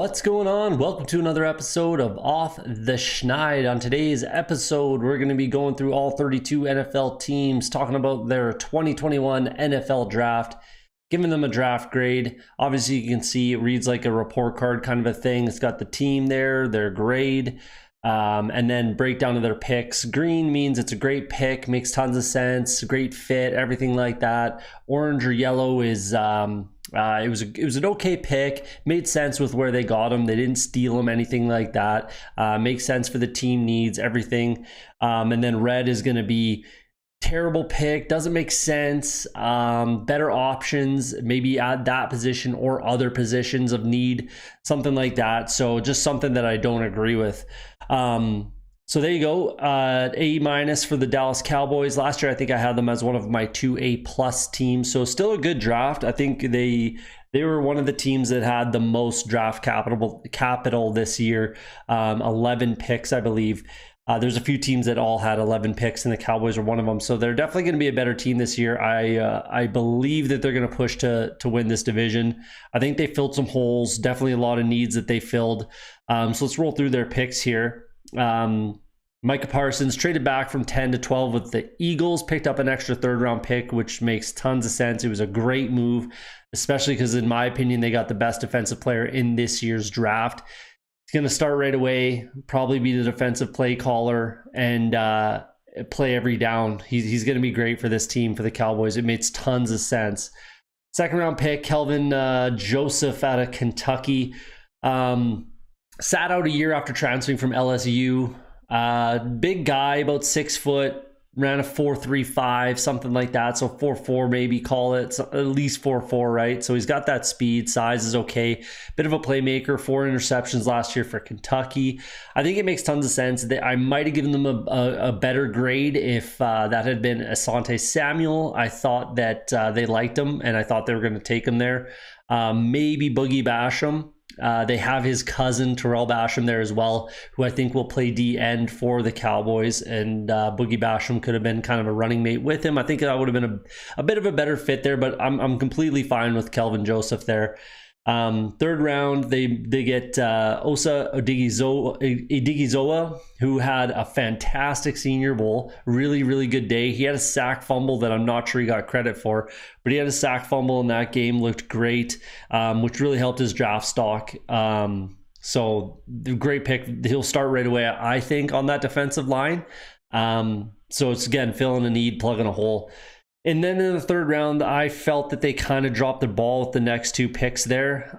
What's going on? Welcome to another episode of Off the Schneid. On today's episode, we're going to be going through all 32 NFL teams, talking about their 2021 NFL draft, giving them a draft grade. Obviously, you can see it reads like a report card kind of a thing. It's got the team there, their grade, and then breakdown of their picks. Green means it's a great pick, makes tons of sense, great fit, everything like that. Orange or yellow is... It was an okay pick, made sense with where they got him. They didn't steal him, anything like that. Makes sense for the team needs, everything. And then red is going to be terrible pick, doesn't make sense. Better options, maybe at that position or other positions of need, something like that. So just something that I don't agree with. So there you go. A- for the Dallas Cowboys. Last year, I think I had them as one of my 2 A+ teams. So still a good draft. I think they were one of the teams that had the most draft capital this year. 11 picks, I believe. There's a few teams that all had 11 picks, and the Cowboys are one of them. So they're definitely going to be a better team this year. I believe that they're going to push to win this division. I think they filled some holes. Definitely a lot of needs that they filled. So let's roll through their picks here. Micah Parsons traded back from 10 to 12 with the Eagles, picked up an extra third round pick, which makes tons of sense. It was a great move, especially because in my opinion, they got the best defensive player in this year's draft. He's going to start right away, probably be the defensive play caller and play every down. He's going to be great for this team, for the Cowboys. It makes tons of sense. Second round pick, Kelvin Joseph out of Kentucky. Sat out a year after transferring from LSU. Big guy, about 6 foot, ran a 4.35, something like that. So 4.4 maybe, call it. So at least 4.4, right? So he's got that speed. Size is okay. Bit of a playmaker. 4 interceptions last year for Kentucky. I think it makes tons of sense. I might have given them a better grade if that had been Asante Samuel. I thought that they liked him, and I thought they were going to take him there. Maybe Boogie Basham. They have his cousin Terrell Basham there as well, who I think will play D end for the Cowboys, and Boogie Basham could have been kind of a running mate with him. I think that would have been a bit of a better fit there, but I'm completely fine with Kelvin Joseph there. Third round, they get Osa Odighizowa, who had a fantastic Senior Bowl, really good day. He had a sack fumble that I'm not sure he got credit for, but he had a sack fumble in that game, looked great, which really helped his draft stock. So great pick. He'll start right away, I think, on that defensive line. So it's, again, filling a need, plugging a hole. And then in the third round, I felt that they kind of dropped the ball with the next 2 picks there.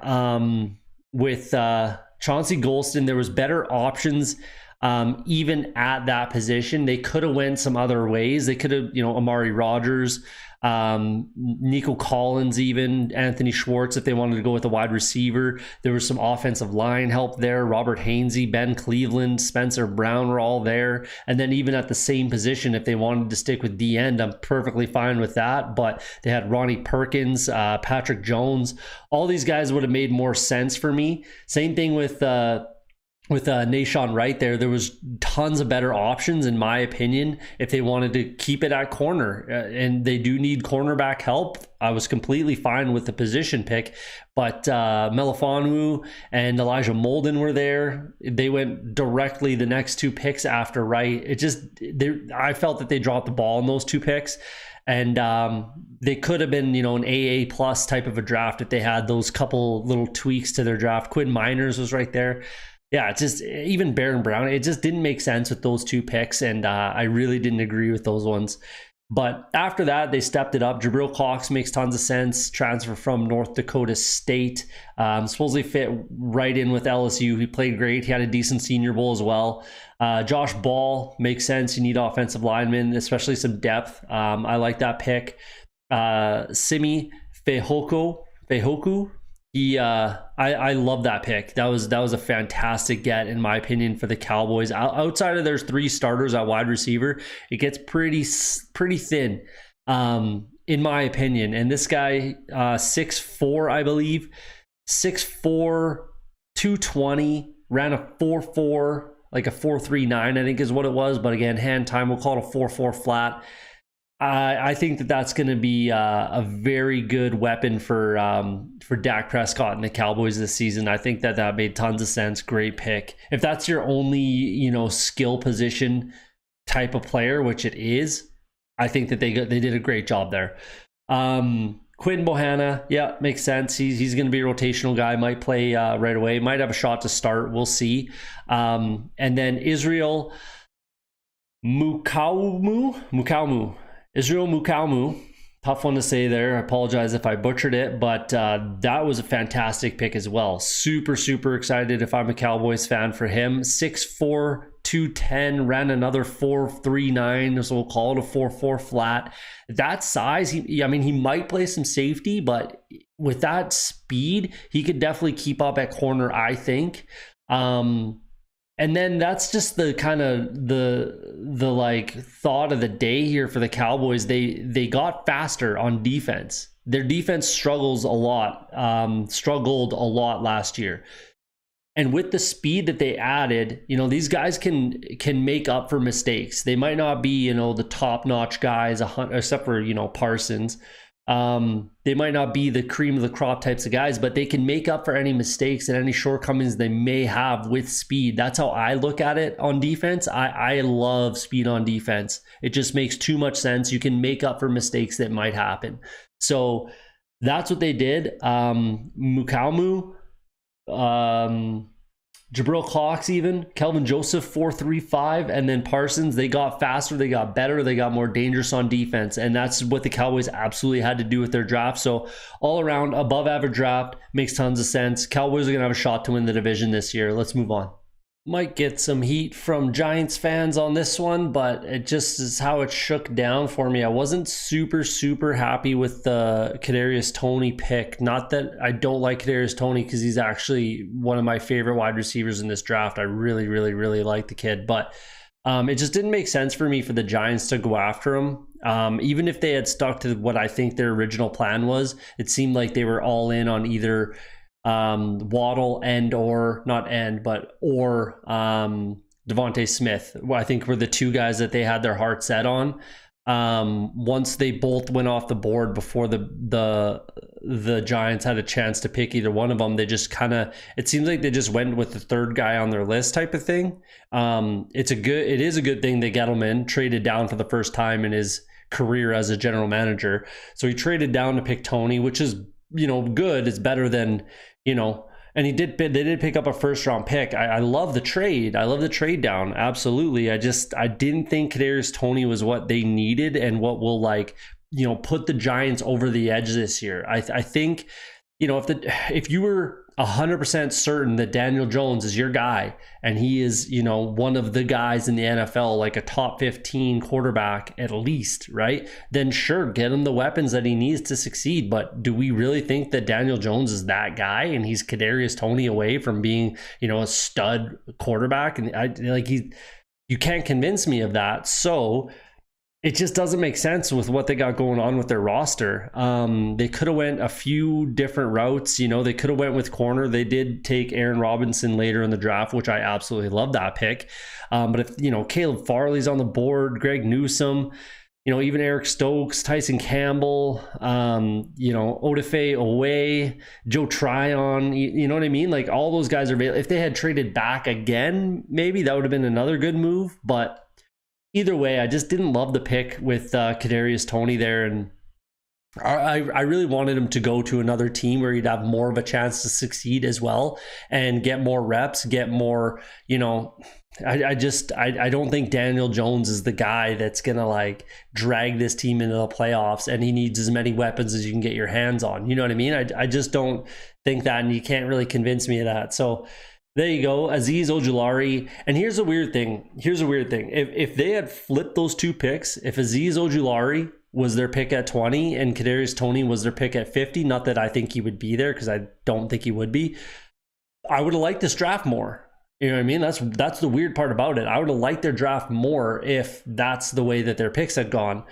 With Chauncey Golston, there was better options even at that position. They could have went some other ways. They could have, Amari Rodgers, Nico Collins, even Anthony Schwartz, if they wanted to go with a wide receiver. There was some offensive line help there. Robert Hainsey, Ben Cleveland, Spencer Brown were all there. And then even at the same position, if they wanted to stick with D end, I'm perfectly fine with that. But they had Ronnie Perkins, Patrick Jones. All these guys would have made more sense for me. Same thing with Nahshon Wright there. There was tons of better options, in my opinion, if they wanted to keep it at corner. And they do need cornerback help. I was completely fine with the position pick. But Melifonwu and Elijah Molden were there. They went directly the next 2 picks after Wright. I felt that they dropped the ball in those 2 picks. And they could have been, an AA+ type of a draft if they had those couple little tweaks to their draft. Quinn Miners was right there. Yeah, it's just, even Baron Brown, it just didn't make sense with those 2 picks, and I really didn't agree with those ones. But after that, they stepped it up. Jabril Cox makes tons of sense. Transfer from North Dakota State. Supposedly fit right in with LSU. He played great. He had a decent Senior Bowl as well. Josh Ball makes sense. You need offensive linemen, especially some depth. I like that pick. Simi Fehoko. I love that pick. That was a fantastic get, in my opinion, for the Cowboys. Outside of their 3 starters at wide receiver, it gets pretty thin, in my opinion. And this guy, 6'4", I believe, 6'4", 220, ran a 4.4, like a 4.39, I think is what it was. But again, hand time, we'll call it a 4.4 flat. I think that that's going to be a very good weapon for Dak Prescott and the Cowboys this season. I think that made tons of sense. Great pick. If that's your only, skill position type of player, which it is, I think that they did a great job there. Quinn Bohanna, yeah, makes sense. He's going to be a rotational guy. Might play right away. Might have a shot to start. We'll see. And then Israel Mukaumu. Israel Mukaumu, tough one to say there. I apologize if I butchered it, but that was a fantastic pick as well. Super, super excited if I'm a Cowboys fan for him. 6'4", 210, ran another 4.39, so we'll call it a 4.4 flat. That size, he might play some safety, but with that speed, he could definitely keep up at corner, I think. And then that's just the kind of the like thought of the day here for the Cowboys. They got faster on defense. Their defense struggled a lot last year. And with the speed that they added, these guys can make up for mistakes. They might not be, the top-notch guys, except for, Parsons. They might not be the cream of the crop types of guys, but they can make up for any mistakes and any shortcomings they may have with speed. That's how I look at it on defense. I love speed on defense. It just makes too much sense. You can make up for mistakes that might happen. So that's what they did. Mukaumu, Jabril Cox, even Kelvin Joseph, 4.35, and then Parsons. They got faster, they got better, they got more dangerous on defense, and that's what the Cowboys absolutely had to do with their draft. So all around, above average draft, makes tons of sense. Cowboys are gonna have a shot to win the division this year. Let's move on. Might get some heat from Giants fans on this one, but it just is how it shook down for me. I wasn't super, super happy with the Kadarius Toney pick. Not that I don't like Kadarius Toney, because he's actually one of my favorite wide receivers in this draft. I really, really, really like the kid, but it just didn't make sense for me for the Giants to go after him. Even if they had stuck to what I think their original plan was, it seemed like they were all in on either Waddle or Devontae Smith. I think were the two guys that they had their heart set on. Once they both went off the board before the Giants had a chance to pick either one of them, they just it seems like they just went with the third guy on their list type of thing. It is a good thing that Gettleman traded down for the first time in his career as a general manager. So he traded down to pick Toney, which is, good. It's better than, and they did pick up a first round pick. I love the trade. I love the trade down. Absolutely. I didn't think Kadarius Toney was what they needed and what will put the Giants over the edge this year. I think, if you were 100% certain that Daniel Jones is your guy and he is, one of the guys in the NFL, like a top 15 quarterback at least, right? Then sure, get him the weapons that he needs to succeed. But do we really think that Daniel Jones is that guy and he's Kadarius Toney away from being, a stud quarterback? And you can't convince me of that. So it just doesn't make sense with what they got going on with their roster. They could have went a few different routes. They could have went with corner. They did take Aaron Robinson later in the draft, which I absolutely love that pick. But if, Caleb Farley's on the board, Greg Newsome, even Eric Stokes, Tyson Campbell, Odafe Owe, Joe Tryon, you know what I mean? Like all those guys are available. If they had traded back again, maybe that would have been another good move, but either way, I just didn't love the pick with Kadarius Toney there, and I really wanted him to go to another team where he'd have more of a chance to succeed as well and get more reps, get more, I don't think Daniel Jones is the guy that's gonna drag this team into the playoffs, and he needs as many weapons as you can get your hands on. You know what I mean? I just don't think that, and you can't really convince me of that. So there you go, Azeez Ojulari. And here's a weird thing. If they had flipped those two picks, if Azeez Ojulari was their pick at 20 and Kadarius Toney was their pick at 50, not that I think he would be there because I don't think he would be, I would have liked this draft more. You know what I mean? That's the weird part about it. I would have liked their draft more if that's the way that their picks had gone.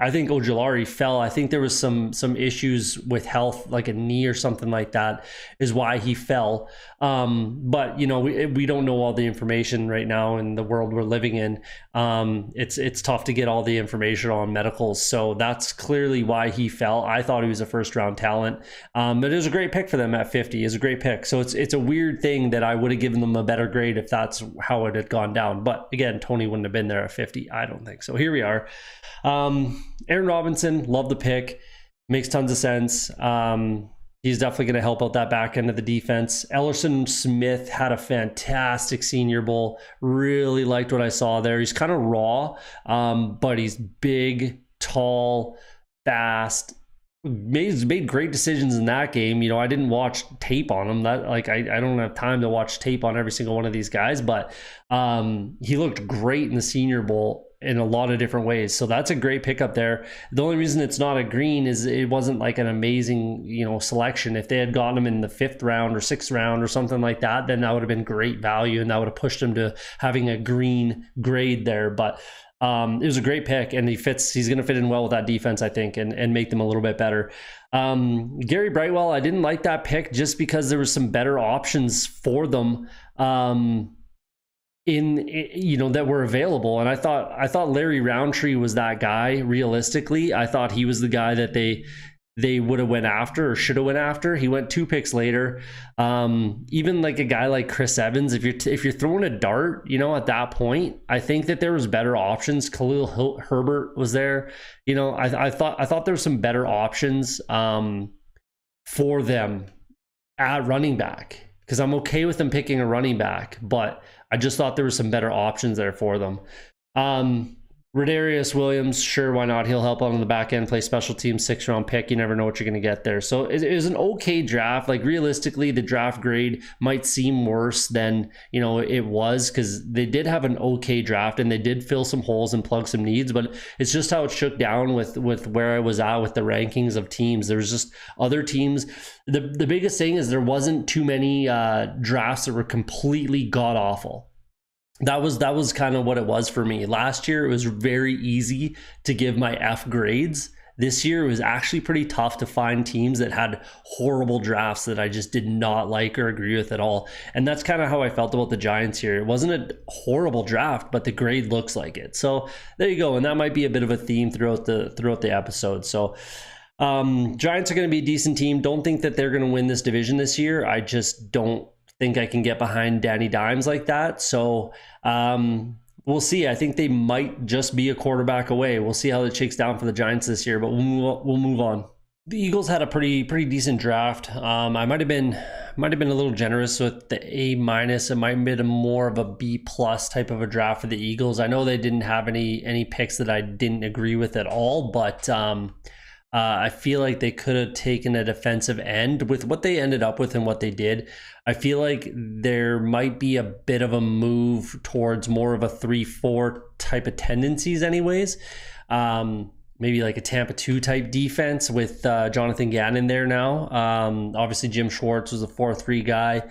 I think Ojulari fell. I think there was some issues with health, like a knee or something like that, is why he fell. But you know, we don't know all the information right now in the world we're living in. It's tough to get all the information on medicals, so that's clearly why he fell. I thought he was a first round talent, but it was a great pick for them at 50. It's a great pick. So it's a weird thing that I would have given them a better grade if that's how it had gone down. But again, Tony wouldn't have been there at 50. I don't think so. Here we are. Aaron Robinson, love the pick. Makes tons of sense. He's definitely going to help out that back end of the defense. Ellerson Smith had a fantastic Senior Bowl. Really liked what I saw there. He's kind of raw, but he's big, tall, fast. Made great decisions in that game. You know, I didn't watch tape on him. That I don't have time to watch tape on every single one of these guys, but he looked great in the Senior Bowl in a lot of different ways. So that's a great pickup there. The only reason it's not a green is it wasn't like an amazing, you know, selection. If they had gotten him in the 5th round or 6th round or something like that, then that would have been great value and that would have pushed him to having a green grade there. But it was a great pick, and he's going to fit in well with that defense, I think, and make them a little bit better. Gary Brightwell, I didn't like that pick just because there was some better options for them that were available. And I thought Larry Roundtree was that guy. Realistically, I thought he was the guy that they would have went after or should have went after. He went 2 picks later. Even like a guy like Chris Evans, if you're throwing a dart, you know, at that point, I think that there was better options. Khalil Herbert was there. You know, I thought there were some better options for them at running back, because I'm okay with them picking a running back, but I just thought there were some better options there for them. Rodarius Williams, sure, why not? He'll help out on the back end, play special teams, 6th round pick. You never know what you're going to get there. So it was an okay draft. Like realistically, the draft grade might seem worse than, you know, it was, because they did have an okay draft and they did fill some holes and plug some needs, but it's just how it shook down with where I was at with the rankings of teams. There was just other teams. The biggest thing is there wasn't too many drafts that were completely god awful. That was kind of what it was for me. Last year, it was very easy to give my F grades. This year, it was actually pretty tough to find teams that had horrible drafts that I just did not like or agree with at all. And that's kind of how I felt about the Giants here. It wasn't a horrible draft, but the grade looks like it. So there you go. And that might be a bit of a theme throughout the episode. So Giants are going to be a decent team. Don't think that they're going to win this division this year. I just don't think I can get behind Danny Dimes like that. So we'll see. I think they might just be a quarterback away. We'll see how it shakes down for the Giants this year, but we'll move on. The Eagles had a pretty decent draft. I might have been a little generous with the A-. It might have been more of a B+ type of a draft for the Eagles. I know they didn't have any picks that I didn't agree with at all, but I feel like they could have taken a defensive end with what they ended up with and what they did. I feel like there might be a bit of a move towards more of a 3-4 type of tendencies anyways. Maybe like a Tampa 2 type defense with Jonathan Gannon there now. Obviously Jim Schwartz was a 4-3 guy,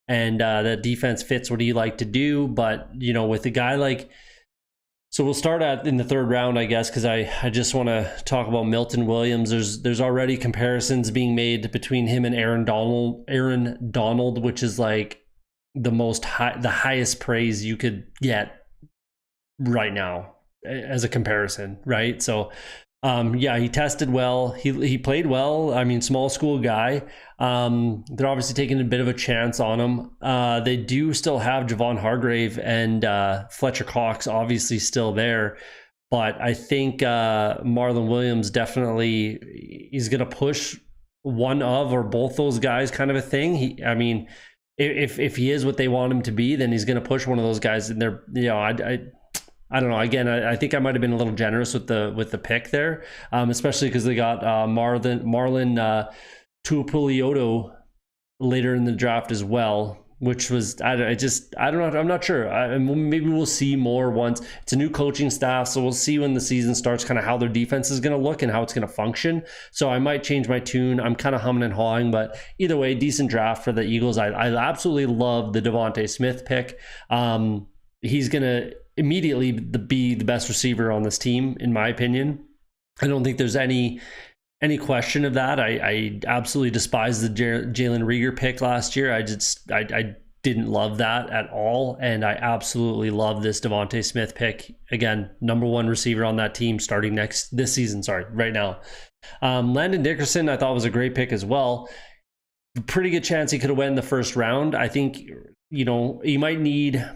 and the defense fits what he liked to do. But, you know, with a guy like... So we'll start in the 3rd round, I guess, because I just want to talk about Milton Williams. There's already comparisons being made between him and Aaron Donald, which is like the highest praise you could get right now as a comparison, right? So he tested well. He played well. I mean, small school guy. They're obviously taking a bit of a chance on him. They do still have Javon Hargrave and Fletcher Cox obviously still there. But I think Marlon Williams definitely is going to push one of or both those guys kind of a thing. If he is what they want him to be, then he's going to push one of those guys. And they're, you know, I don't know. Again, I think I might have been a little generous with the pick there, especially because they got Marlon Tuipulotu later in the draft as well. which was, I don't know. I'm not sure. Maybe we'll see more once it's a new coaching staff. So we'll see when the season starts kind of how their defense is going to look and how it's going to function. So I might change my tune. I'm kind of humming and hawing, but either way, decent draft for the Eagles. I absolutely love the Devontae Smith pick. He's going to immediately be the best receiver on this team, in my opinion. I don't think there's any question of that. I absolutely despise the Jalen Reagor pick last year. I didn't love that at all, and I absolutely love this Devontae Smith pick. Again, number one receiver on that team starting this season. Right now. Landon Dickerson, I thought was a great pick as well. Pretty good chance he could have went in the first round. I think he might need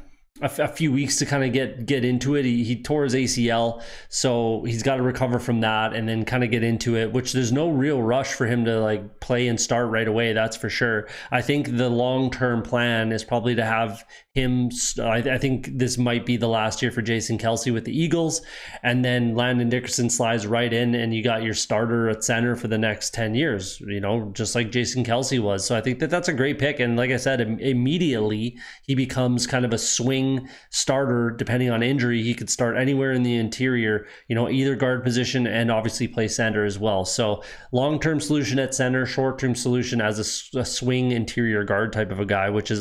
a few weeks to kind of get into it. He tore his ACL, so he's got to recover from that and then kind of get into it, which there's no real rush for him to like play and start right away. That's for sure. I think the long-term plan is probably to have him. I think this might be the last year for Jason Kelce with the Eagles, and then Landon Dickerson slides right in and you got your starter at center for the next 10 years, just like Jason Kelce was. So I think that's a great pick. And like I said, immediately he becomes kind of a swing starter. Depending on injury, he could start anywhere in the interior, either guard position and obviously play center as well. So long-term solution at center, short-term solution as a swing interior guard type of a guy, which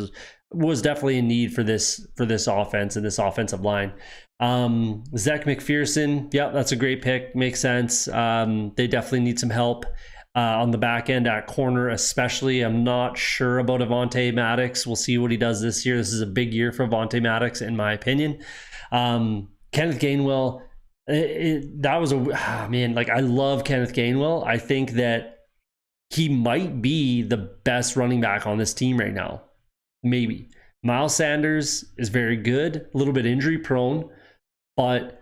was definitely a need for this offense and this offensive line. Zach McPherson, yeah, that's a great pick. Makes sense. They definitely need some help on the back end at corner, especially. I'm not sure about Avonte Maddox. We'll see what he does this year. This is a big year for Avonte Maddox, in my opinion. Kenneth Gainwell, I love Kenneth Gainwell. I think that he might be the best running back on this team right now. Maybe. Miles Sanders is very good, a little bit injury prone, but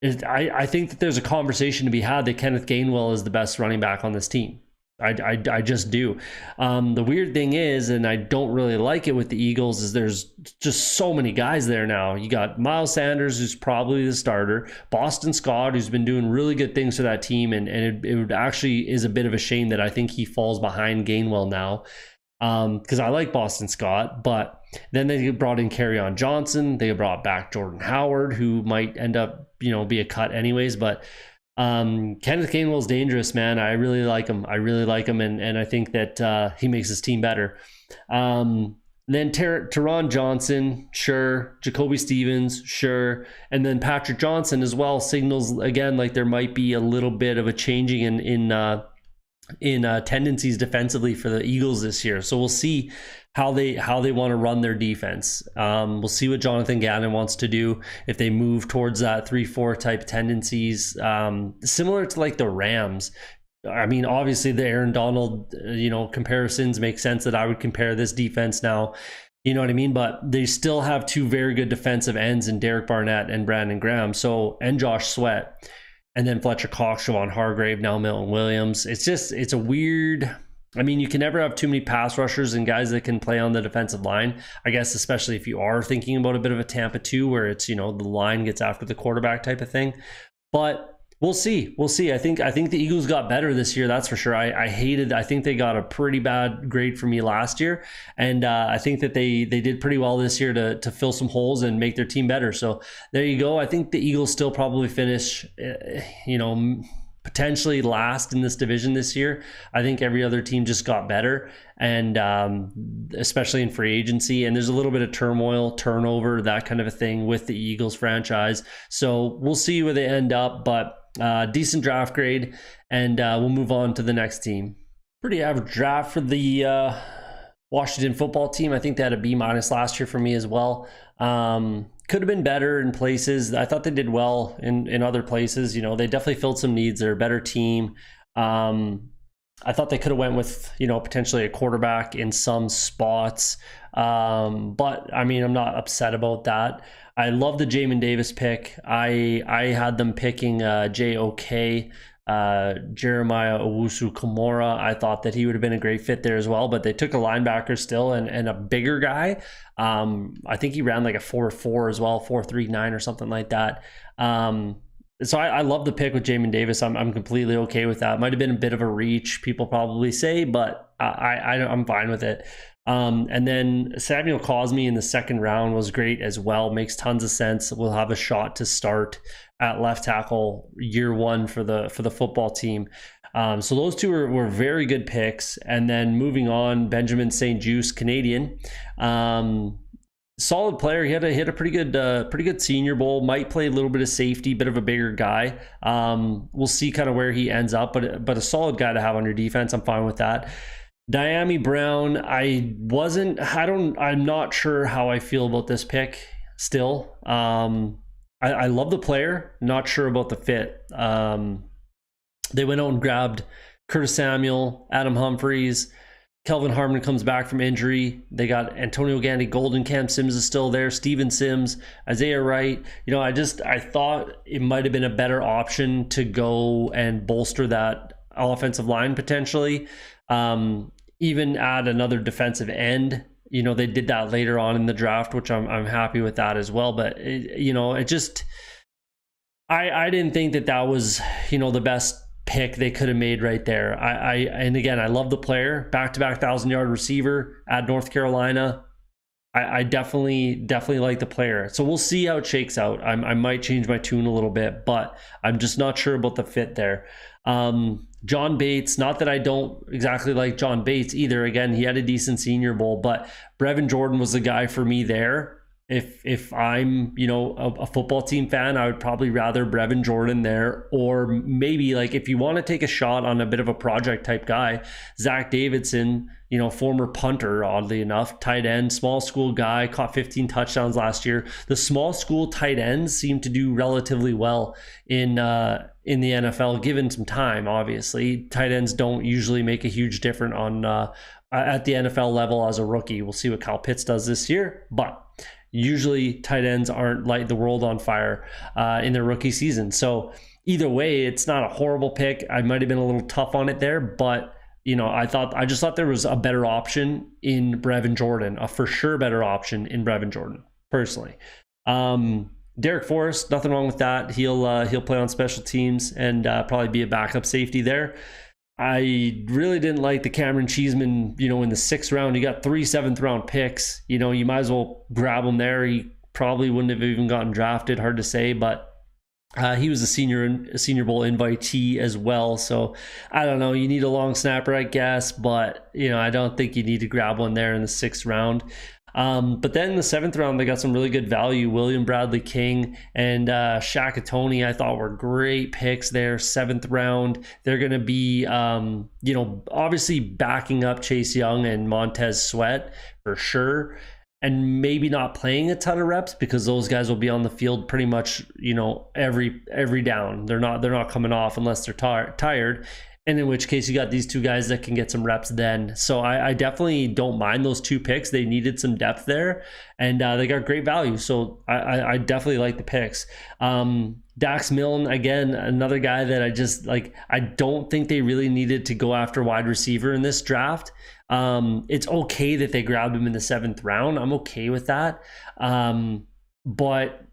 I think that there's a conversation to be had that Kenneth Gainwell is the best running back on this team. I just do. The weird thing is, and I don't really like it with the Eagles, is there's just so many guys there now. You got Miles Sanders, who's probably the starter, Boston Scott, who's been doing really good things for that team, and it would actually is a bit of a shame that I think he falls behind Gainwell now. Because I like Boston Scott, but then they brought in Kerryon Johnson. They brought back Jordan Howard, who might end up, be a cut anyways. But Kenneth Gainwell's dangerous, man. I really like him. And I think that he makes his team better. Then Teron Johnson, sure. Jacoby Stevens, sure. And then Patrick Johnson as well signals, again, like there might be a little bit of a changing in tendencies defensively for the Eagles this year. So we'll see how they want to run their defense. We'll see what Jonathan Gannon wants to do if they move towards that 3-4 type tendencies, similar to like the Rams. I mean, obviously the Aaron Donald, comparisons make sense that I would compare this defense now. You know what I mean? But they still have two very good defensive ends in Derek Barnett and Brandon Graham. And Josh Sweat. And then Fletcher Cox, Javon Hargrave, now Milton Williams. It's a weird. I mean, you can never have too many pass rushers and guys that can play on the defensive line. I guess, especially if you are thinking about a bit of a Tampa 2 where it's, the line gets after the quarterback type of thing. But we'll see. I think the Eagles got better this year. That's for sure. I think they got a pretty bad grade for me last year. And I think that they did pretty well this year to fill some holes and make their team better. So there you go. I think the Eagles still probably finish, potentially last in this division this year. I think every other team just got better, and especially in free agency. And there's a little bit of turmoil, turnover, that kind of a thing with the Eagles franchise. So we'll see where they end up, but decent draft grade, and we'll move on to the next team. Pretty average draft for the Washington football team. I think they had a B- last year for me as well. Could have been better in places. I thought they did well in other places. They definitely filled some needs. They're a better team. I thought they could have went with, potentially a quarterback in some spots. But I mean, I'm not upset about that. I love the Jamin Davis pick. I had them picking JOK, Jeremiah Owusu-Komora. I thought that he would have been a great fit there as well, but they took a linebacker still and a bigger guy. I think he ran like a 4.4 as well, 4.39 or something like that. So I love the pick with Jamin Davis. I'm completely okay with that. Might have been a bit of a reach, people probably say, but I'm fine with it. And then Samuel Cosme in the second round was great as well. Makes tons of sense. We'll have a shot to start at left tackle year one for the football team. So those two were very good picks. And then moving on, Benjamin St. Juste, Canadian. Solid player. He had a pretty good Senior Bowl. Might play a little bit of safety, bit of a bigger guy. We'll see kind of where he ends up, but a solid guy to have on your defense. I'm fine with that. Dyami Brown, I'm not sure how I feel about this pick still. I love the player, not sure about the fit. They went out and grabbed Curtis Samuel, Adam Humphries. Kelvin Harmon comes back from injury. They got Antonio Gandy Golden. Cam Sims is still there. Steven Sims, Isaiah Wright. I thought it might have been a better option to go and bolster that offensive line potentially. Even add another defensive end. They did that later on in the draft, which I'm happy with that as well. But I didn't think that was the best pick they could have made right there. And again, I love the player, back-to-back 1,000-yard receiver at North Carolina. I definitely like the player. So we'll see how it shakes out. I might change my tune a little bit, but I'm just not sure about the fit there. John Bates, not that I don't exactly like John Bates either. Again, he had a decent Senior Bowl, but Brevin Jordan was the guy for me there. If I'm, a football team fan, I would probably rather Brevin Jordan there, or maybe like if you want to take a shot on a bit of a project type guy, Zach Davidson, former punter, oddly enough, tight end, small school guy, caught 15 touchdowns last year. The small school tight ends seem to do relatively well in the NFL, given some time. Obviously, tight ends don't usually make a huge difference at the NFL level as a rookie. We'll see what Kyle Pitts does this year, but usually tight ends aren't light the world on fire in their rookie season. So either way, it's not a horrible pick. I might have been a little tough on it there, but I just thought there was a better option in Brevin Jordan, a for sure better option in Brevin Jordan, personally. Derek Forrest, nothing wrong with that. He'll play on special teams and probably be a backup safety there. I really didn't like the Cameron Cheeseman, in the 6th round. You got 3 7th-round picks. You might as well grab him there. He probably wouldn't have even gotten drafted. Hard to say, but he was a Senior Bowl invitee as well. So I don't know. You need a long snapper, I guess, but I don't think you need to grab one there in the 6th round. But then in the 7th round, they got some really good value. William Bradley King and Shaka Toney, I thought were great picks there. 7th round. They're going to be, obviously backing up Chase Young and Montez Sweat for sure. And maybe not playing a ton of reps because those guys will be on the field pretty much, every down. They're not coming off unless they're tired. And in which case you got these two guys that can get some reps then. So I definitely don't mind those 2 picks. They needed some depth there, and they got great value. So I definitely like the picks. Dax Milne, again, another guy that I just like. I don't think they really needed to go after wide receiver in this draft. It's okay that they grabbed him in the 7th round. I'm okay with that. But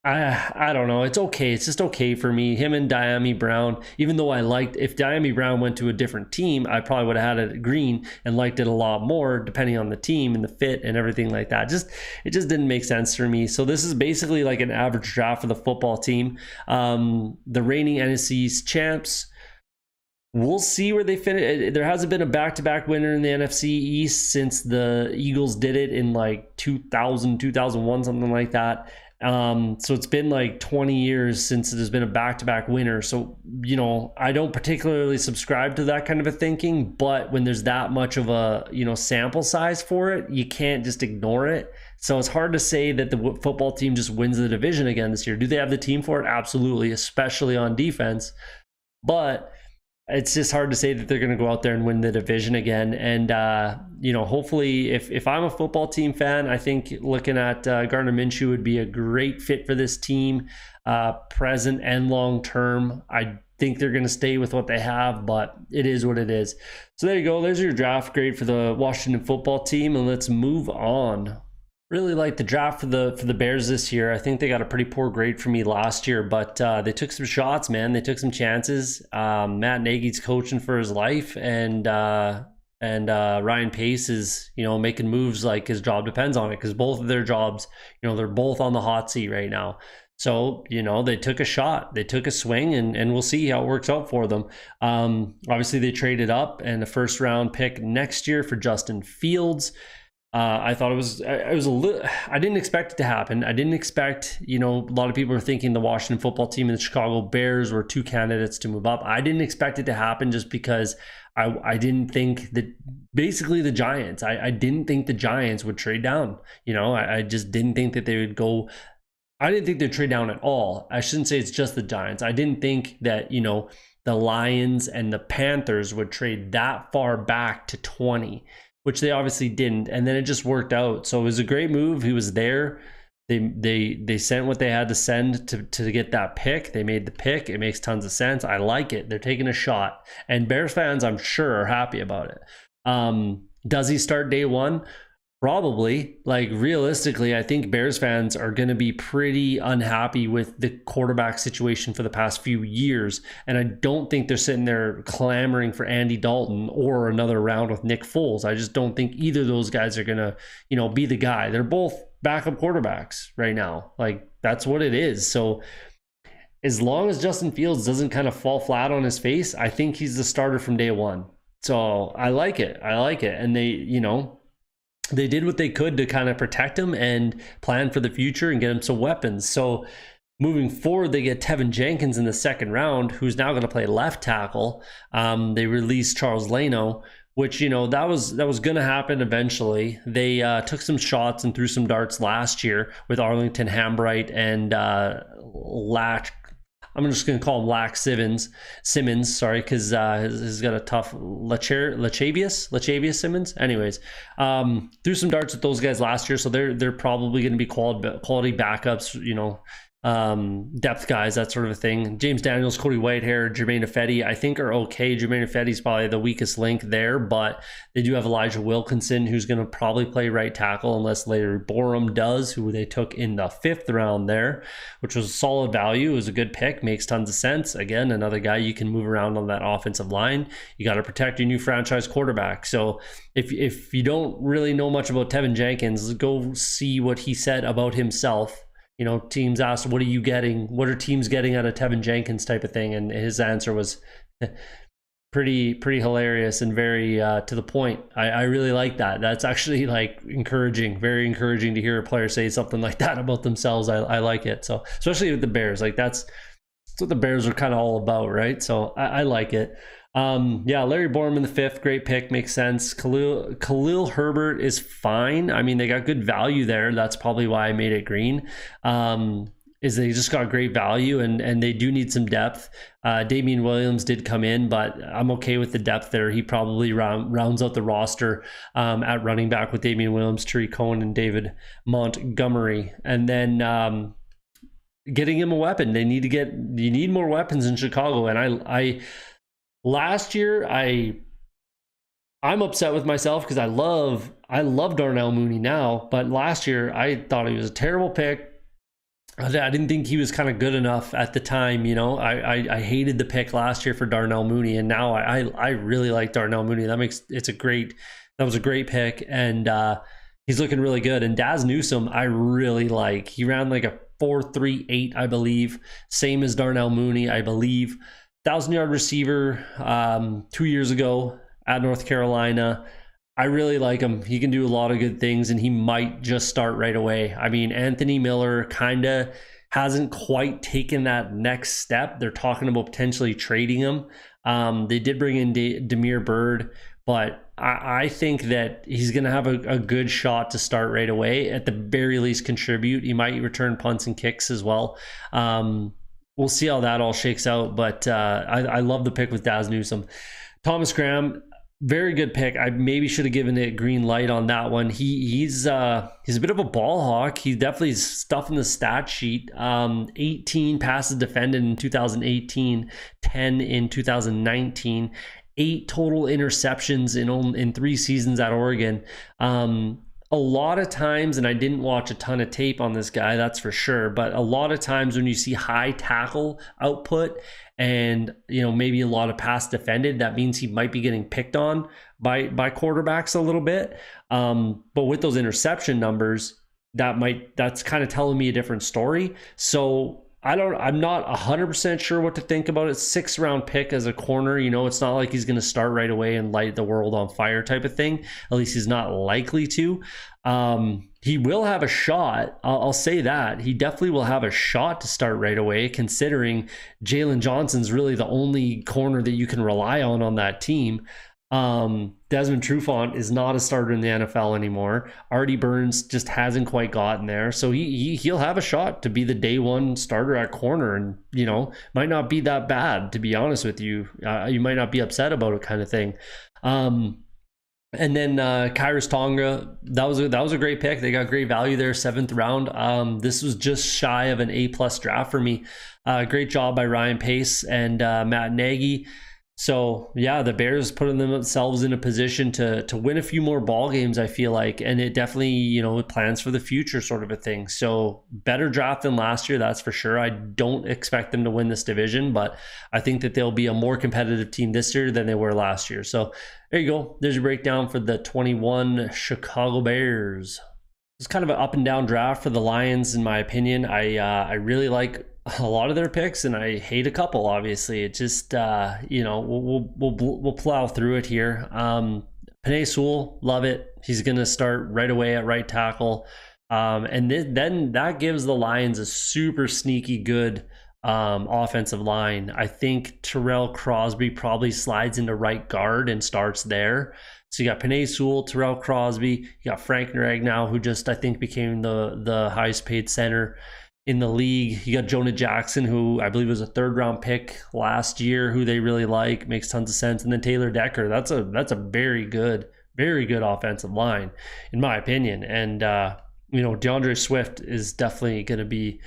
I don't know. It's okay. It's just okay for me. Him and Dyami Brown, even though if Dyami Brown went to a different team, I probably would have had it at Green and liked it a lot more depending on the team and the fit and everything like that. It just didn't make sense for me. So this is basically like an average draft for the football team. The reigning NFC East champs. We'll see where they finish. There hasn't been a back-to-back winner in the NFC East since the Eagles did it in like 2000, 2001, something like that. So it's been like 20 years since there's been a back-to-back winner. So, I don't particularly subscribe to that kind of a thinking, but when there's that much of a, sample size for it, you can't just ignore it. So it's hard to say that the football team just wins the division again this year. Do they have the team for it? Absolutely, especially on defense. But it's just hard to say that they're going to go out there and win the division again. And, hopefully if I'm a football team fan, I think looking at Gardner Minshew would be a great fit for this team, present and long term. I think they're going to stay with what they have, but it is what it is. So there you go. There's your draft grade for the Washington football team. And let's move on. Really like the draft for the Bears this year. I think they got a pretty poor grade for me last year, but they took some shots, man. They took some chances. Matt Nagy's coaching for his life, and And Ryan Pace is, making moves like his job depends on it, because both of their jobs, they're both on the hot seat right now. So, they took a shot, they took a swing, and we'll see how it works out for them. Obviously, they traded up and a first round pick next year for Justin Fields. I thought it was a little, I didn't expect it to happen. I didn't expect, a lot of people are thinking the Washington football team and the Chicago Bears were two candidates to move up. I didn't expect it to happen just because I didn't think that basically the Giants, I didn't think the Giants would trade down. I just didn't think that they would go. I didn't think they'd trade down at all. I shouldn't say it's just the Giants. I didn't think that, the Lions and the Panthers would trade that far back to 20, which they obviously didn't. And then it just worked out. So it was a great move. He was there. They sent what they had to send to get that pick. They made the pick. It makes tons of sense. I like it. They're taking a shot. And Bears fans, I'm sure, are happy about it. Does he start day one? Probably. Like, realistically, I think Bears fans are going to be pretty unhappy with the quarterback situation for the past few years. And I don't think they're sitting there clamoring for Andy Dalton or another round with Nick Foles. I just don't think either of those guys are going to, be the guy. They're both backup quarterbacks right now. Like, that's what it is. So as long as Justin Fields doesn't kind of fall flat on his face, I think he's the starter from day one. So I like it. And they did what they could to kind of protect him and plan for the future and get him some weapons. So moving forward, they get Tevin Jenkins in the second round, who's now going to play left tackle. They released Charles Leno, which, that was going to happen eventually. They took some shots and threw some darts last year with Arlington Hambright and I'm just going to call him Lax Simmons, sorry, because he's got a tough Lachavius Simmons. Anyways, threw some darts with those guys last year, so they're probably going to be quality backups, depth guys, that sort of a thing. James Daniels, Cody Whitehair, Jermaine Ifedi, I think are okay. Jermaine Ifedi is probably the weakest link there, but they do have Elijah Wilkinson, who's going to probably play right tackle unless Larry Borum does, who they took in the 5th round there, which was solid value. It was a good pick, makes tons of sense. Again, another guy you can move around on that offensive line. You got to protect your new franchise quarterback. So if you don't really know much about Tevin Jenkins, go see what he said about himself. Teams asked, what are you getting? What are teams getting out of Tevin Jenkins type of thing? And his answer was pretty hilarious and very to the point. I really like that. That's actually like encouraging, very encouraging to hear a player say something like that about themselves. I like it. So especially with the Bears, like that's what the Bears are kind of all about, right? So I like it. Larry Borum in the 5th, great pick, makes sense. Khalil Herbert is fine. I mean, they got good value there. That's probably why I made it green. Is they just got great value and they do need some depth. Damian Williams did come in, but I'm okay with the depth there. He probably rounds out the roster at running back with Damian Williams, Tariq Cohen, and David Montgomery. And then getting him a weapon. You need more weapons in Chicago. And last year, I'm upset with myself because I love Darnell Mooney now, but last year I thought he was a terrible pick. I didn't think he was kind of good enough at the time. I hated the pick last year for Darnell Mooney, and now I really like Darnell Mooney. That was a great pick, and he's looking really good. And Daz Newsome, I really like. He ran like a 4.38, I believe, same as Darnell Mooney, I believe. 1,000-yard receiver 2 years ago at North Carolina. I really like him. He can do a lot of good things, and he might just start right away. I mean, Anthony Miller kind of hasn't quite taken that next step. They're talking about potentially trading him. They did bring in Damiere Byrd, but I think that he's going to have a good shot to start right away. At the very least, contribute. He might return punts and kicks as well. We'll see how that all shakes out, but I love the pick with Daz Newsome. Thomas Graham, very good pick. I maybe should have given it green light on that one. He's a bit of a ball hawk. He definitely is stuff in the stat sheet. 18 passes defended in 2018, 10 in 2019, 8 total interceptions in 3 seasons at Oregon. a lot of times, and I didn't watch a ton of tape on this guy, that's for sure, but a lot of times when you see high tackle output and, you know, maybe a lot of pass defended, that means he might be getting picked on by quarterbacks a little bit. But with those interception numbers, that's kind of telling me a different story. So I'm not 100% sure what to think about it. 6th round pick as a corner, you know, it's not like he's going to start right away and light the world on fire type of thing. At least he's not likely to. He will have a shot. I'll say that. He definitely will have a shot to start right away, considering Jalen Johnson's really the only corner that you can rely on that team. Desmond Trufant is not a starter in the NFL anymore. Artie Burns just hasn't quite gotten there, so he'll have a shot to be the day one starter at corner, and you know, might not be that bad, to be honest with you. You might not be upset about it, kind of thing. And then Kyrus Tonga, that was a great pick. They got great value there, 7th round. This was just shy of an A+ draft for me. Great job by Ryan Pace and Matt Nagy. So yeah, the Bears putting themselves in a position to win a few more ball games, I feel like, and it definitely, you know, plans for the future sort of a thing. So better draft than last year, that's for sure. I don't expect them to win this division, but I think that they'll be a more competitive team this year than they were last year. So there you go. There's your breakdown for the 21 Chicago Bears. It's kind of an up and down draft for the Lions, in my opinion. I really like a lot of their picks, and I hate a couple. Obviously, it just you know, we'll plow through it here. Penei Sewell, love it. He's gonna start right away at right tackle, and then that gives the Lions a super sneaky good offensive line. I think Terrell Crosby probably slides into right guard and starts there. So you got Penei Sewell, Terrell Crosby, you got Frank Ragnow, who just I think became the highest paid center in the league. You got Jonah Jackson, who I believe was a 3rd round pick last year, who they really like, makes tons of sense. And then Taylor Decker, that's a very good offensive line, in my opinion. And you know, DeAndre Swift is definitely going to be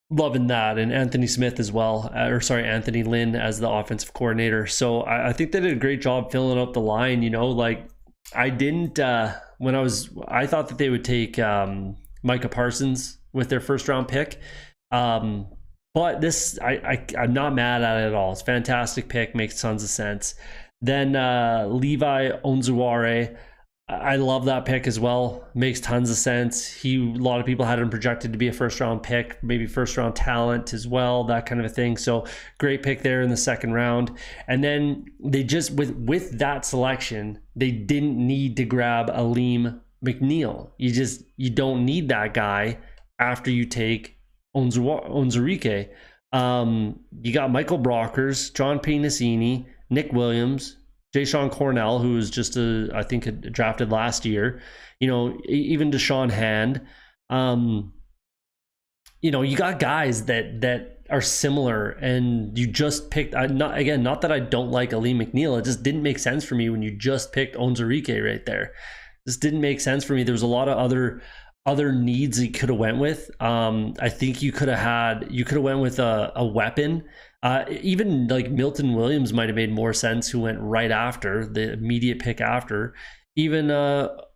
loving that, and Anthony Smith as well, Anthony Lynn as the offensive coordinator. So I think they did a great job filling up the line. You know, like I didn't I thought that they would take Micah Parsons with their 1st round pick, but this I'm not mad at it at all. It's a fantastic pick, makes tons of sense. Then Levi Onwuzurike, I love that pick as well. Makes tons of sense. A lot of people had him projected to be a 1st round pick, maybe 1st round talent as well, that kind of a thing. So great pick there in the 2nd round. And then they just, with that selection, they didn't need to grab Aleem McNeil. You don't need that guy after you take Onwuzurike. You got Michael Brockers, John Pinasini, Nick Williams, Jayshon Cornell, who was just I think drafted last year, you know, even Deshaun Hand. You know, you got guys that are similar, and you just picked, not that I don't like Aleem McNeil, it just didn't make sense for me when you just picked Onwuzurike right there. This didn't make sense for me. There was a lot of other needs you could have went with. I think you could have went with a weapon. Even like Milton Williams might have made more sense, who went right after, the immediate pick after. Even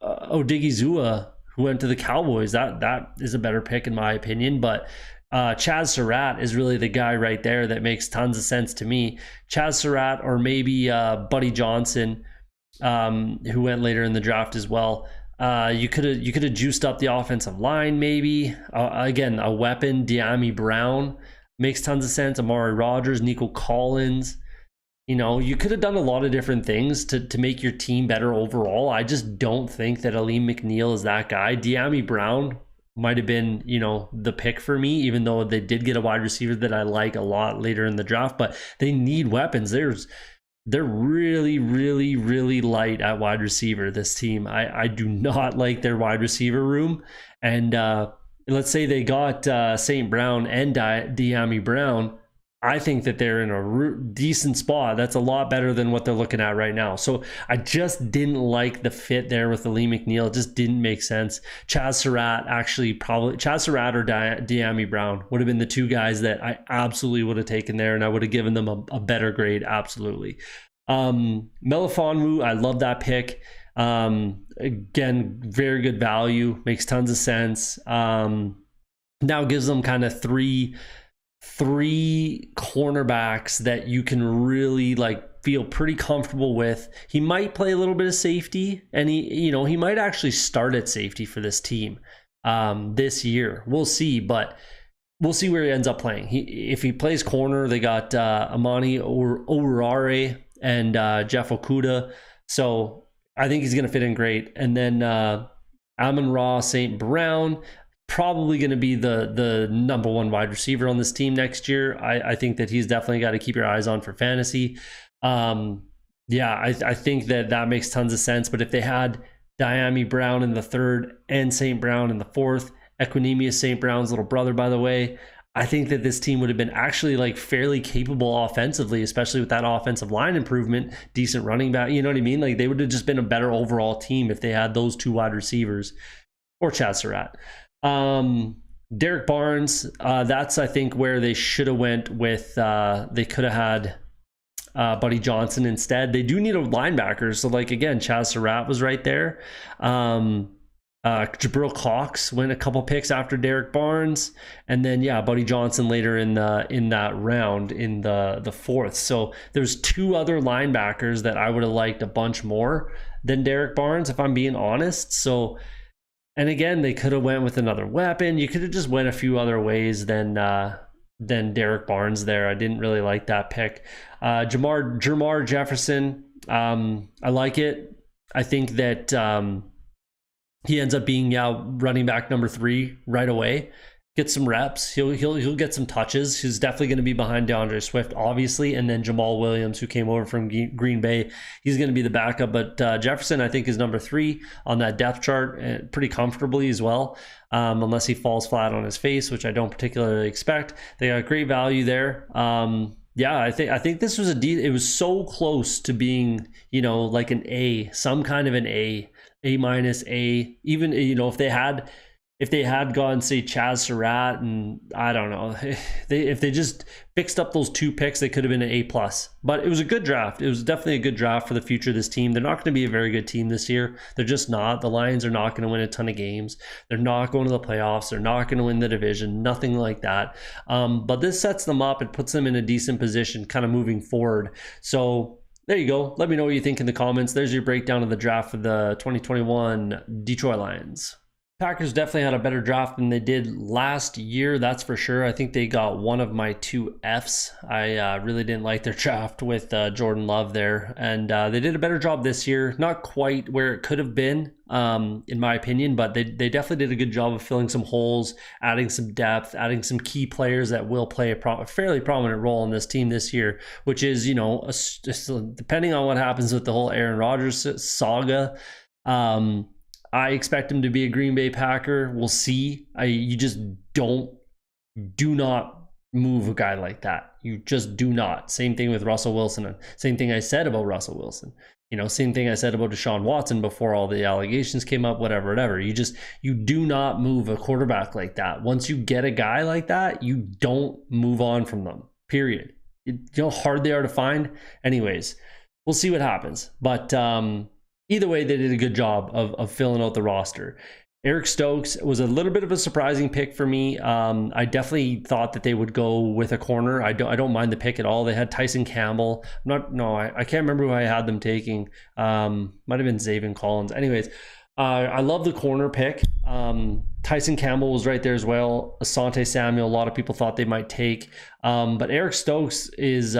Odigizua, who went to the Cowboys, that is a better pick in my opinion. But Chaz Surratt is really the guy right there that makes tons of sense to me. Chaz Surratt, or maybe Buddy Johnson, who went later in the draft as well. You could have juiced up the offensive line, maybe. Again, a weapon, De'Ami Brown makes tons of sense. Amari Rodgers, Nico Collins. You know, you could have done a lot of different things to make your team better overall. I just don't think that Aleem McNeil is that guy. De'Ami Brown might have been, you know, the pick for me, even though they did get a wide receiver that I like a lot later in the draft. But they need weapons. They're really, really, really light at wide receiver, this team. I do not like their wide receiver room. And let's say they got St. Brown and De'Ami Brown. I think that they're in a decent spot. That's a lot better than what they're looking at right now. So I just didn't like the fit there with Aleem McNeil. It just didn't make sense. Chaz Surratt or De'Ami Brown would have been the two guys that I absolutely would have taken there, and I would have given them a better grade, absolutely. Melifonwu, I love that pick. Again, very good value, makes tons of sense. Now gives them kind of three cornerbacks that you can really like feel pretty comfortable with. He might play a little bit of safety, and he might actually start at safety for this team this year. We'll see, but we'll see where he ends up playing. If he plays corner, they got Amani Oruwariye and Jeff Okudah. So I think he's going to fit in great. And then Amon-Ra St. Brown, probably going to be the number one wide receiver on this team next year. I think that he's definitely got to keep your eyes on for fantasy. I think that makes tons of sense. But if they had Dyami Brown in the third and St. Brown in the fourth, Equinemius St. Brown's little brother, by the way, I think that this team would have been actually like fairly capable offensively, especially with that offensive line improvement, decent running back. You know what I mean? Like they would have just been a better overall team if they had those two wide receivers or Chad Surratt. Derek Barnes, that's I think where they should have went with. They could have had Buddy Johnson instead. They do need a linebacker, so like again, Chad Surratt was right there. Jabril Cox went a couple picks after Derek Barnes, and then Buddy Johnson later in that round in the fourth. So there's two other linebackers that I would have liked a bunch more than Derek Barnes, if I'm being honest. So, and again, they could have went with another weapon. You could have just went a few other ways than Derek Barnes there. I didn't really like that pick. Jermar Jefferson, I like it. I think that he ends up being running back number 3 right away. Get some reps. He'll get some touches. He's definitely going to be behind DeAndre Swift, obviously, and then Jamal Williams, who came over from Green Bay. He's going to be the backup, but Jefferson, I think, is number 3 on that depth chart, pretty comfortably as well, unless he falls flat on his face, which I don't particularly expect. They got great value there. I think this was it was so close to being, like an A, some kind of an A minus A. Even, if they had gone, say, Chaz Surratt, and I don't know, if they just fixed up those 2 picks, they could have been an A plus. But it was a good draft. It was definitely a good draft for the future of this team. They're not going to be a very good team this year. They're just not. The Lions are not going to win a ton of games. They're not going to the playoffs. They're not going to win the division. Nothing like that. But this sets them up. It puts them in a decent position kind of moving forward. So there you go. Let me know what you think in the comments. There's your breakdown of the draft for the 2021 Detroit Lions. Packers definitely had a better draft than they did last year, that's for sure. I think they got one of my 2 Fs. I really didn't like their draft with Jordan Love there, and they did a better job this year. Not quite where it could have been, in my opinion, but they definitely did a good job of filling some holes, adding some depth, adding some key players that will play a fairly prominent role in this team this year, which is, just depending on what happens with the whole Aaron Rodgers saga. I expect him to be a Green Bay Packer. We'll see. You just do not move a guy like that. You just do not. Same thing with Russell Wilson. Same thing I said about Russell Wilson. Same thing I said about Deshaun Watson before all the allegations came up, whatever. You do not move a quarterback like that. Once you get a guy like that, you don't move on from them, period. You know how hard they are to find? Anyways, we'll see what happens. But, either way, they did a good job of filling out the roster. Eric Stokes was a little bit of a surprising pick for me. I definitely thought that they would go with a corner. I don't mind the pick at all. They had Tyson Campbell. I can't remember who I had them taking. Might have been Zaven Collins. Anyways, I love the corner pick. Tyson Campbell was right there as well. Asante Samuel, a lot of people thought they might take. But Eric Stokes is...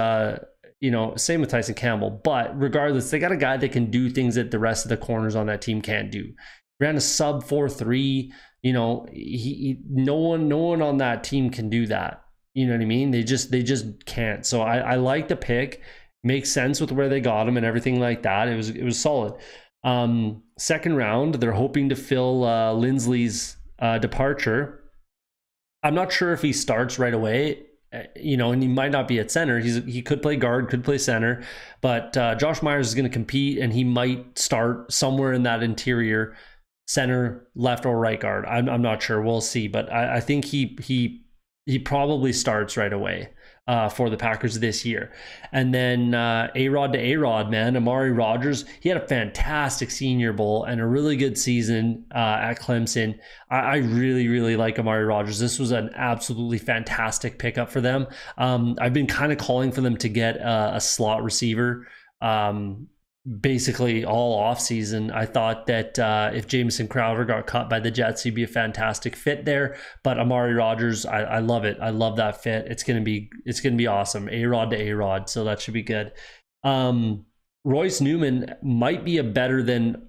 same with Tyson Campbell, but regardless, they got a guy that can do things that the rest of the corners on that team can't do. Ran a sub 4.3. No one on that team can do that. You know what I mean? They just can't. So I like the pick. Makes sense with where they got him and everything like that. It was solid. Second round, they're hoping to fill Lindsley's departure. I'm not sure if he starts right away. And he might not be at center. He could play guard, could play center, but Josh Myers is going to compete, and he might start somewhere in that interior, center, left or right guard. I'm not sure. We'll see, but I think he he probably starts right away for the Packers this year. And then A-Rod to A-Rod, man, Amari Rodgers, he had a fantastic Senior Bowl and a really good season at Clemson. I really, really like Amari Rodgers. This was an absolutely fantastic pickup for them. I've been kind of calling for them to get a slot receiver basically all offseason. I thought that if Jamison Crowder got cut by the Jets, he'd be a fantastic fit there. But Amari Rodgers, I love it. I love that fit. It's gonna be awesome. A-Rod to A-Rod, so that should be good. Royce Newman might be a better than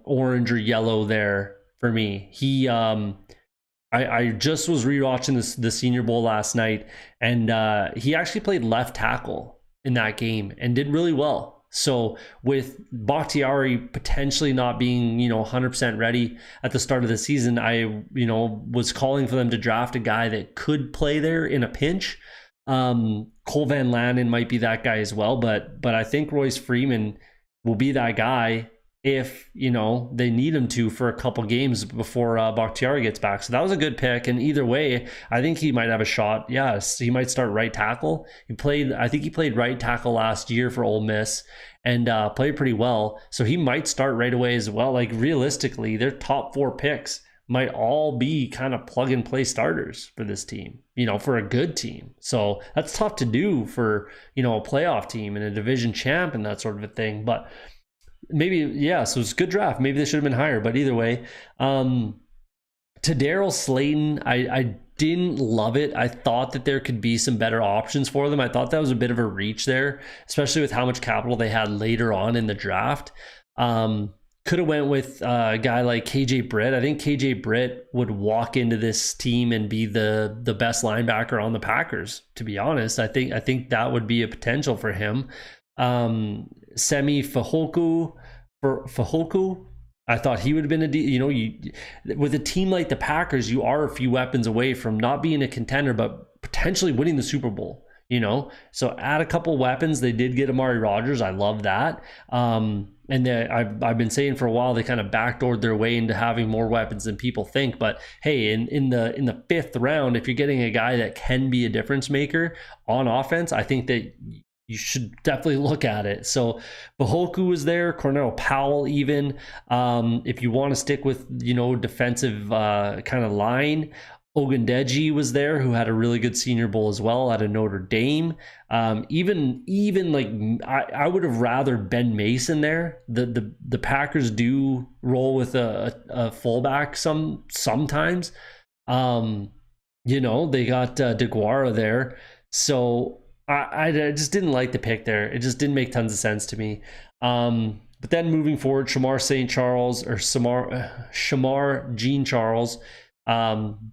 orange or yellow there for me. He I just was rewatching the Senior Bowl last night, and he actually played left tackle in that game and did really well. So with Bakhtiari potentially not being, 100% ready at the start of the season, I, was calling for them to draft a guy that could play there in a pinch. Cole Van Lanen might be that guy as well, but I think Royce Freeman will be that guy if, they need him to for a couple games before Bakhtiari gets back. So that was a good pick. And either way, I think he might have a shot. Yes, he might start right tackle. I think he played right tackle last year for Ole Miss and played pretty well. So he might start right away as well. Like realistically, their top 4 picks might all be kind of plug and play starters for this team, for a good team. So that's tough to do for, a playoff team and a division champ and that sort of a thing. But maybe, yeah, so it's a good draft. Maybe they should have been higher, but either way, to Darryl Slayton, I didn't love it. I thought that there could be some better options for them. I thought that was a bit of a reach there, especially with how much capital they had later on in the draft. Could have went with a guy like KJ Britt. I think KJ Britt would walk into this team and be the best linebacker on the Packers, to be honest. I think that would be a potential for him. Semi Fehoko, I thought he would have been with a team like the Packers, you are a few weapons away from not being a contender, but potentially winning the Super Bowl, So add a couple weapons. They did get Amari Rodgers. I love that. And I've been saying for a while, they kind of backdoored their way into having more weapons than people think. But hey, in the 5th round, if you're getting a guy that can be a difference maker on offense, I think that you should definitely look at it. So Bahoku was there, Cornell Powell even. If you want to stick with, defensive kind of line, Ogundeji was there, who had a really good Senior Bowl as well out of Notre Dame. Even like I would have rather Ben Mason there. The Packers do roll with a fullback sometimes. They got DeGuara there. So I just didn't like the pick there. It just didn't make tons of sense to me. But then moving forward, Shamar St. Charles or Shamar Jean Charles,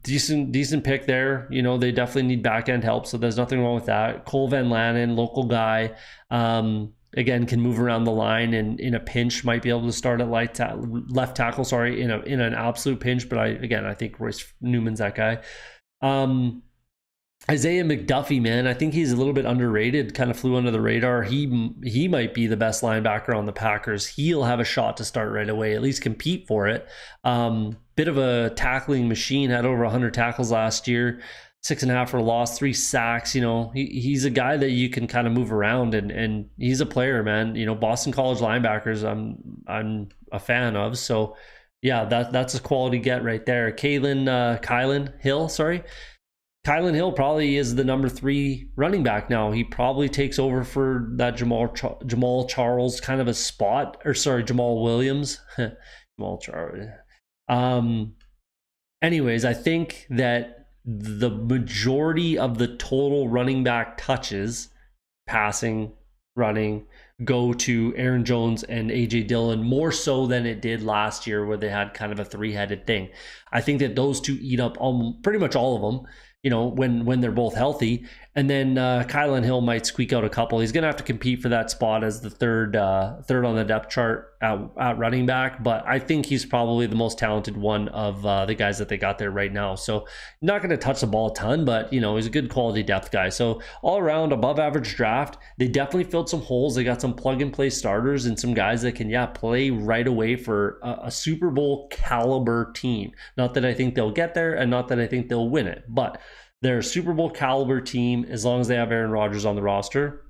decent pick there. They definitely need back end help, so there's nothing wrong with that. Cole Van Lanen, local guy, again can move around the line and in a pinch might be able to start at left tackle. Sorry, in an absolute pinch. But I think Royce Newman's that guy. Isaiah McDuffie, man, I think he's a little bit underrated, kind of flew under the radar. He might be the best linebacker on the Packers. He'll have a shot to start right away, at least compete for it. Bit of a tackling machine, had over 100 tackles last year, 6.5 for a loss, 3 sacks. He's a guy that you can kind of move around, and he's a player, man. Boston College linebackers, I'm a fan of. So yeah, that's a quality get right there. Kylan Hill, sorry. Kylan Hill probably is the number 3 running back now. He probably takes over for that Jamal Charles kind of a spot, or sorry, Jamal Williams. Jamal Charles. Anyways, I think that the majority of the total running back touches, passing, running, go to Aaron Jones and AJ Dillon, more so than it did last year where they had kind of a 3-headed thing. I think that those two eat up pretty much all of them, when they're both healthy. And then Kylan Hill might squeak out a couple. He's going to have to compete for that spot as the third on the depth chart at running back. But I think he's probably the most talented one of the guys that they got there right now. So not going to touch the ball a ton, but he's a good quality depth guy. So all around above average draft. They definitely filled some holes. They got some plug and play starters and some guys that can play right away for a Super Bowl caliber team. Not that I think they'll get there, and not that I think they'll win it, but they're a Super Bowl caliber team as long as they have Aaron Rodgers on the roster.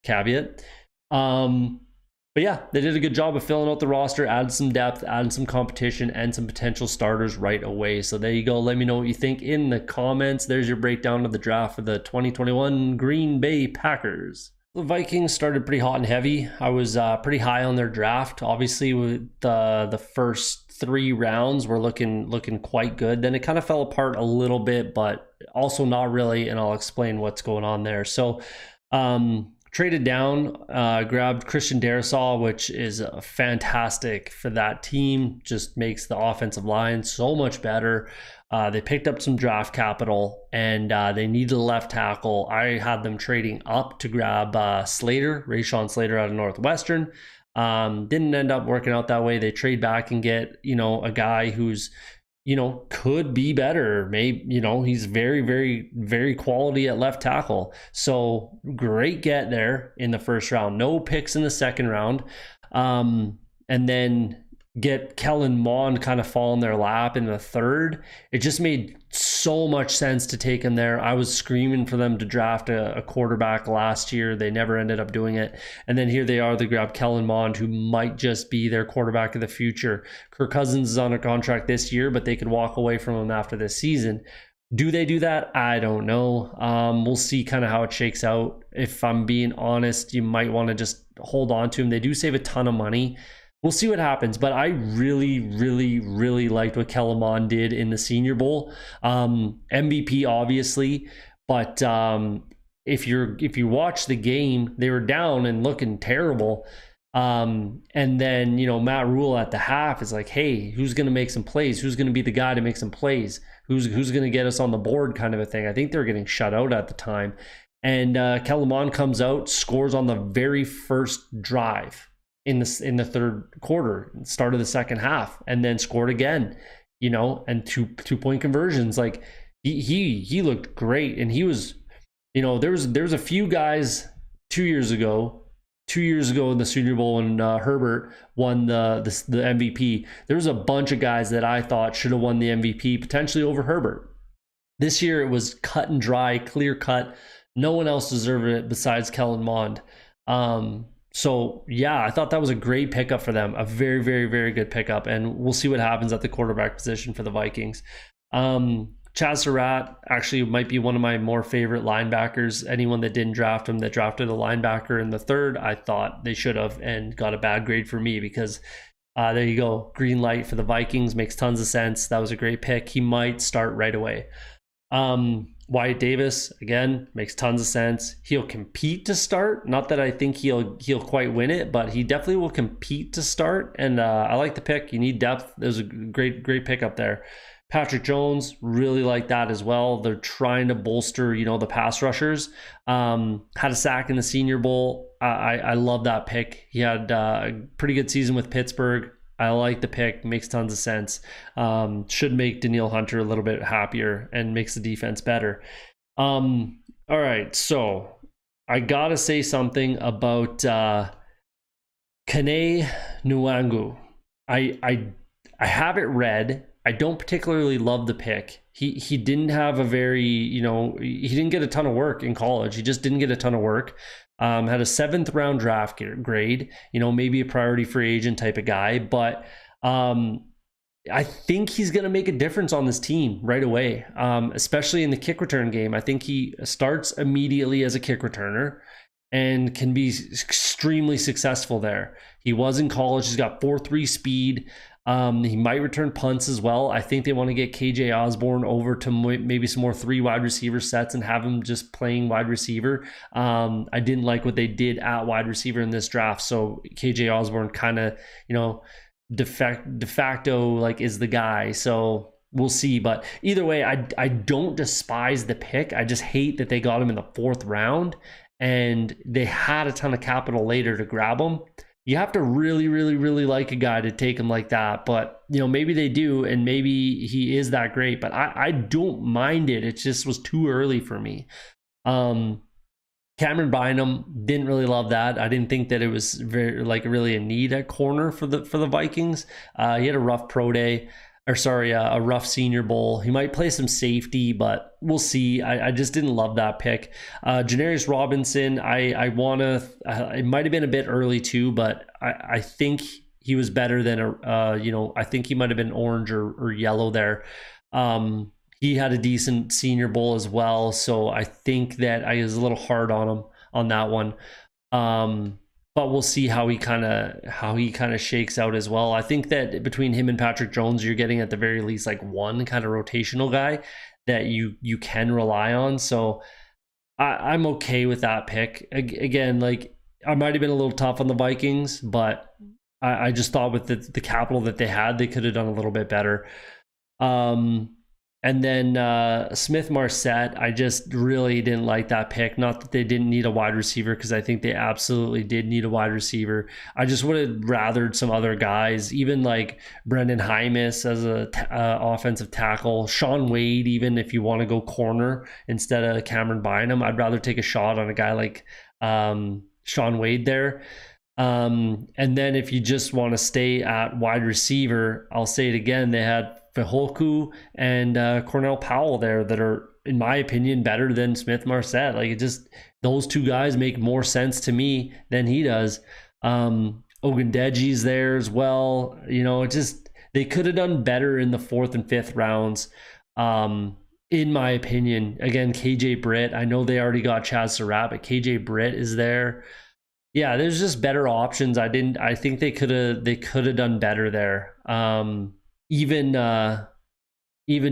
Caveat. But yeah, they did a good job of filling out the roster, added some depth, added some competition, and some potential starters right away. So there you go. Let me know what you think in the comments. There's your breakdown of the draft for the 2021 Green Bay Packers. The Vikings started pretty hot and heavy. I was pretty high on their draft. Obviously, with the first 3 rounds were looking quite good. Then it kind of fell apart a little bit, but also not really. And I'll explain what's going on there. So, traded down, grabbed Christian Darrisaw, which is fantastic for that team. Just makes the offensive line so much better. They picked up some draft capital, and they needed a left tackle. I had them trading up to grab Rashawn Slater out of Northwestern. Didn't end up working out that way. They trade back and get, a guy who's, could be better. Maybe, he's very, very, very quality at left tackle. So great get there in the first round. No picks in the second round. And then get Kellen Mond kind of fall in their lap in the third. It just made so much sense to take him there. I was screaming for them to draft a quarterback last year. They never ended up doing it. And then here they are, they grab Kellen Mond, who might just be their quarterback of the future. Kirk Cousins is under contract this year, but they could walk away from him after this season. Do they do that? I don't know. We'll see kind of how it shakes out. If I'm being honest, you might want to just hold on to him. They do save a ton of money. We'll see what happens, but I really, really, really liked what Kellen Mond did in the Senior Bowl. MVP, obviously, but if you watch the game, they were down and looking terrible. And then, Matt Rule at the half is like, hey, who's going to make some plays? Who's going to be the guy to make some plays? Who's going to get us on the board kind of a thing? I think they were getting shut out at the time. And Kellen Mond comes out, scores on the very first drive in the third quarter, start of the second half, and then scored again, and two-point conversions. Like he looked great, and he was, there's a few guys 2 years ago in the Senior Bowl when Herbert won the MVP. There was a bunch of guys that I thought should have won the MVP, potentially over Herbert. This year it was cut and dry, clear cut. No one else deserved it besides Kellen Mond. So yeah, I thought that was a great pickup for them. A very, very, very good pickup. And we'll see what happens at the quarterback position for the Vikings. Chaz Surratt actually might be one of my more favorite linebackers. Anyone that didn't draft him, that drafted a linebacker in the third, I thought they should have, and got a bad grade for me because there you go. Green light for the Vikings. Makes tons of sense. That was a great pick. He might start right away. Wyatt Davis, again, makes tons of sense. He'll compete to start. Not that I think he'll quite win it, but he definitely will compete to start. And I like the pick. You need depth. There's a great pickup there. Patrick Jones, really like that as well. They're trying to bolster, the pass rushers. Had a sack in the Senior Bowl. I love that pick. He had a pretty good season with Pittsburgh. I like the pick. Makes tons of sense. Should make Danielle Hunter a little bit happier and makes the defense better. All right, so I gotta say something about Kene Nwangu. I have it read. I don't particularly love the pick. He didn't have a very, he didn't get a ton of work in college. He just didn't get a ton of work. Had a 7th round draft grade, maybe a priority free agent type of guy, but I think he's going to make a difference on this team right away, especially in the kick return game. I think he starts immediately as a kick returner and can be extremely successful there. He was in college. He's got 4.3 speed. He might return punts as well. I think they want to get KJ Osborne over to maybe some more 3 wide receiver sets and have him just playing wide receiver. I didn't like what they did at wide receiver in this draft. So KJ Osborne kind of, de facto like is the guy. So we'll see. But either way, I don't despise the pick. I just hate that they got him in the 4th round and they had a ton of capital later to grab him. You have to really, really, really like a guy to take him like that. But, maybe they do, and maybe he is that great. But I don't mind it. It just was too early for me. Cameron Bynum, didn't really love that. I didn't think that it was really a need at corner for the Vikings. He had a rough pro day. A rough Senior Bowl. He might play some safety, but we'll see. I just didn't love that pick. Janarius Robinson, it might have been a bit early too, but I think he was better than I think he might have been orange or yellow there. He had a decent Senior Bowl as well, so I think that I was a little hard on him on that one. But we'll see how he kind of shakes out as well. I think that between him and Patrick Jones, you're getting at the very least like one kind of rotational guy that you can rely on. So I'm okay with that pick. Again, like I might have been a little tough on the Vikings, but I just thought with the capital that they had, they could have done a little bit better. And then Smith Marset, I just really didn't like that pick. Not that they didn't need a wide receiver, because I think they absolutely did need a wide receiver. I just would have rathered some other guys, even like Brendan Hymus as a offensive tackle. Sean Wade, even if you want to go corner instead of Cameron Bynum, I'd rather take a shot on a guy like Sean Wade there. And then if you just want to stay at wide receiver, I'll say it again, they had Fehulku and Cornell Powell there that are, in my opinion, better than Smith Marset. Like, it just, those two guys make more sense to me than he does. Ogundeji's there as well. It just, they could have done better in the 4th and 5th rounds. In my opinion, again, KJ Britt, I know they already got Chaz Surratt, but KJ Britt is there. Yeah, there's just better options. I think they could have done better there. Even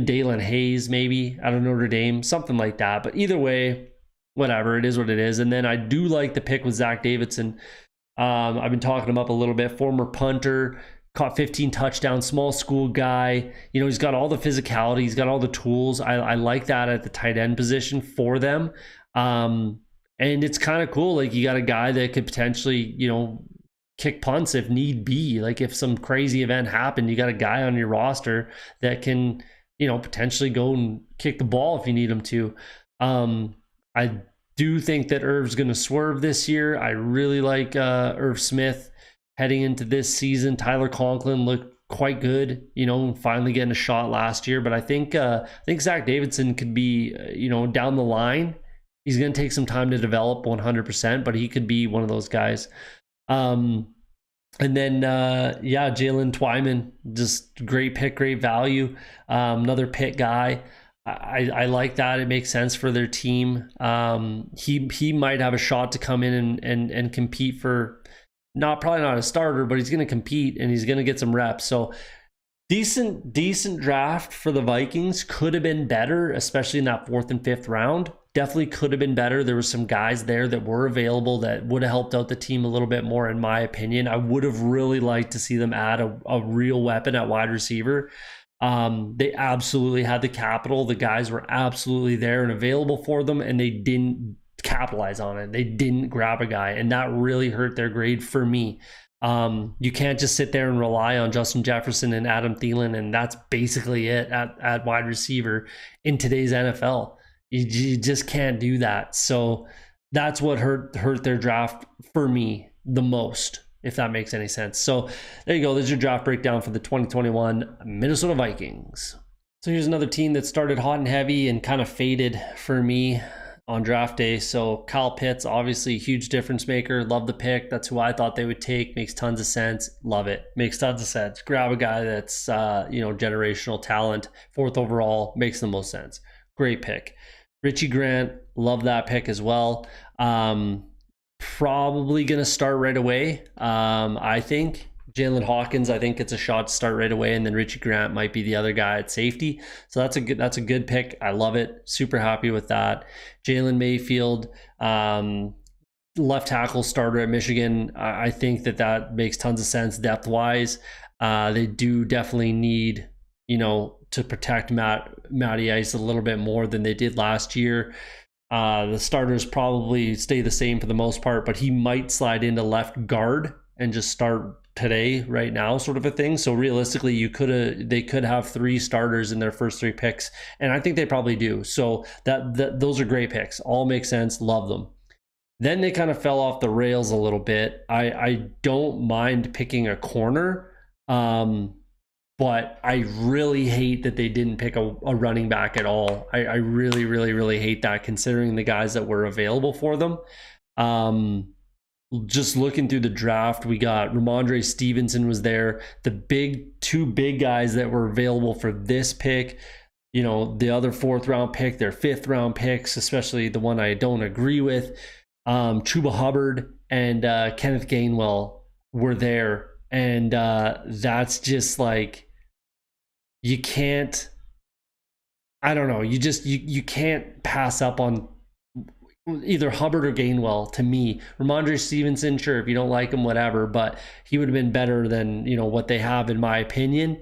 Dalen Hayes, maybe, out of Notre Dame, something like that. But either way, whatever, it is what it is. And then I do like the pick with Zach Davidson. I've been talking him up a little bit. Former punter, caught 15 touchdowns, small school guy. He's got all the physicality. He's got all the tools. I like that at the tight end position for them. And it's kind of cool. Like, you got a guy that could potentially, kick punts if need be. Like, if some crazy event happened, you got a guy on your roster that can, potentially go and kick the ball if you need him to. I do think that Irv's going to swerve this year. I really like Irv Smith heading into this season. Tyler Conklin looked quite good, finally getting a shot last year. But I think Zach Davidson could be, down the line. He's going to take some time to develop 100%, but he could be one of those guys. And then, Jalen Twyman, just great pick, great value. Another Pitt guy. I like that. It makes sense for their team. He might have a shot to come in and compete for, probably not a starter, but he's going to compete and he's going to get some reps. So decent draft for the Vikings. Could have been better, especially in that 4th and 5th round. Definitely could have been better. There were some guys there that were available that would have helped out the team a little bit more, in my opinion. I would have really liked to see them add a real weapon at wide receiver. They absolutely had the capital. The guys were absolutely there and available for them, and they didn't capitalize on it. They didn't grab a guy, and that really hurt their grade for me. You can't just sit there and rely on Justin Jefferson and Adam Thielen, and that's basically it at wide receiver in today's NFL. You just can't do that. So that's what hurt their draft for me the most, if that makes any sense. So there you go. There's your draft breakdown for the 2021 Minnesota Vikings. So here's another team that started hot and heavy and kind of faded for me on draft day. So Kyle Pitts, obviously a huge difference maker. Love the pick. That's who I thought they would take. Makes tons of sense. Love it. Makes tons of sense. Grab a guy that's generational talent. 4th overall. Makes the most sense. Great pick. Richie Grant, love that pick as well. Probably going to start right away. I think Jalen Hawkins, I think it's a shot to start right away, and then Richie Grant might be the other guy at safety. So that's a good pick. I love it. Super happy with that. Jalen Mayfield, left tackle starter at Michigan. I think that makes tons of sense depth wise. They do definitely need to protect Matty Ice a little bit more than they did last year. The starters probably stay the same for the most part, but he might slide into left guard and just start today, right now, sort of a thing. So realistically, they could have 3 starters in their first 3 picks, and I think they probably do. So those are great picks. All make sense. Love them. Then they kind of fell off the rails a little bit. I don't mind picking a corner, but I really hate that they didn't pick a running back at all. I really, really, really hate that, considering the guys that were available for them. Just looking through the draft, we got Ramondre Stevenson was there. The 2 big guys that were available for this pick, the other 4th round pick, their 5th round picks, especially the one I don't agree with, Chuba Hubbard and Kenneth Gainwell were there. And that's just like, you can't, I don't know, you can't pass up on either Hubbard or Gainwell. To me, Ramondre Stevenson, sure, if you don't like him, whatever, but he would have been better than what they have, in my opinion.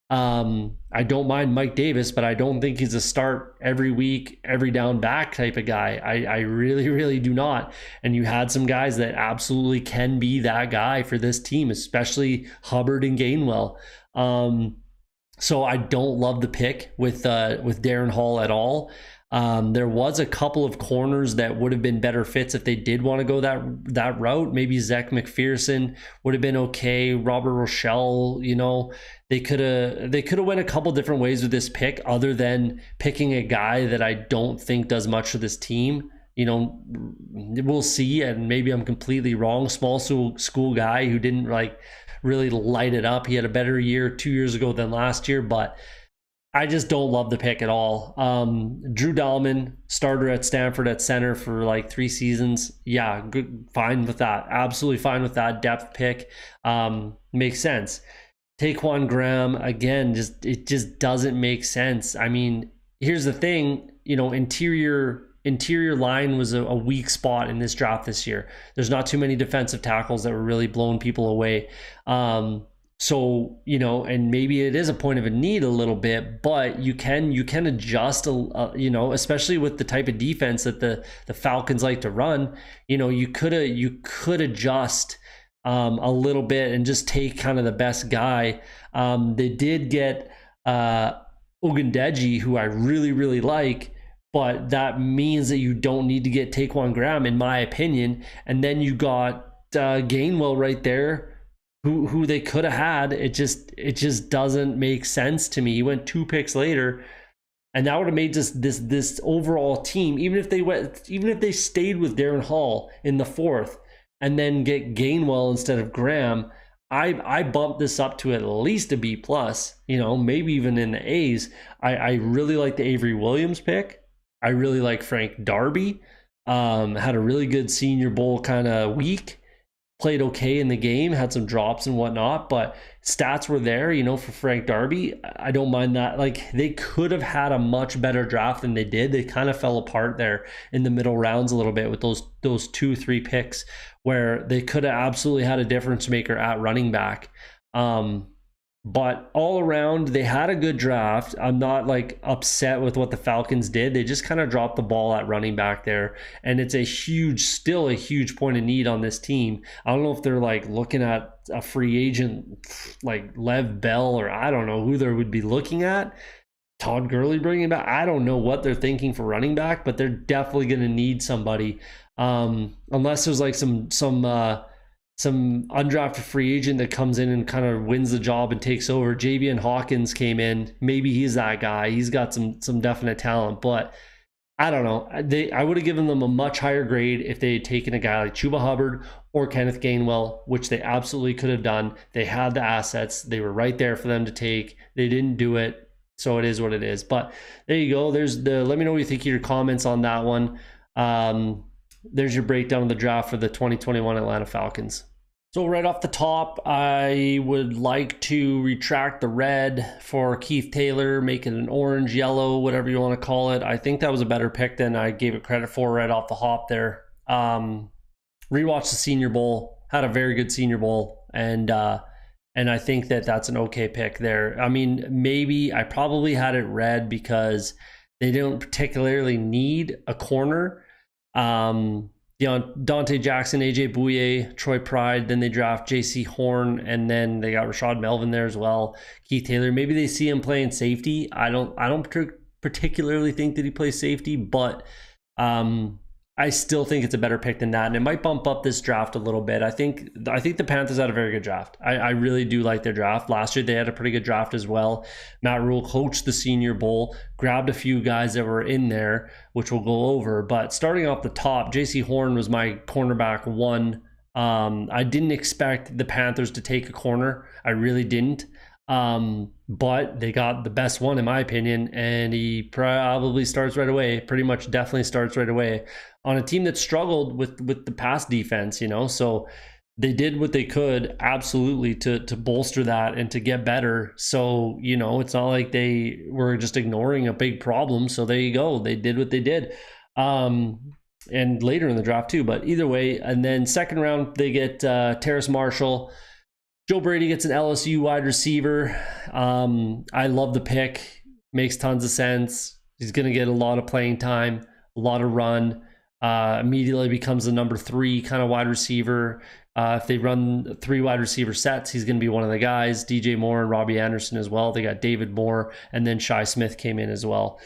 I don't mind Mike Davis, but I don't think he's a start every week, every down back type of guy. I really, really do not. And you had some guys that absolutely can be that guy for this team, especially Hubbard and Gainwell. So I don't love the pick with Darren Hall at all. There was a couple of corners that would have been better fits if they did want to go that route. Maybe Zach McPherson would have been okay. Robert Rochelle, they could have went a couple different ways with this pick, other than picking a guy that I don't think does much for this team. We'll see, and maybe I'm completely wrong. Small school guy who didn't really light it up. He had a better year 2 years ago than last year, but I just don't love the pick at all. Drew Dahlman, starter at Stanford at center for 3 seasons. Yeah, good, fine with that. Absolutely fine with that. Depth pick. Makes sense. Taquan Graham, again, it just doesn't make sense. I mean, here's the thing, interior line was a weak spot in this draft this year. There's not too many defensive tackles that were really blowing people away. So, and maybe it is a point of a need a little bit, but you can adjust, especially with the type of defense that the Falcons like to run. You could adjust a little bit and just take kind of the best guy. They did get Ogundeji, who I really, really like, but that means that you don't need to get Taquan Graham, in my opinion. And then you got Gainwell right there, who they could have had. It just doesn't make sense to me. He went 2 picks later, and that would have made this overall team, even if they stayed with Darren Hall in the 4th and then get Gainwell instead of Graham, I bumped this up to at least a B+, maybe even in the A's. I really like the Avery Williams pick. I really like Frank Darby. Had a really good Senior Bowl kind of week. Played okay in the game, had some drops and whatnot, but stats were there, for Frank Darby. I don't mind that. They could have had a much better draft than they did. They kind of fell apart there in the middle rounds a little bit with those 2-3 picks, where they could have absolutely had a difference maker at running back. But all around, they had a good draft. I'm not upset with what the Falcons did. They just kind of dropped the ball at running back there. And it's still a huge point of need on this team. I don't know if they're looking at a free agent like Lev Bell, or I don't know who they would be looking at. Todd Gurley bringing back. I don't know what they're thinking for running back, but they're definitely going to need somebody. Unless there's some undrafted free agent that comes in and kind of wins the job and takes over. Javian Hawkins came in. Maybe he's that guy. He's got some definite talent, but I don't know. I would have given them a much higher grade if they had taken a guy like Chuba Hubbard or Kenneth Gainwell, which they absolutely could have done. They had the assets. They were right there for them to take. They didn't do it, so it is what it is. But there you go. Let me know what you think of your comments on that one. There's your breakdown of the draft for the 2021 Atlanta Falcons. So right off the top, I would like to retract the red for Keith Taylor, make it an orange, yellow, whatever you want to call it. I think that was a better pick than I gave it credit for right off the hop there. Rewatched the Senior Bowl, had a very good Senior Bowl, and And I think that that's an okay pick there. I mean, maybe I probably had it read because they don't particularly need a corner. Dante Jackson, AJ Bouye, Troy Pride, then they draft JC Horn, and then they got Rashad Melvin there as well. Keith Taylor, maybe they see him playing safety. I don't particularly think that he plays safety, but I still think it's a better pick than that, and it might bump up this draft a little bit. I think the Panthers had a very good draft. I really do like their draft. Last year they had a pretty good draft as well. Matt Rule coached the Senior Bowl, grabbed a few guys that were in there, which we'll go over. But starting off the top, JC Horn was my cornerback one. I didn't expect the Panthers to take a corner. I really didn't. But they got the best one in my opinion, and he probably starts right away. Pretty much definitely starts right away on a team that struggled with the pass defense, so they did what they could absolutely to bolster that and to get better. So, it's not like they were just ignoring a big problem. So there you go. They did what they did. And later in the draft too, but either way. And then second round, they get Terrace Marshall. Joe Brady gets an LSU wide receiver. I love the pick. Makes tons of sense. He's going to get a lot of playing time, a lot of run. Immediately becomes the number 3 kind of wide receiver. If they run 3 wide receiver sets, he's going to be one of the guys. DJ Moore and Robbie Anderson as well. They got David Moore, and then Shi Smith came in as well.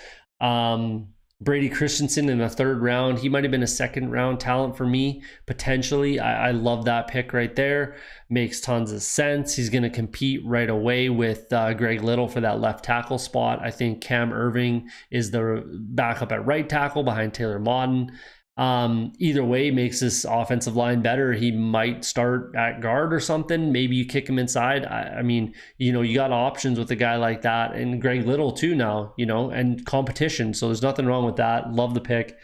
Brady Christensen in the third round. He might have been a second round talent for me, potentially. I love that pick right there. Makes tons of sense. He's going to compete right away with Greg Little for that left tackle spot. I think Cam Irving is the backup at right tackle behind Taylor Modden. Either way makes this offensive line better. He might start at guard or something. Maybe you kick him inside. I mean, you got options with a guy like that, and Greg Little too now, and competition. So there's nothing wrong with that. Love the pick.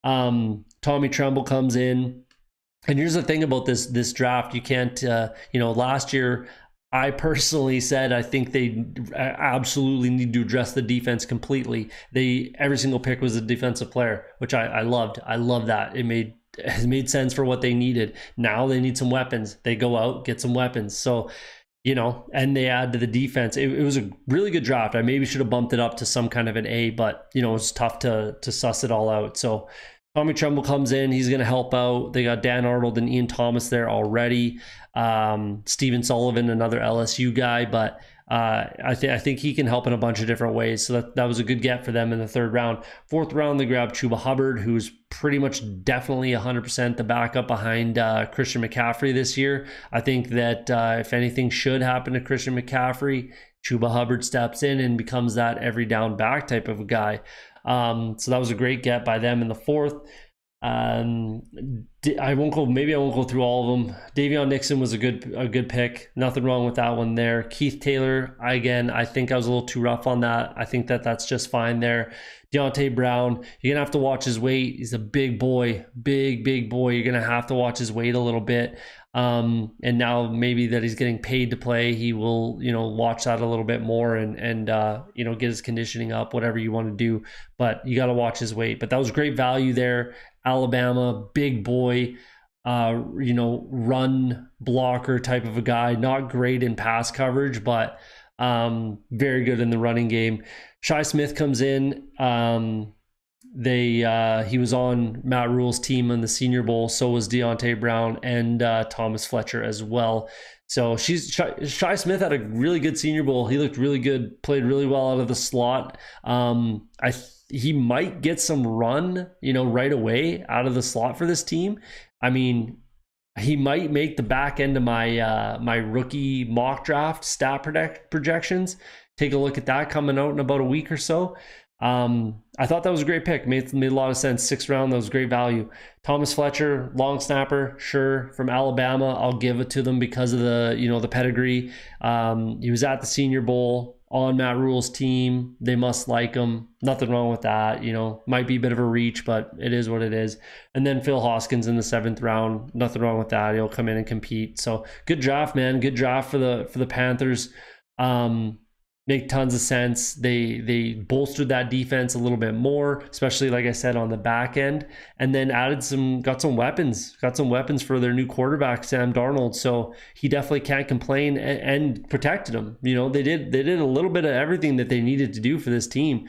Tommy Tremble comes in. And here's the thing about this draft. You can't, last year I personally said I think they absolutely need to address the defense completely. Every single pick was a defensive player, which I loved. I love that. It has made sense for what they needed. Now they need some weapons. They go out, get some weapons. So, and they add to the defense. It was a really good draft. I maybe should have bumped it up to some kind of an A, but it's tough to suss it all out. So Tommy Tremble comes in. He's going to help out. They got Dan Arnold and Ian Thomas there already. Stephen Sullivan, another LSU guy, but I think he can help in a bunch of different ways. So that was a good get for them in the third round. Fourth round, they grabbed Chuba Hubbard, who's pretty much definitely 100% the backup behind Christian McCaffrey this year. I think that if anything should happen to Christian McCaffrey, Chuba Hubbard steps in and becomes that every down back type of a guy. So that was a great get by them in the fourth. I won't go through all of them. Davion Nixon was a good pick. Nothing wrong with that one there. Keith Taylor, again, I think I was a little too rough on that. I think that's just fine there. Deontay Brown, you're gonna have to watch his weight. He's a big boy, big boy. You're gonna have to watch his weight a little bit. And now maybe that he's getting paid to play, he will, watch that a little bit more and get his conditioning up, whatever you want to do. But you got to watch his weight. But that was great value there. Alabama, big boy, run blocker type of a guy. Not great in pass coverage, but very good in the running game. Shi Smith comes in. He was on Matt Rule's team in the Senior Bowl. So was Deontay Brown and Thomas Fletcher as well. So Shi Smith had a really good Senior Bowl. He looked really good, played really well out of the slot. He might get some run, right away out of the slot for this team. I mean, he might make the back end of my rookie mock draft stat projections. Take a look at that coming out in about a week or so. I thought that was a great pick. Made a lot of sense. 6th round, that was great value. Thomas Fletcher, long snapper, sure, from Alabama. I'll give it to them because of the pedigree. He was at the Senior Bowl on Matt Rule's team. They must like him. Nothing wrong with that. Might be a bit of a reach, but it is what it is. And then Phil Hoskins in the 7th round. Nothing wrong with that. He'll come in and compete. So good draft, man. Good draft for the Panthers. make tons of sense. They bolstered that defense a little bit more, especially like I said on the back end, and then got some weapons for their new quarterback Sam Darnold. So he definitely can't complain, and protected him. You know, they did a little bit of everything that they needed to do for this team.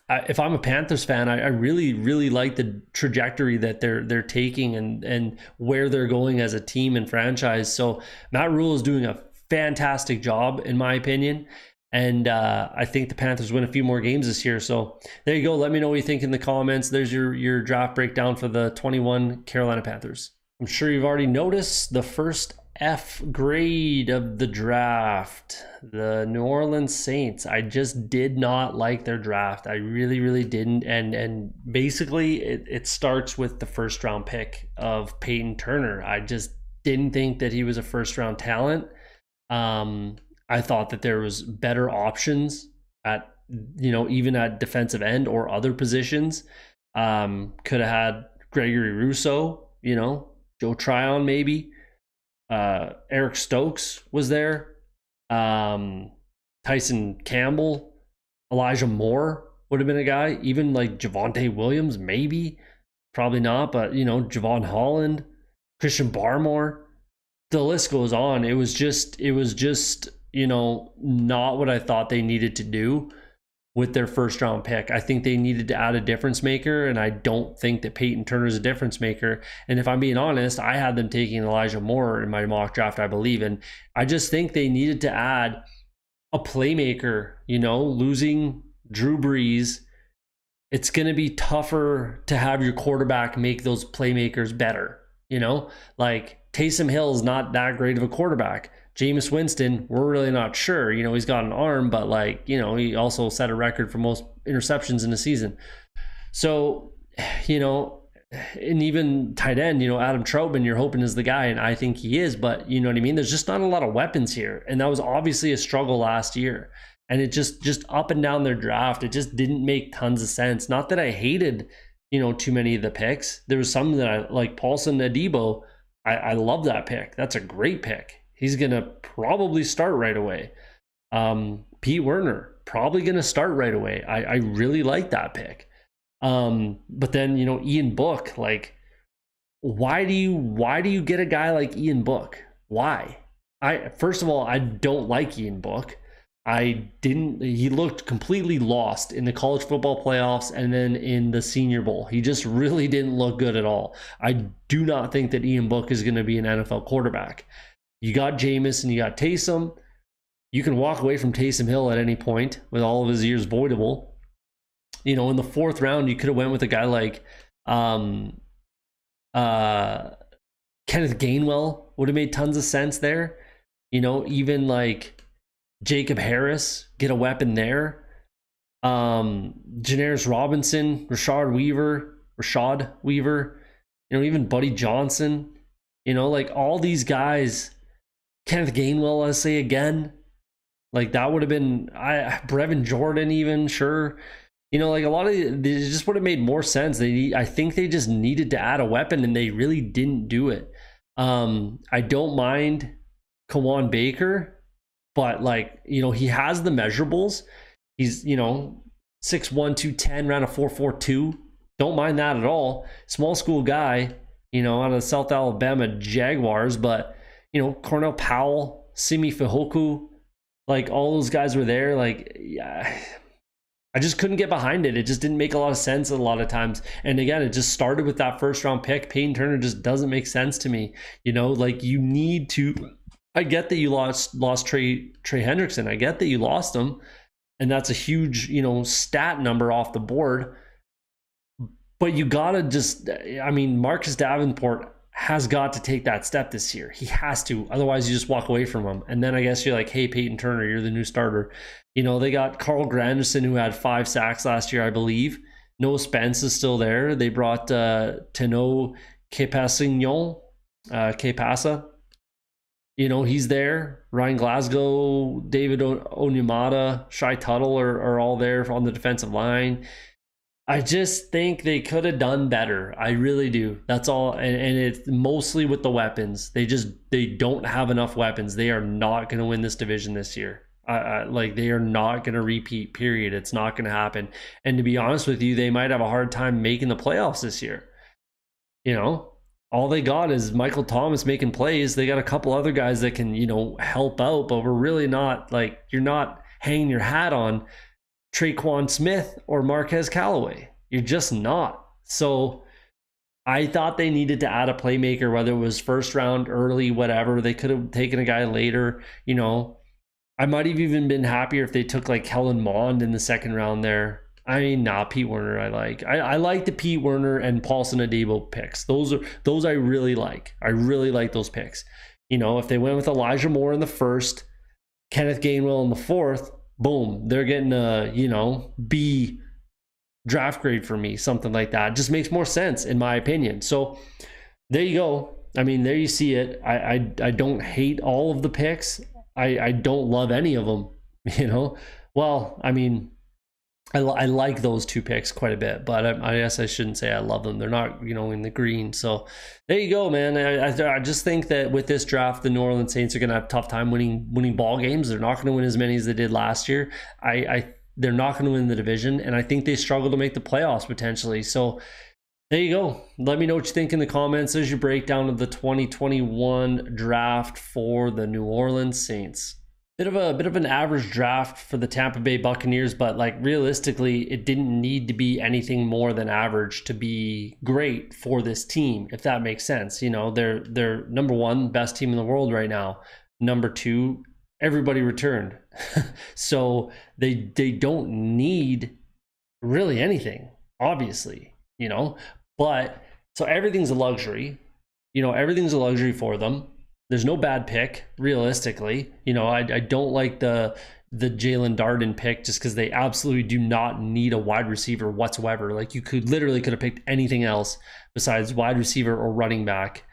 If I'm a Panthers fan, I really, really like the trajectory that they're taking and where they're going as a team and franchise. So Matt Rule is doing a fantastic job, in my opinion. And I think the Panthers win a few more games this year. So there you go. Let me know what you think in the comments. There's your draft breakdown for the 21 Carolina Panthers. I'm sure you've already noticed the first F grade of the draft, the New Orleans Saints. I just did not like their draft. I really, really didn't. And basically it starts with the first round pick of Peyton Turner. I just didn't think that he was a first round talent. I thought that there was better options at, even at defensive end or other positions. Could have had Gregory Rousseau, Joe Tryon maybe. Eric Stokes was there. Tyson Campbell, Elijah Moore would have been a guy. Even like Javonte Williams, maybe. Probably not, but Javon Holland, Christian Barmore. The list goes on. It was just not what I thought they needed to do with their first round pick. I think they needed to add a difference maker, and I don't think that Peyton Turner is a difference maker. And if I'm being honest, I had them taking Elijah Moore in my mock draft, I believe. And I just think they needed to add a playmaker, losing Drew Brees. It's going to be tougher to have your quarterback make those playmakers better, like Taysom Hill is not that great of a quarterback. Jameis Winston, we're really not sure. He's got an arm, but he also set a record for most interceptions in the season. So, and even tight end, Adam Troutman, you're hoping is the guy, and I think he is, but you know what I mean? There's just not a lot of weapons here. And that was obviously a struggle last year. And it just up and down their draft, it just didn't make tons of sense. Not that I hated, too many of the picks. There was some that I like. Paulson Adebo, I love that pick. That's a great pick. He's going to probably start right away. Pete Werner, probably going to start right away. I really like that pick. But then, Ian Book, why do you get a guy like Ian Book? Why? First of all, I don't like Ian Book. He looked completely lost in the college football playoffs and then in the Senior Bowl. He just really didn't look good at all. I do not think that Ian Book is going to be an NFL quarterback. You got Jameis and you got Taysom. You can walk away from Taysom Hill at any point with all of his years voidable. In the fourth round, you could have went with a guy like Kenneth Gainwell would have made tons of sense there. Even like Jacob Harris, get a weapon there. Janaris Robinson, Rashad Weaver, even Buddy Johnson, all these guys. Kenneth Gainwell, I say again, that would have been Brevin Jordan, even sure, a lot of it just would have made more sense. I think they just needed to add a weapon, and they really didn't do it. I don't mind Kawan Baker, but he has the measurables. He's 6'1", 210, ran a 4.42. Don't mind that at all. Small school guy, out of the South Alabama Jaguars, but. Cornell Powell, Simi Fehoko, all those guys were there. I just couldn't get behind it. It just didn't make a lot of sense a lot of times. And again, it just started with that first round pick. Peyton Turner just doesn't make sense to me. You need to. I get that you lost Trey Hendrickson. I get that you lost him, and that's a huge stat number off the board. But you gotta Marcus Davenport has got to take that step this year. He has to. Otherwise, you just walk away from him. And then I guess you're like, hey, Peyton Turner, you're the new starter. They got Carl Granderson, who had 5 sacks last year, I believe. Noah Spence is still there. They brought Teno Kepasignon, Kepasa. He's there. Ryan Glasgow, David Onyemata, Shai Tuttle are all there on the defensive line. I just think they could have done better. I really do. That's all. And it's mostly with the weapons. They don't have enough weapons. They are not going to win this division this year. Like, they are not going to repeat, period. It's not going to happen. And to be honest with you, they might have a hard time making the playoffs this year. You know, all they got is Michael Thomas making plays. They got a couple other guys that can, help out, but we're really not, like, you're not hanging your hat on Traquan Smith or Marquez Callaway. You're just not. So I thought they needed to add a playmaker, whether it was first round, early, whatever. They could have taken a guy later. I might have even been happier if they took like Kellen Mond in the second round there. I mean, Pete Werner I like. I like the Pete Werner and Paulson Adebo picks. Those I really like. I really like those picks. If they went with Elijah Moore in the first, Kenneth Gainwell in the fourth, boom, they're getting a, B draft grade for me, something like that. It just makes more sense in my opinion. So there you go. I mean, there you see it. I don't hate all of the picks. I don't love any of them, Well, I mean, I like those two picks quite a bit, but I guess I shouldn't say I love them. They're not, in the green. So there you go, man. I just think that with this draft, the New Orleans Saints are going to have a tough time winning ball games. They're not going to win as many as they did last year. They're not going to win the division, and I think they struggle to make the playoffs potentially. So there you go. Let me know what you think in the comments. There's your breakdown of the 2021 draft for the New Orleans Saints. Bit of an average draft for the Tampa Bay Buccaneers, but like realistically, it didn't need to be anything more than average to be great for this team, if that makes sense. They're number one, best team in the world right now. Number two, everybody returned. So they don't need really anything, obviously, but so everything's a luxury. Everything's a luxury for them. There's no bad pick, realistically. I don't like the Jalen Darden pick just because they absolutely do not need a wide receiver whatsoever. Like, you could have picked anything else besides wide receiver or running back.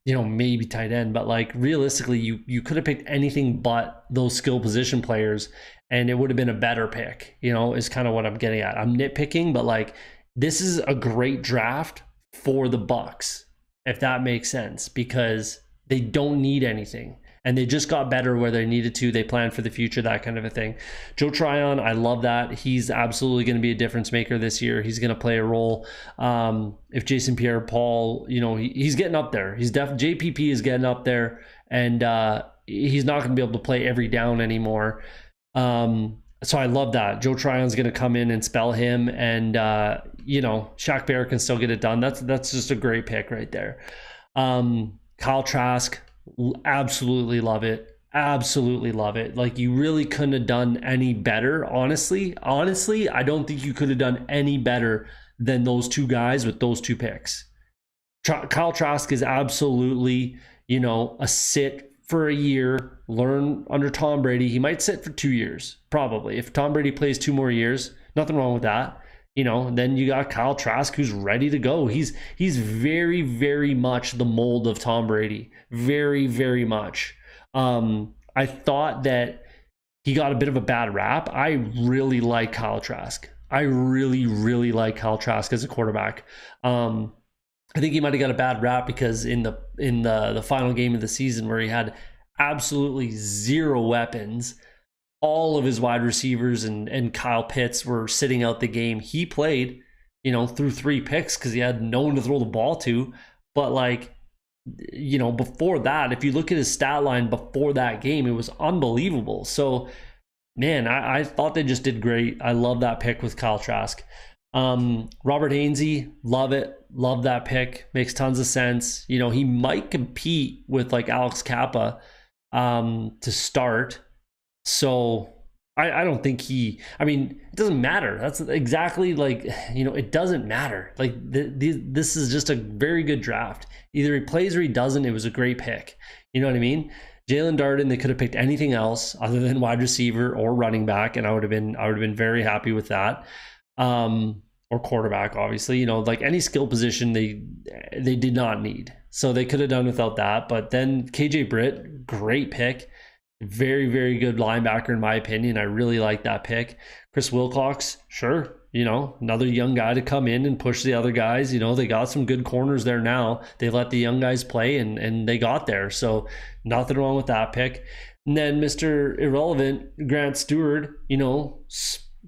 Maybe tight end, but like realistically, you could have picked anything but those skill position players, and it would have been a better pick. Is kind of what I'm getting at. I'm nitpicking, but like, this is a great draft for the Bucs, if that makes sense, because they don't need anything. And they just got better where they needed to. They planned for the future, that kind of a thing. Joe Tryon, I love that. He's absolutely going to be a difference maker this year. He's going to play a role. If Jason Pierre-Paul, he's getting up there. JPP is getting up there, and he's not going to be able to play every down anymore. So I love that. Joe Tryon's going to come in and spell him, and Shaq Barrett can still get it done. That's just a great pick right there. Kyle Trask, absolutely love it. Absolutely love it. Like, you really couldn't have done any better. Honestly, I don't think you could have done any better than those two guys with those two picks. Kyle Trask is absolutely, a sit for a year, learn under Tom Brady. He might sit for 2 years, probably. If Tom Brady plays 2 more years, nothing wrong with that. Then you got Kyle Trask, who's ready to go. He's very, very much the mold of Tom Brady. Very, very much. I thought that he got a bit of a bad rap. I really like Kyle Trask. I really, really like Kyle Trask as a quarterback. I think he might have got a bad rap because in the final game of the season, where he had absolutely zero weapons, all of his wide receivers and Kyle Pitts were sitting out the game. He played, through 3 picks because he had no one to throw the ball to. But like, before that, if you look at his stat line before that game, it was unbelievable. So, man, I thought they just did great. I love that pick with Kyle Trask. Robert Hainsey, love it. Love that pick. Makes tons of sense. He might compete with like Alex Kappa to start. So I don't think it doesn't matter. That's exactly like, it doesn't matter. Like this is just a very good draft. Either he plays or he doesn't. It was a great pick. You know what I mean? Jalen Darden, they could have picked anything else other than wide receiver or running back, and I would have been very happy with that. Or quarterback, obviously, like any skill position they did not need. So they could have done without that. But then KJ Britt, great pick. Very, very good linebacker in my opinion. I really like that pick. Chris Wilcox, sure. another young guy to come in and push the other guys. They got some good corners there now. They let the young guys play and they got there. So nothing wrong with that pick. And then Mr. Irrelevant, Grant Stewart,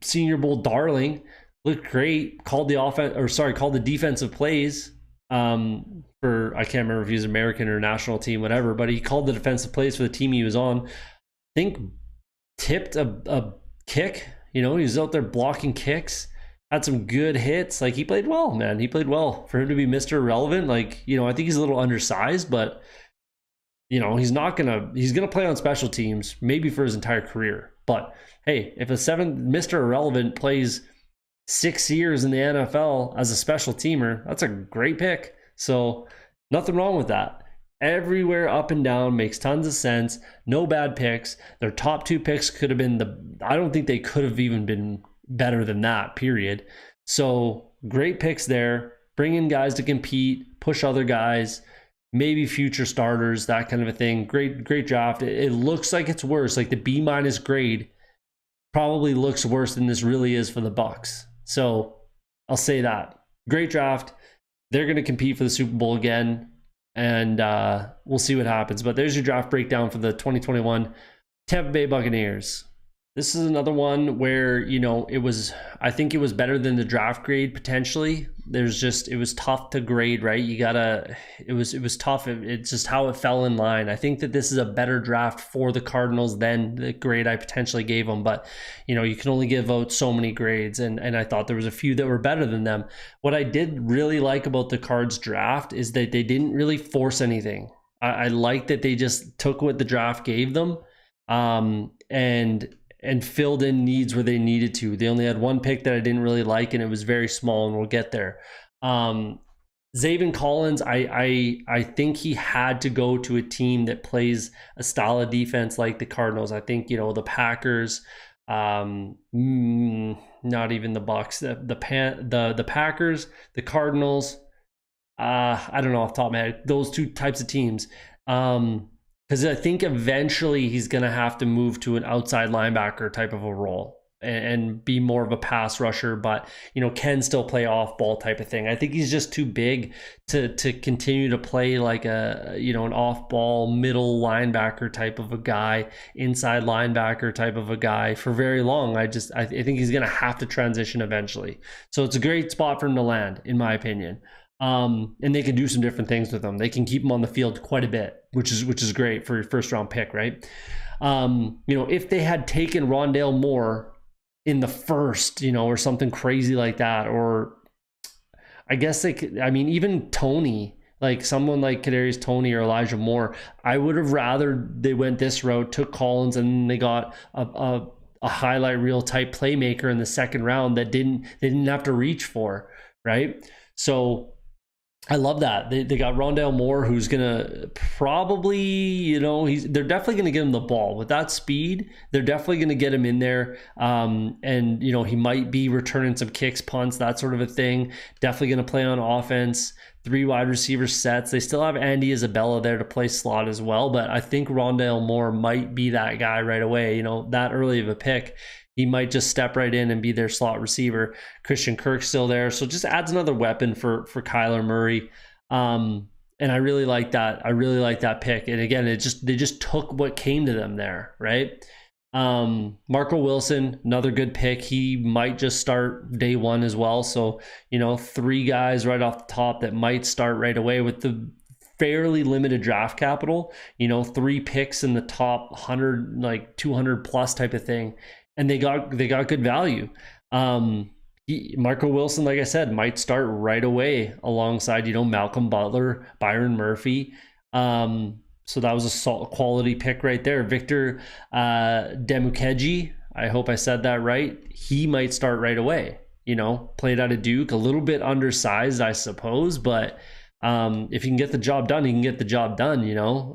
Senior Bowl darling, looked great. Called the defensive plays. I can't remember if he was American or national team, whatever, but he called the defensive plays for the team he was on. I think tipped a kick. He was out there blocking kicks, had some good hits. Like, he played well, man. He played well. For him to be Mr. Irrelevant, I think he's a little undersized, but he's gonna play on special teams maybe for his entire career. But hey, if Mr. Irrelevant plays 6 years in the NFL as a special teamer, that's a great pick. So nothing wrong with that. Everywhere up and down makes tons of sense. No bad picks. Their top 2 picks could have been I don't think they could have even been better than that, period. So great picks there. Bring in guys to compete, push other guys, maybe future starters, that kind of a thing. Great draft. It looks like it's worse. Like, the B- grade probably looks worse than this really is for the Bucs. So I'll say that. Great draft. They're going to compete for the Super Bowl again, and we'll see what happens. But there's your draft breakdown for the 2021 Tampa Bay Buccaneers. This is another one where, I think it was better than the draft grade potentially. It was tough to grade, right? It was tough. It's just how it fell in line. I think that this is a better draft for the Cardinals than the grade I potentially gave them. But, you can only give out so many grades. And I thought there was a few that were better than them. What I did really like about the Cards draft is that they didn't really force anything. I like that they just took what the draft gave them. And filled in needs where they needed to. They only had one pick that I didn't really like, and it was very small, and we'll get there. Zaven Collins, I think he had to go to a team that plays a style of defense like the Cardinals. I think, the Packers, not even the Bucs, the Packers, the Cardinals, I don't know off the top of my head, those two types of teams. Because I think eventually he's going to have to move to an outside linebacker type of a role and be more of a pass rusher, but, can still play off ball type of thing. I think he's just too big to continue to play like an off ball middle linebacker type of a guy, inside linebacker type of a guy for very long. I think he's going to have to transition eventually. So it's a great spot for him to land, in my opinion. And they can do some different things with them. They can keep them on the field quite a bit, which is great for your first round pick, right? If they had taken Rondale Moore in the first, or something crazy like that, or I guess they could, even Tony, like someone like Kadarius Toney or Elijah Moore, I would have rather they went this route, took Collins, and they got a highlight reel type playmaker in the second round that they didn't have to reach for, right? So I love that. They got Rondale Moore, who's going to probably, they're definitely going to get him the ball. With that speed, they're definitely going to get him in there. And he might be returning some kicks, punts, that sort of a thing. Definitely going to play on offense. 3 wide receiver sets. They still have Andy Isabella there to play slot as well. But I think Rondale Moore might be that guy right away. That early of a pick. He might just step right in and be their slot receiver. Christian Kirk's still there. So just adds another weapon for Kyler Murray. And I really like that. I really like that pick. And again, they just took what came to them there, right? Marco Wilson, another good pick. He might just start day one as well. So, 3 guys right off the top that might start right away with the fairly limited draft capital, 3 picks in the top 100, like 200 plus type of thing. And they got good value. Marco Wilson, like I said, might start right away alongside, Malcolm Butler, Byron Murphy. So that was a quality pick right there. Victor Demukeji, I hope I said that right. He might start right away. Played out of Duke, a little bit undersized, I suppose, but if he can get the job done, he can get the job done.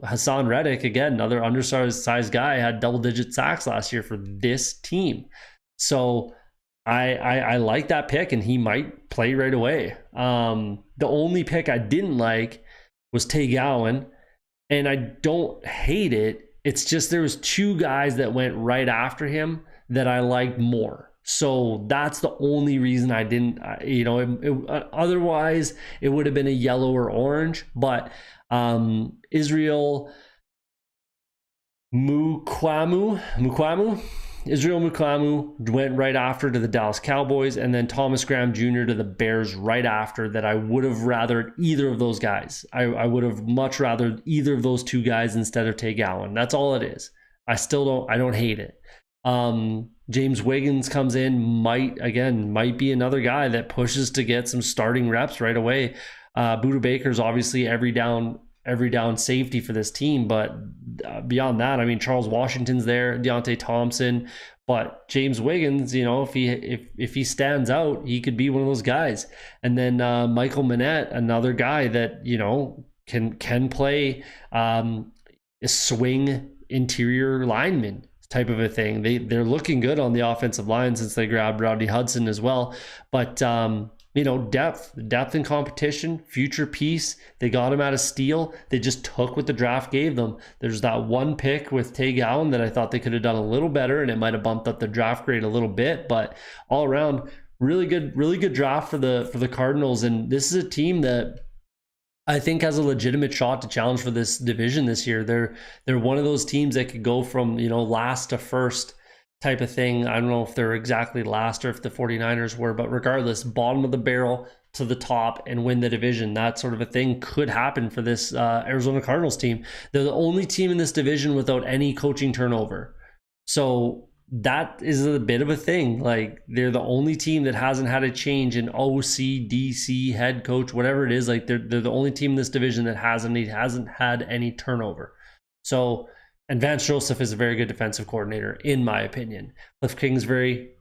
Hassan Reddick, again, another undersized guy, had double-digit sacks last year for this team. So I like that pick, and he might play right away. The only pick I didn't like was Tay Gowan, and I don't hate it. It's just there was 2 guys that went right after him that I liked more. So that's the only reason I didn't, otherwise it would have been a yellow or orange. But Israel Mukuamu went right after to the Dallas Cowboys, and then Thomas Graham Jr. to the Bears right after. That I would have rathered either of those guys. I would have much rather either of those two guys instead of Tay Gowan. That's all it is. I don't hate it. James Wiggins comes in, might be another guy that pushes to get some starting reps right away. Budda Baker's obviously every down safety for this team, but beyond that, I mean, Charles Washington's there, Deontay Thompson, but James Wiggins, if he stands out, he could be one of those guys. And then Michael Manette, another guy that can play a swing interior lineman type of a thing. They're looking good on the offensive line since they grabbed Rodney Hudson as well, but depth and competition, future piece. They got him out of steal. They just took what the draft gave them. There's that one pick with Tay Gowan that I thought they could have done a little better, and it might have bumped up the draft grade a little bit. But all around, really good draft for the Cardinals. And this is a team that I think has a legitimate shot to challenge for this division this year. They're one of those teams that could go from last to first type of thing. I don't know if they're exactly last or if the 49ers were, but regardless, bottom of the barrel to the top and win the division. That sort of a thing could happen for this Arizona Cardinals team. They're the only team in this division without any coaching turnover. So that is a bit of a thing. Like, they're the only team that hasn't had a change in OC, DC, head coach, whatever it is. Like, they're the only team in this division that hasn't had any turnover. So, and Vance Joseph is a very good defensive coordinator, in my opinion. Cliff Kingsbury,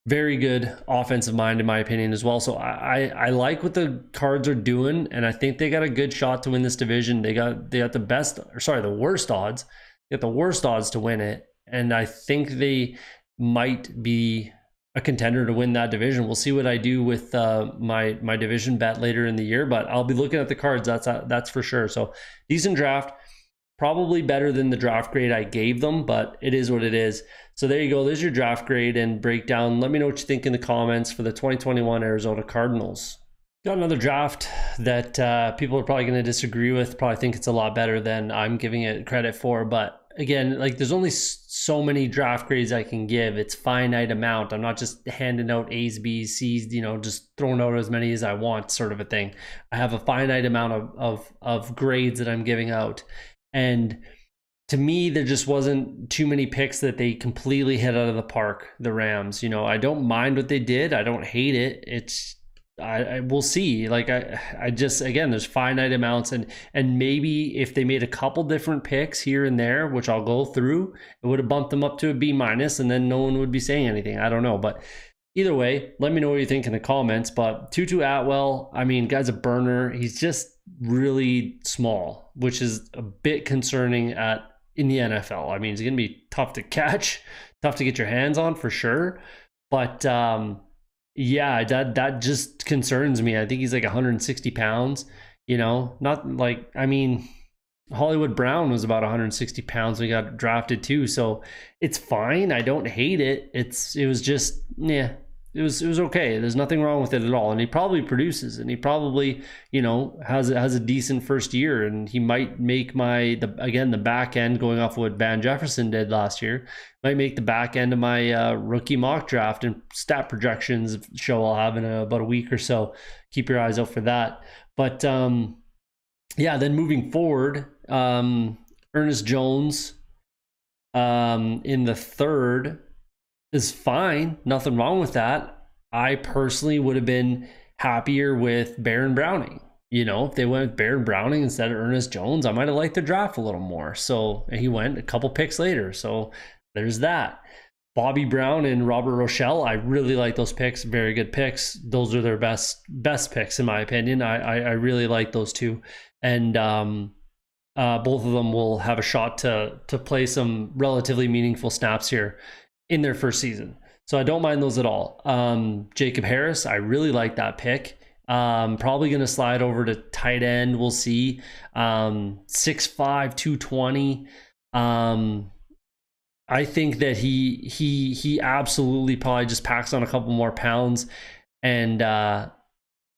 very good offensive mind, in my opinion, as well. So I like what the Cards are doing, and I think they got a good shot to win this division. They got the worst odds. They got the worst odds to win it, and I think they might be a contender to win that division. We'll see what I do with my division bet later in the year, but I'll be looking at the Cards. That's for sure. So decent draft, probably better than the draft grade I gave them, but it is what it is. So there you go. There's your draft grade and breakdown. Let me know what you think in the comments for the 2021 Arizona Cardinals. Got another draft that people are probably going to disagree with, probably think it's a lot better than I'm giving it credit for. But again, like, there's only so many draft grades I can give. It's finite amount. I'm not just handing out A's, B's, C's, just throwing out as many as I want, sort of a thing. I have a finite amount of grades that I'm giving out. And to me, there just wasn't too many picks that they completely hit out of the park, the Rams. I don't mind what they did. I don't hate it. I will see. Like, I just, again, there's finite amounts, and maybe if they made a couple different picks here and there, which I'll go through, it would have bumped them up to a B-, and then no one would be saying anything. I don't know, but either way, let me know what you think in the comments. But Tutu Atwell, I mean, guy's a burner. He's just really small, which is a bit concerning in the NFL. I mean, he's going to be tough to catch, tough to get your hands on for sure. But yeah, that just concerns me. I think he's like 160 pounds, not like, I mean, Hollywood Brown was about 160 pounds when he got drafted too. So it's fine. I don't hate it. It was just, yeah, it was okay. There's nothing wrong with it at all. And he probably produces, and he probably, has a decent first year, and he might make the back end, going off of what Van Jefferson did last year, might make the back end of my rookie mock draft and stat projections show I'll have in about a week or so. Keep your eyes out for that. But yeah, then moving forward, Ernest Jones in the third is fine. Nothing wrong with that. I personally would have been happier with Baron Browning. If they went with Baron Browning instead of Ernest Jones, I might have liked the draft a little more. So he went a couple picks later. So there's that. Bobby Brown and Robert Rochelle, I really like those picks. Very good picks. Those are their best picks, in my opinion. I really like those two. And both of them will have a shot to play some relatively meaningful snaps here in their first season. So I don't mind those at all. Jacob Harris, I really like that pick. Probably going to slide over to tight end. We'll see. 6'5", 220. I think that he absolutely probably just packs on a couple more pounds and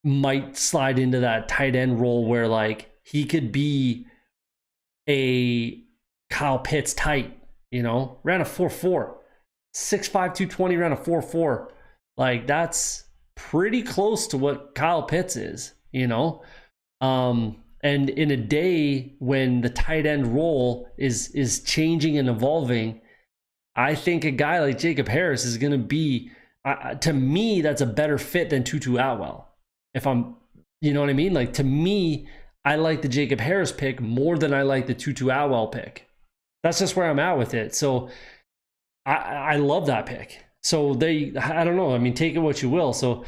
might slide into that tight end role where like he could be a Kyle Pitts type, ran a 4.4, 6'5", 220, ran a 4.4. Like that's pretty close to what Kyle Pitts is, and in a day when the tight end role is changing and evolving, I think a guy like Jacob Harris is going to be, to me, that's a better fit than Tutu Atwell. If I'm, you know what I mean? Like to me, I like the Jacob Harris pick more than I like the Tutu Atwell pick. That's just where I'm at with it. So I love that pick. So I don't know. I mean, take it what you will. So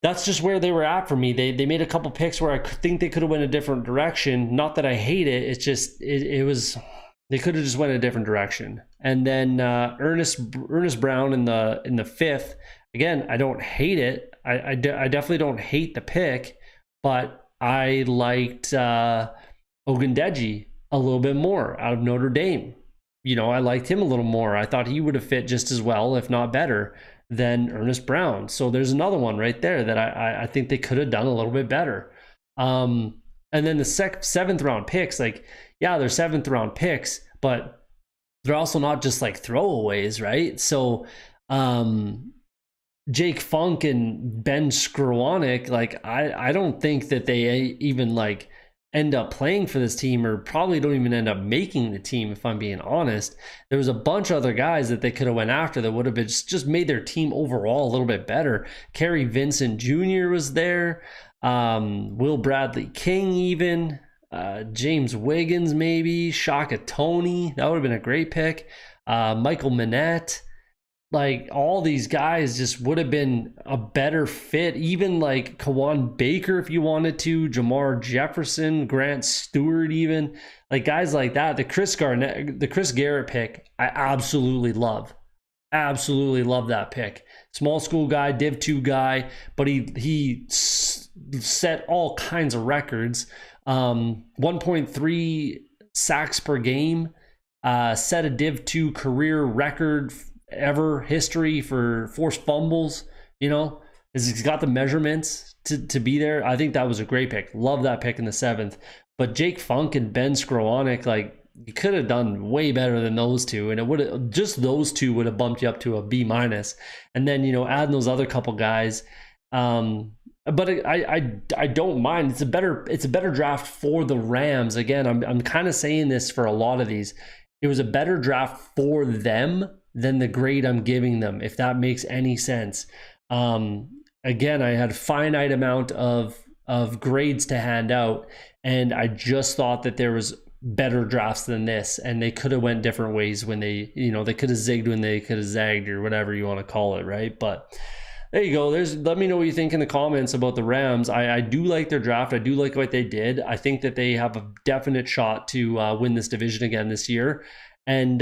that's just where they were at for me. They made a couple picks where I think they could have went a different direction. Not that I hate it. It's just, it was, they could have just went a different direction. And then Ernest Brown in the fifth. Again, I don't hate it. I definitely don't hate the pick, but I liked Ogundeji a little bit more out of Notre Dame. I liked him a little more. I thought he would have fit just as well, if not better, than Ernest Brown. So there's another one right there that I think they could have done a little bit better. And then the seventh round picks, like, yeah, they're seventh round picks, but they're also not just like throwaways, right? So Jake Funk and Ben Skowronek, like I don't think that they even like end up playing for this team, or probably don't even end up making the team, if I'm being honest. There was a bunch of other guys that they could have went after that would have been just made their team overall a little bit better. Kerry Vincent Jr. was there, Will Bradley King even, James Wiggins maybe, Shaka Toney, that would have been a great pick, Michael Manette. Like all these guys just would have been a better fit. Even like Kawan Baker, if you wanted to, Jamar Jefferson, Grant Stewart, even like guys like that. The Chris Garrett pick, I absolutely love. Absolutely love that pick. Small school guy, Div 2 guy, but he set all kinds of records. 1.3 sacks per game, set a Div 2 career record ever history for forced fumbles. He's got the measurements to be there. I think that was a great pick. Love that pick in the seventh. But Jake Funk and Ben Skowronek, like you could have done way better than those two, and it would have, just those two would have bumped you up to a B-. And then adding those other couple guys. But I don't mind. It's a better draft for the Rams. Again, I'm kind of saying this for a lot of these. It was a better draft for them than the grade I'm giving them, if that makes any sense. Again, I had a finite amount of grades to hand out, and I just thought that there was better drafts than this, and they could have went different ways when they could have zigged when they could have zagged, or whatever you want to call it, right? But there you go. Let me know what you think in the comments about the Rams. I do like their draft. I do like what they did. I think that they have a definite shot to win this division again this year. And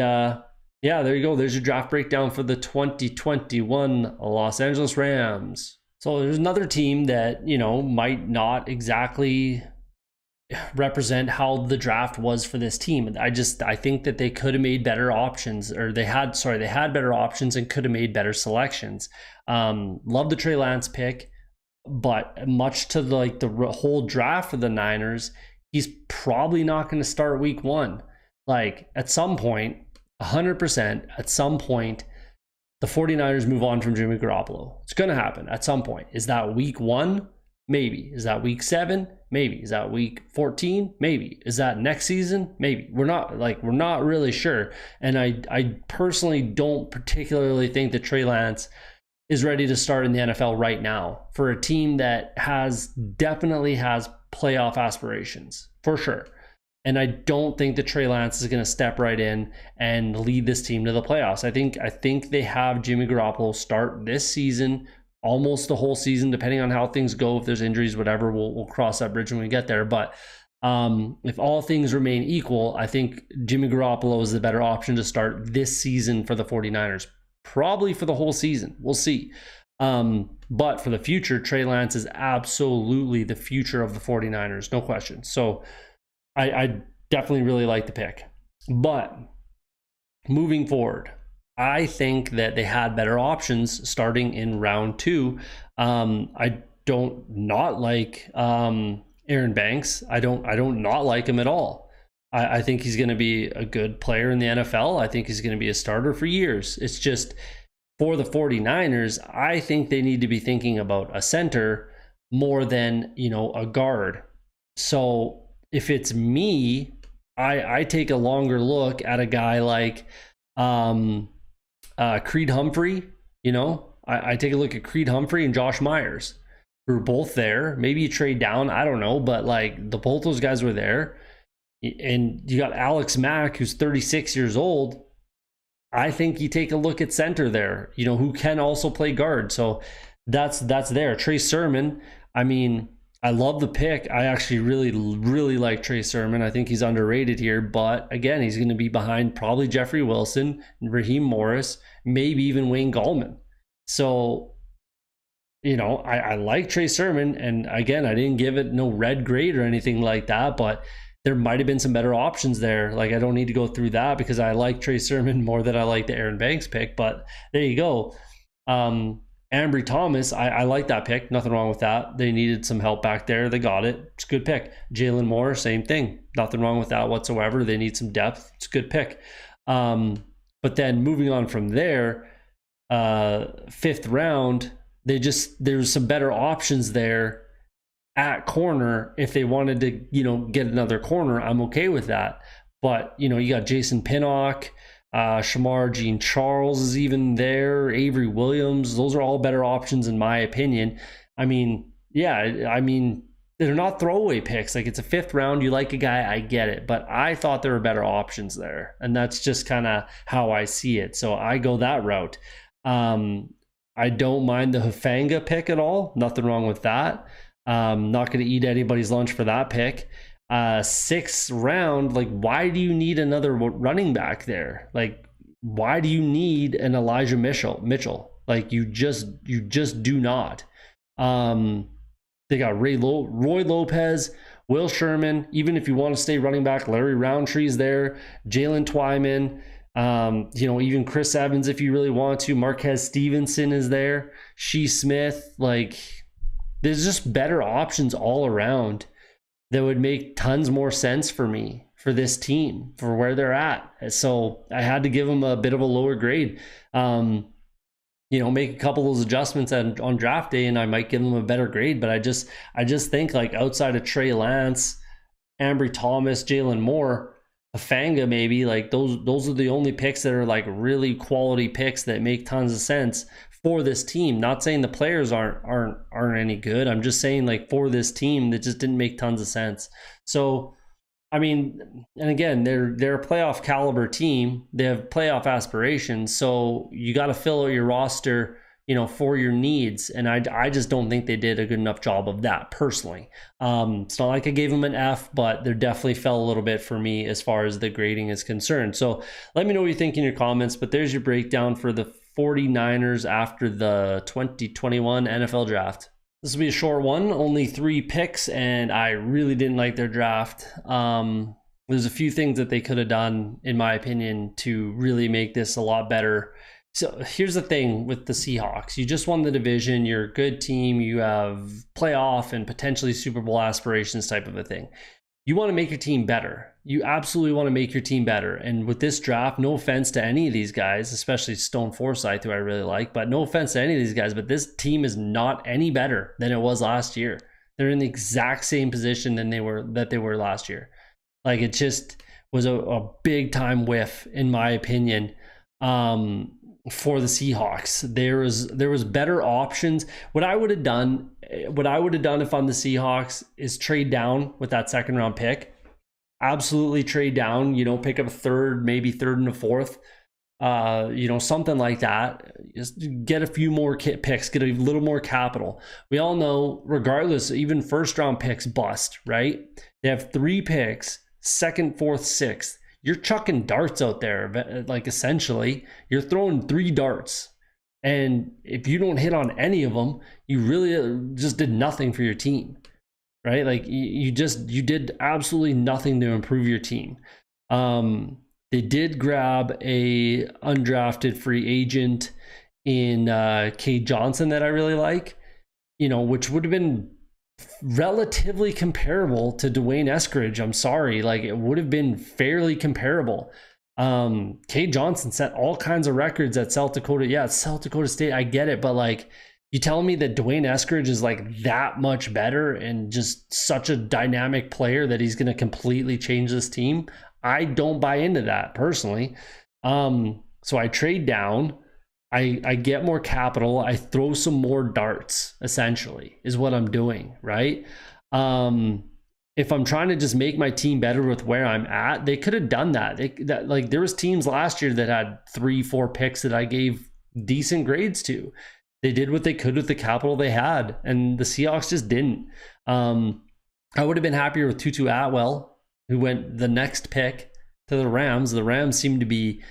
yeah, there you go. There's your draft breakdown for the 2021 Los Angeles Rams. So there's another team that, might not exactly represent how the draft was for this team. I think that they could have made better options, or they had better options and could have made better selections. Love the Trey Lance pick, but much to the whole draft for the Niners, he's probably not going to start week one. Like at some point, 100%, at some point, the 49ers move on from Jimmy Garoppolo. It's going to happen at some point. Is that week one? Maybe. Is that week 7? Maybe. Is that week 14? Maybe. Is that next season? Maybe. We're not really sure. And I personally don't particularly think that Trey Lance is ready to start in the NFL right now for a team that definitely has playoff aspirations, for sure. And I don't think that Trey Lance is going to step right in and lead this team to the playoffs. I think they have Jimmy Garoppolo start this season, almost the whole season, depending on how things go. If there's injuries, whatever, we'll cross that bridge when we get there. But if all things remain equal, I think Jimmy Garoppolo is the better option to start this season for the 49ers. Probably for the whole season. We'll see. But for the future, Trey Lance is absolutely the future of the 49ers. No question. So I definitely really like the pick. But moving forward, I think that they had better options starting in round 2. I don't not like Aaron Banks. I don't not like him at all. I think he's going to be a good player in the NFL. I think he's going to be a starter for years. It's just for the 49ers, I think they need to be thinking about a center more than, a guard. So if it's me, I take a longer look at a guy like Creed Humphrey. I take a look at Creed Humphrey and Josh Myers, who are both there. Maybe you trade down, I don't know, but both those guys were there. And you got Alex Mack, who's 36 years old. I think you take a look at center there, who can also play guard. So that's there. Trey Sermon, I love the pick. I actually really, really like Trey Sermon. I think he's underrated here, but again, he's going to be behind probably Jeffrey Wilson, Raheem Morris, maybe even Wayne Gallman. So, I like Trey Sermon, and again, I didn't give it no red grade or anything like that, but there might have been some better options there. I don't need to go through that because I like Trey Sermon more than I like the Aaron Banks pick, but there you go. Ambry Thomas, I like that pick. Nothing wrong with that. They needed some help back there. They got it. It's a good pick. Jalen Moore, same thing. Nothing wrong with that whatsoever. They need some depth. It's a good pick. But then moving on from there, 5th round, there's some better options there at corner. If they wanted to, get another corner, I'm okay with that. But, you got Jason Pinnock, Shamar Jean Charles is even there, Avery Williams. Those are all better options in my opinion. They're not throwaway picks. It's a 5th round. You like a guy, I get it. But I thought there were better options there. And that's just kind of how I see it. So I go that route. I don't mind the Hufanga pick at all. Nothing wrong with that. Not going to eat anybody's lunch for that pick. 6th round, why do you need another running back there? Why do you need an Elijah Mitchell? You just do not. They got Roy Lopez, Will Sherman. Even if you want to stay running back, Larry Roundtree's there, Jalen Twyman, even Chris Evans if you really want to. Marquez Stevenson is there. Shea Smith. There's just better options all around that would make tons more sense for me, for this team, for where they're at. So I had to give them a bit of a lower grade. Make a couple of those adjustments on draft day, and I might give them a better grade. But I just think outside of Trey Lance, Ambry Thomas, Jalen Moore, Hufanga maybe, those are the only picks that are really quality picks that make tons of sense for this team. Not saying the players aren't any good. I'm just saying for this team that just didn't make tons of sense. So and again, they're a playoff caliber team. They have playoff aspirations. So you got to fill out your roster, for your needs. And I just don't think they did a good enough job of that personally. It's not like I gave them an F, but they definitely fell a little bit for me as far as the grading is concerned. So let me know what you think in your comments, but there's your breakdown for the 49ers after the 2021 NFL draft. This will be a short one, only 3 picks, and I really didn't like their draft. There's a few things that they could have done, in my opinion, to really make this a lot better. So here's the thing with the Seahawks. You just won the division. You're a good team. You have playoff and potentially Super Bowl aspirations type of a thing. You want to make your team better. You absolutely want to make your team better. And with this draft, no offense to any of these guys, especially Stone Forsythe, who I really like, but no offense to any of these guys, but this team is not any better than it was last year. They're in the exact same position that they were last year. It just was a big time whiff, in my opinion, for the Seahawks. There was better options. What I would have done if I'm the Seahawks is trade down with that 2nd round pick. Absolutely trade down, pick up a 3rd, maybe 3rd and a 4th, something like that. Just get a few more picks, get a little more capital. We all know, regardless, even 1st round picks bust, right? They have 3 picks, 2nd, 4th, 6th. You're chucking darts out there, essentially. You're throwing 3 darts. And if you don't hit on any of them, you really just did nothing for your team, right? You did absolutely nothing to improve your team. They did grab a undrafted free agent in Cade Johnson that I really like, which would have been relatively comparable to Dwayne Eskridge. I'm sorry. Like, it would have been fairly comparable. Cade Johnson set all kinds of records at South Dakota. Yeah, it's South Dakota State. I get it. But like, you telling me that Dwayne Eskridge is like that much better and just such a dynamic player that he's going to completely change this team? I don't buy into that personally. So I trade down. I get more capital. I throw some more darts, essentially, is what I'm doing, right? If I'm trying to just make my team better with where I'm at, they could have done that. There was teams last year that had 3-4 picks that I gave decent grades to. They did what they could with the capital they had, and the Seahawks just didn't. I would have been happier with Tutu Atwell, who went the next pick to the Rams. The Rams seemed to be,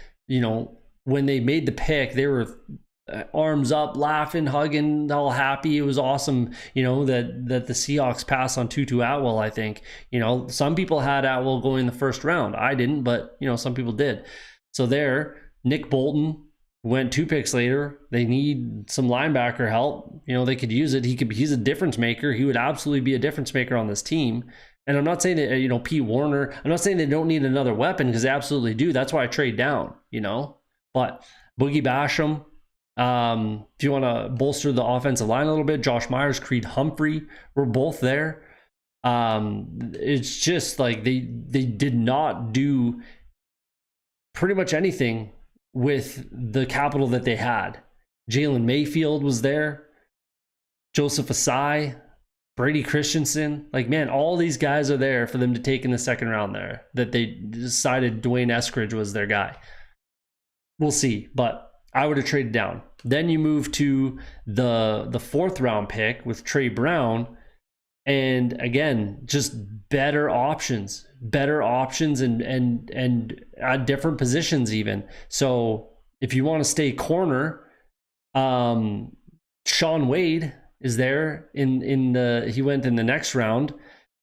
when they made the pick, they were arms up, laughing, hugging, all happy. It was awesome, that the Seahawks passed on Tutu Atwell, I think. Some people had Atwell going in the first round. I didn't, but, some people did. So there, Nick Bolton went 2 picks later. They need some linebacker help. They could use it. He's a difference maker. He would absolutely be a difference maker on this team. And I'm not saying that, Pete Warner, I'm not saying they don't need another weapon, because they absolutely do. That's why I trade down, But Boogie Basham, if you want to bolster the offensive line a little bit, Josh Myers, Creed Humphrey were both there. It's just like they did not do pretty much anything with the capital that they had. Jalen Mayfield was there, Joseph Asai, Brady Christensen. Like, man, all these guys are there for them to take in the second round there, that they decided Dwayne Eskridge was their guy. We'll see, but I would have traded down. Then you move to the 4th round pick with Trey Brown. And again, just better options and at different positions even. So if you want to stay corner, Sean Wade is there he went in the next round,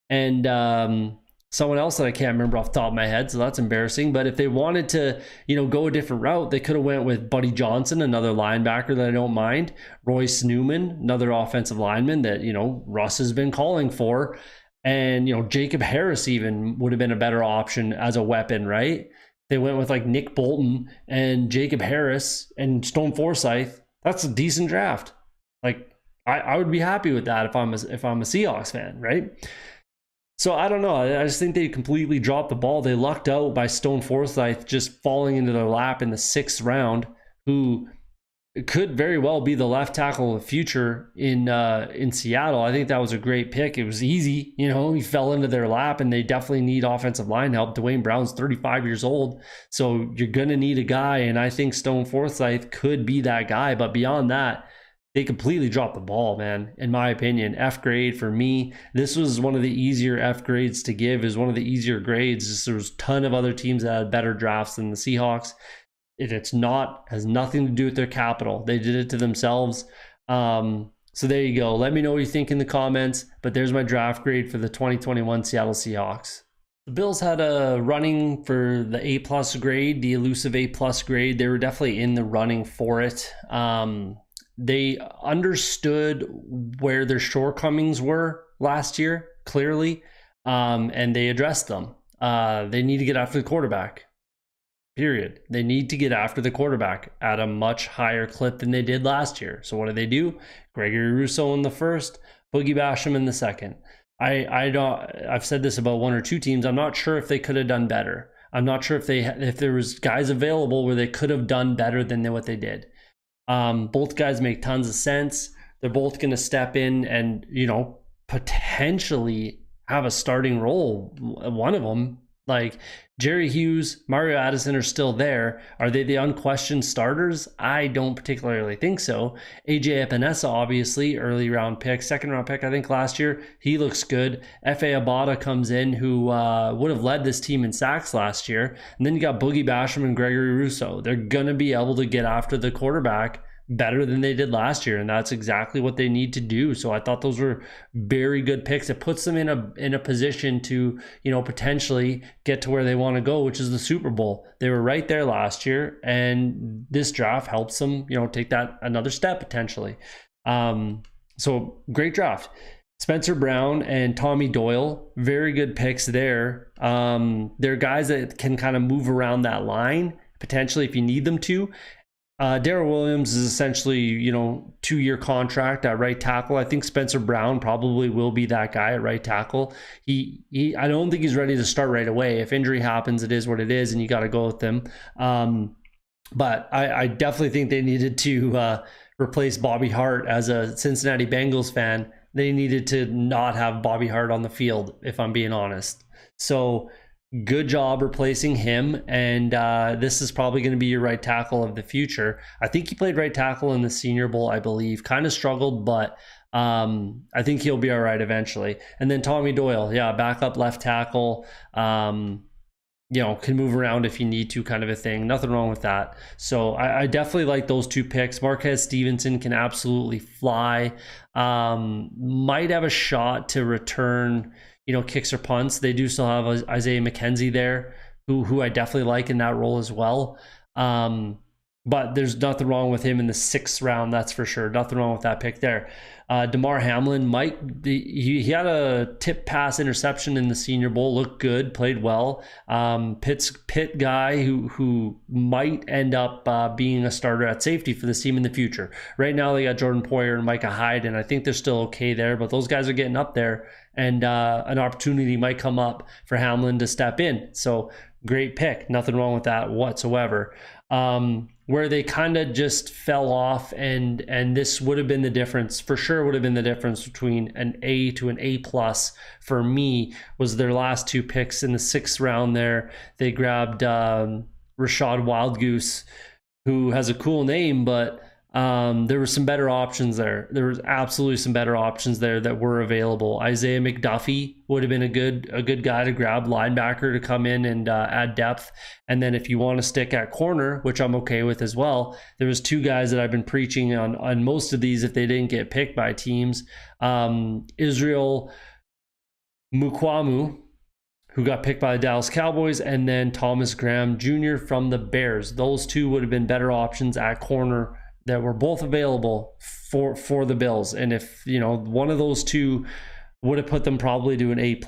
and someone else that I can't remember off the top of my head, so that's embarrassing. But if they wanted to, go a different route, they could have went with Buddy Johnson, another linebacker that I don't mind. Royce Newman, another offensive lineman that, Russ has been calling for. And, Jacob Harris even would have been a better option as a weapon, right? They went with like Nick Bolton and Jacob Harris and Stone Forsythe. That's a decent draft. Like, I would be happy with that if I'm a Seahawks fan, right? So I don't know. I just think they completely dropped the ball. They lucked out by Stone Forsythe just falling into their lap in the 6th round, who could very well be the left tackle of the future in Seattle. I think that was a great pick. It was easy. He fell into their lap, and they definitely need offensive line help. Dwayne Brown's 35 years old, so you're going to need a guy, and I think Stone Forsythe could be that guy. But beyond that, they completely dropped the ball, man, in my opinion. F grade for me. This was one of the easier F grades to give. It was one of the easier grades. There was a ton of other teams that had better drafts than the Seahawks. Has nothing to do with their capital. They did it to themselves. So there you go. Let me know what you think in the comments. But there's my draft grade for the 2021 Seattle Seahawks. The Bills had a running for the A+ grade, the elusive A+ grade. They were definitely in the running for it. They understood where their shortcomings were last year, clearly, and they addressed them. They need to get after the quarterback, period. They need to get after the quarterback at a much higher clip than they did last year. So what do? Gregory Rousseau in the 1st, Boogie Basham in the 2nd. I've said this about 1 or 2 teams. I'm not sure if they could have done better. I'm not sure if there was guys available where they could have done better than what they did. Both guys make tons of sense. They're both going to step in and, potentially have a starting role. One of them, like Jerry Hughes, Mario Addison, are still there. Are they the unquestioned starters? I don't particularly think so. AJ Epinesa, obviously, early round pick, 2nd round pick, I think last year. He looks good. F.A. Abada comes in, who would have led this team in sacks last year. And then you got Boogie Basham and Gregory Rousseau. They're going to be able to get after the quarterback better than they did last year, and that's exactly what they need to do. So I thought those were very good picks. It puts them in a position to, potentially get to where they want to go, which is the Super Bowl. They were right there last year, and this draft helps them, take that another step potentially. So great draft. Spencer Brown and Tommy Doyle, very good picks there. They're guys that can kind of move around that line potentially if you need them to. Darrell Williams is essentially, 2-year contract at right tackle. I think Spencer Brown probably will be that guy at right tackle. I don't think he's ready to start right away. If injury happens, it is what it is, and you got to go with them. But I definitely think they needed to replace Bobby Hart. As a Cincinnati Bengals fan, they needed to not have Bobby Hart on the field, if I'm being honest. So good job replacing him. And this is probably going to be your right tackle of the future. I think he played right tackle in the Senior Bowl, I believe. Kind of struggled, but I think he'll be all right eventually. And then Tommy Doyle, backup left tackle. Can move around if you need to, kind of a thing. Nothing wrong with that. So I definitely like those two picks. Marquez Stevenson can absolutely fly. Might have a shot to return, kicks or punts. They do still have Isaiah McKenzie there, who I definitely like in that role as well. But there's nothing wrong with him in the 6th round, that's for sure. Nothing wrong with that pick there. Damar Hamlin he had a tip pass interception in the Senior Bowl, looked good, played well. Pitt guy who might end up being a starter at safety for this team in the future. Right now they got Jordan Poyer and Micah Hyde, and I think they're still okay there, but those guys are getting up there, and an opportunity might come up for Hamlin to step in. So great pick, nothing wrong with that whatsoever. Where they kind of just fell off, and this would have been the difference, for sure would have been the difference between an A to an A+ for me, was their last 2 picks in the 6th round there. They grabbed Rashad Wildgoose, who has a cool name, but there were some better options there. There was absolutely some better options there that were available. Isaiah McDuffie would have been a good guy to grab, linebacker to come in and add depth. And then if you want to stick at corner, which I'm okay with as well, there was 2 guys that I've been preaching on most of these if they didn't get picked by teams. Israel Mukwamu, who got picked by the Dallas Cowboys, and then Thomas Graham Jr. from the Bears. Those 2 would have been better options at corner that were both available for the Bills. And if, one of those 2 would have put them probably to an A+.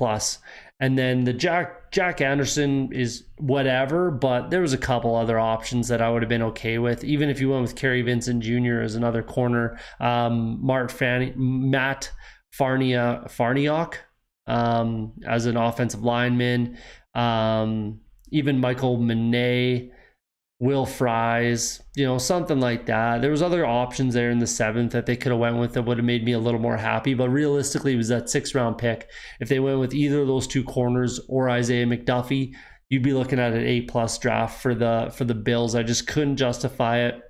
And then the Jack Anderson is whatever, but there was a couple other options that I would have been okay with. Even if you went with Kerry Vincent Jr. as another corner, Matt Farniok as an offensive lineman, even Michael Manet, Will Fries, something like that. There was other options there in the 7th that they could have went with that would have made me a little more happy. But realistically, it was that 6th round pick. If they went with either of those 2 corners or Isaiah McDuffie, you'd be looking at an A+ draft for the Bills. I just couldn't justify it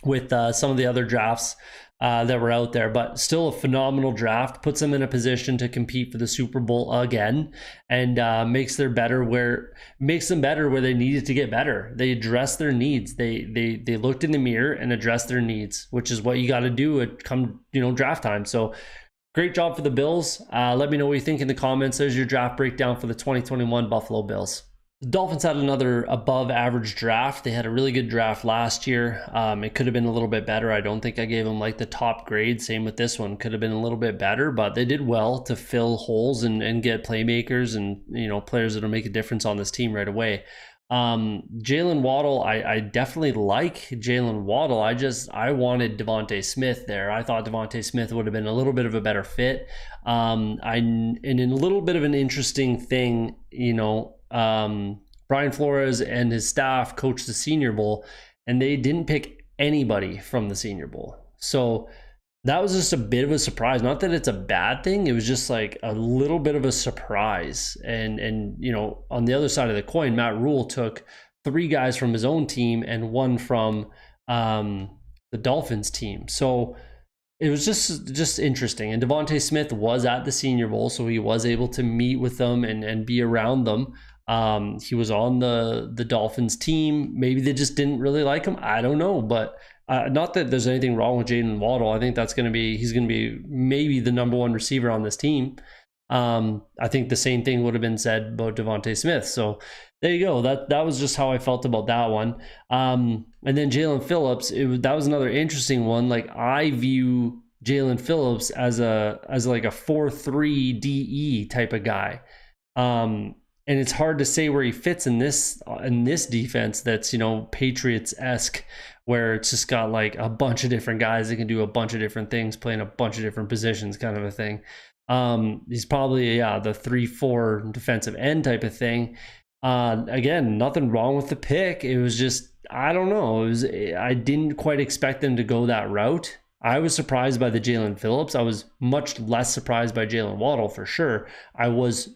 with some of the other drafts that were out there, but still a phenomenal draft. Puts them in a position to compete for the Super Bowl again, and makes them better where they needed to get better. They addressed their needs. They looked in the mirror and addressed their needs, which is what you got to do at draft time. So great job for the Bills. Let me know what you think in the comments. There's your draft breakdown for the 2021 Buffalo Bills. The Dolphins had another above average draft. They had a really good draft last year. It could have been a little bit better. I don't think I gave them the top grade. Same with this one. Could have been a little bit better, but they did well to fill holes and get playmakers and players that'll make a difference on this team right away. Jalen Waddle, I definitely like Jalen Waddle. I wanted Devontae Smith there. I thought Devontae Smith would have been a little bit of a better fit. And in a little bit of an interesting thing, Brian Flores and his staff coached the Senior Bowl, and they didn't pick anybody from the Senior Bowl. So that was just a bit of a surprise. Not that it's a bad thing. It was just a little bit of a surprise. And on the other side of the coin, Matt Rule took 3 guys from his own team and 1 from the Dolphins team. So it was just interesting. And Devontae Smith was at the Senior Bowl, so he was able to meet with them and be around them. He was on the Dolphins team. Maybe they just didn't really like him. I don't know, but Not that there's anything wrong with Jalen Waddle. I think he's going to be maybe the number one receiver on this team. I think the same thing would have been said about Devontae Smith. So there you go. That was just how I felt about that one. And then Jalen Phillips, that was another interesting one. Like, I view Jalen Phillips as like a 4-3 DE type of guy. And it's hard to say where he fits in this defense that's, Patriots-esque, where it's just got like a bunch of different guys that can do a bunch of different things, playing a bunch of different positions, kind of a thing. He's probably the 3-4 defensive end type of thing. Again, nothing wrong with the pick. It was just, I don't know. I didn't quite expect them to go that route. I was surprised by the Jalen Phillips. I was much less surprised by Jalen Waddle for sure. I was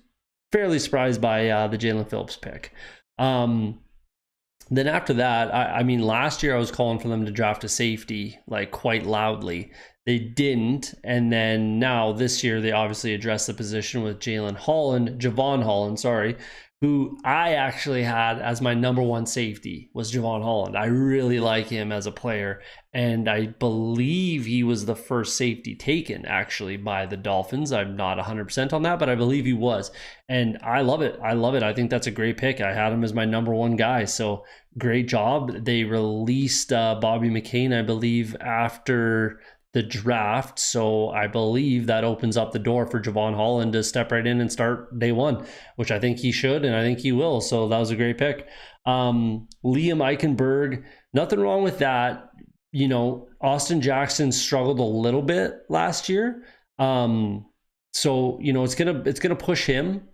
fairly surprised by the Jalen Phillips pick. Then after that, I mean, last year I was calling for them to draft a safety like quite loudly. They didn't, and then now this year they obviously addressed the position with Javon Holland, who I actually had as my number one safety, was Javon Holland. I really like him as a player, and I believe he was the first safety taken actually by the Dolphins. I'm not 100% on that, but I believe he was, and I love it. I think that's a great pick. I had him as my number one guy, so great job. They released Bobby McCain, I believe, after the draft, so I believe that opens up the door for Javon Holland to step right in and start day one, which I think he should, and I think he will. So that was a great pick. Liam Eichenberg, nothing wrong with that. Austin Jackson struggled a little bit last year, so it's gonna push him.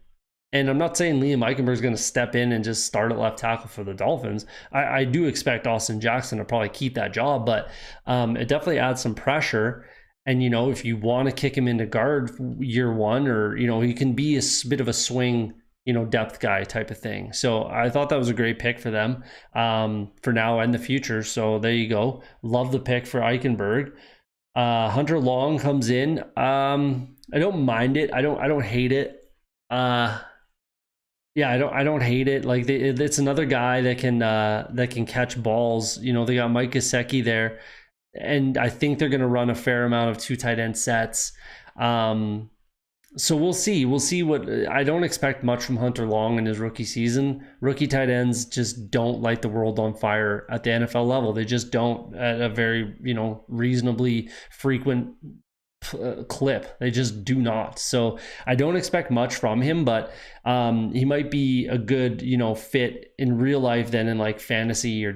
And I'm not saying Liam Eichenberg is going to step in and just start at left tackle for the Dolphins. I do expect Austin Jackson to probably keep that job, but it definitely adds some pressure. And, if you want to kick him into guard year one, or, he can be a bit of a swing, depth guy type of thing. So I thought that was a great pick for them for now and the future. So there you go. Love the pick for Eichenberg. Hunter Long comes in. I don't mind it. I don't hate it. Yeah, I don't hate it. Like, it's another guy that can catch balls. They got Mike Gesicki there, and I think they're going to run a fair amount of 2 tight end sets. So we'll see. I don't expect much from Hunter Long in his rookie season. Rookie tight ends just don't light the world on fire at the NFL level. They just don't at a very reasonably frequent clip. They just do not. So I don't expect much from him, but he might be a good fit in real life than in like fantasy or